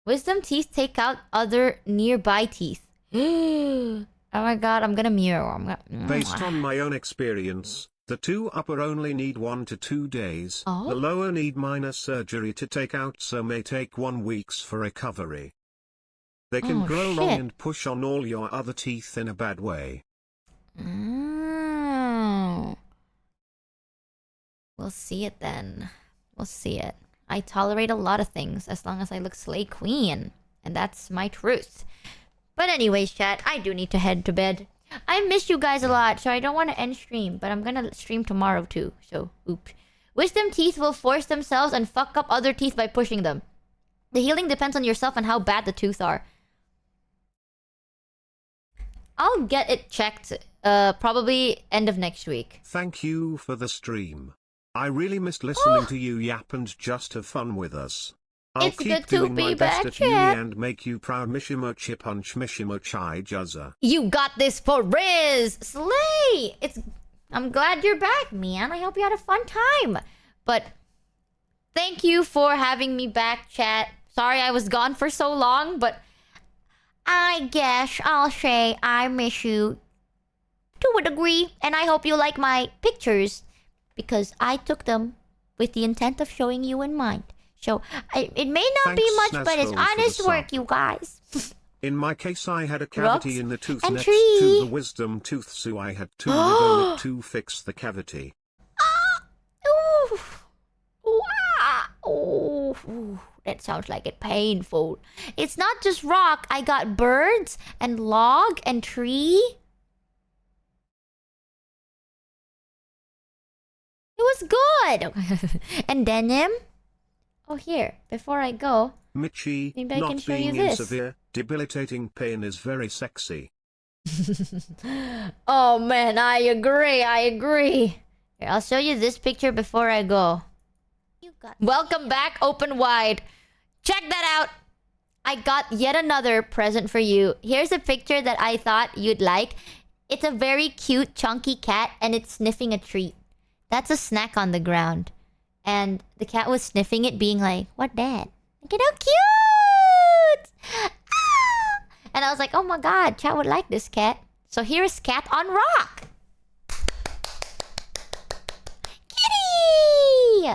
Wisdom teeth take out other nearby teeth. Oh my god, I'm gonna mirror. Based on my own experience, the 2 upper only need 1 to 2 days. Oh? The lower need minor surgery to take out, so may take 1 week for recovery. They can Oh, grow shit. long and push on all your other teeth in a bad way. Oh. We'll see it then. We'll see it. I tolerate a lot of things as long as I look slay queen. And that's my truth. But anyways, chat, I do need to head to bed. I miss you guys a lot, so I don't want to end stream. But I'm gonna stream tomorrow too, so oops. Wisdom teeth will force themselves and fuck up other teeth by pushing them. The healing depends on yourself and how bad the tooth are. I'll get it checked probably end of next week. Thank you for the stream. I really missed listening to you yap and just have fun with us. I'll It's keep good to doing be my best back, at uni chat. and make you proud. Michimochievee. You got this for Riz! Slay! I'm glad you're back, man. I hope you had a fun time. But thank you for having me back, chat. Sorry I was gone for so long, but I guess I'll say I miss you to a degree. And I hope you like my pictures, because I took them with the intent of showing you in mind. So, it may not be Thanks, much, but it's Snazful, for the honest work, sub. you guys. In my case, I had a cavity Rocks in the tooth and next tree. to the wisdom tooth, so I had to live on it to fix the cavity. Ooh. Ooh, ah. Ooh. That sounds like it painful. It's not just rock. I got birds and log and tree. It was good. And denim. Oh, here. Before I go, Michi, maybe I can not show you being in this. severe, debilitating pain is very sexy. Oh man, I agree. Here, I'll show you this picture before I go. Welcome back, open wide. Check that out. I got yet another present for you. Here's a picture that I thought you'd like. It's a very cute, chunky cat, and it's sniffing a treat. That's a snack on the ground. And the cat was sniffing it, being like, "What that? Look at how cute!" Ah! And I was like, "Oh my god, chat would like this cat." So here's Cat on Rock. Kitty!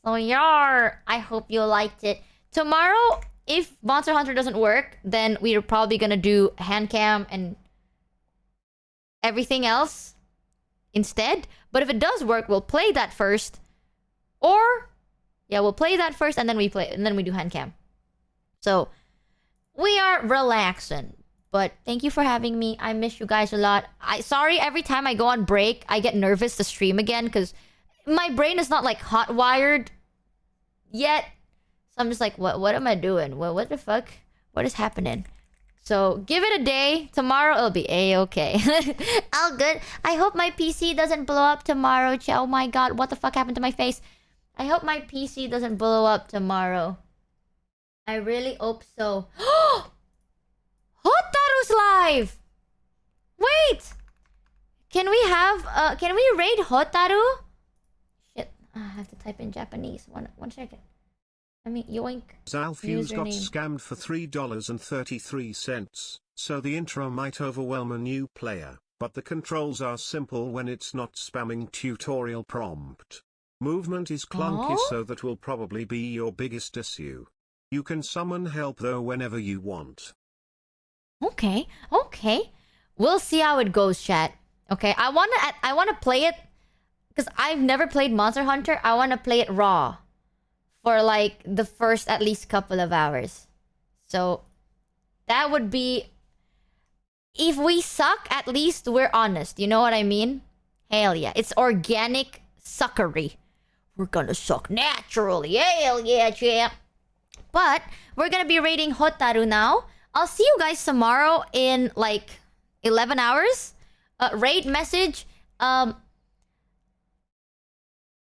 So I hope you liked it. Tomorrow, if Monster Hunter doesn't work, then we're probably gonna do hand cam and everything else instead. But if it does work, we'll play that first. Or yeah, we'll play that first and then we do hand cam. So we are relaxing. But thank you for having me. I miss you guys a lot. Sorry, every time I go on break, I get nervous to stream again because my brain is not like hot wired yet. So I'm just like, what am I doing? What the fuck? What is happening? So give it a day. Tomorrow it'll be a-okay. All good. I hope my PC doesn't blow up tomorrow. Oh my god, what the fuck happened to my face? I hope my PC doesn't blow up tomorrow. I really hope so. Hotaru's live! Wait! Can we raid Hotaru? Shit, I have to type in Japanese. One second. I mean, yoink. Zalfuse got Username. scammed for $3.33, so the intro might overwhelm a new player, but the controls are simple when it's not spamming tutorial prompt. Movement is clunky, Oh? so that will probably be your biggest issue. You can summon help though whenever you want. Okay. We'll see how it goes, chat. Okay, I wanna play it because I've never played Monster Hunter. I wanna play it raw for like the first at least couple of hours. So that would be, if we suck, at least we're honest. You know what I mean? Hell yeah, it's organic suckery. We're gonna suck naturally. Hell yeah, champ. But we're gonna be raiding Hotaru now. I'll see you guys tomorrow in like 11 hours. Raid message.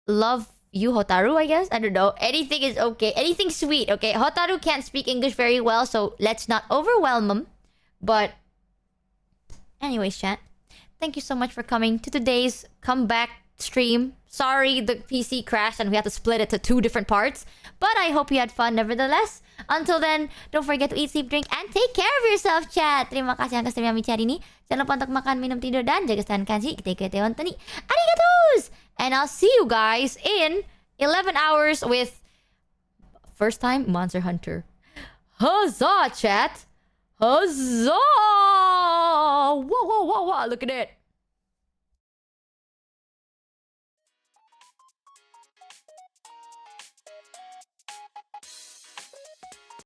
Love you, Hotaru, I guess. I don't know. Anything is okay. Anything sweet, okay? Hotaru can't speak English very well, so let's not overwhelm him. But anyways, chat. Thank you so much for coming to today's comeback stream. Sorry the PC crashed and we had to split it to 2 different parts. But I hope you had fun nevertheless. Until then, don't forget to eat, sleep, drink, and take care of yourself, chat. Terima kasih atas stream Michi hari ini. Jangan lupa untuk makan, minum, tidur, dan jaga kesehatan kanji. Kita ni. Arigatos! And I'll see you guys in 11 hours with first time Monster Hunter. Huzzah, chat! Huzzah! Whoa, whoa, whoa, whoa. Look at it.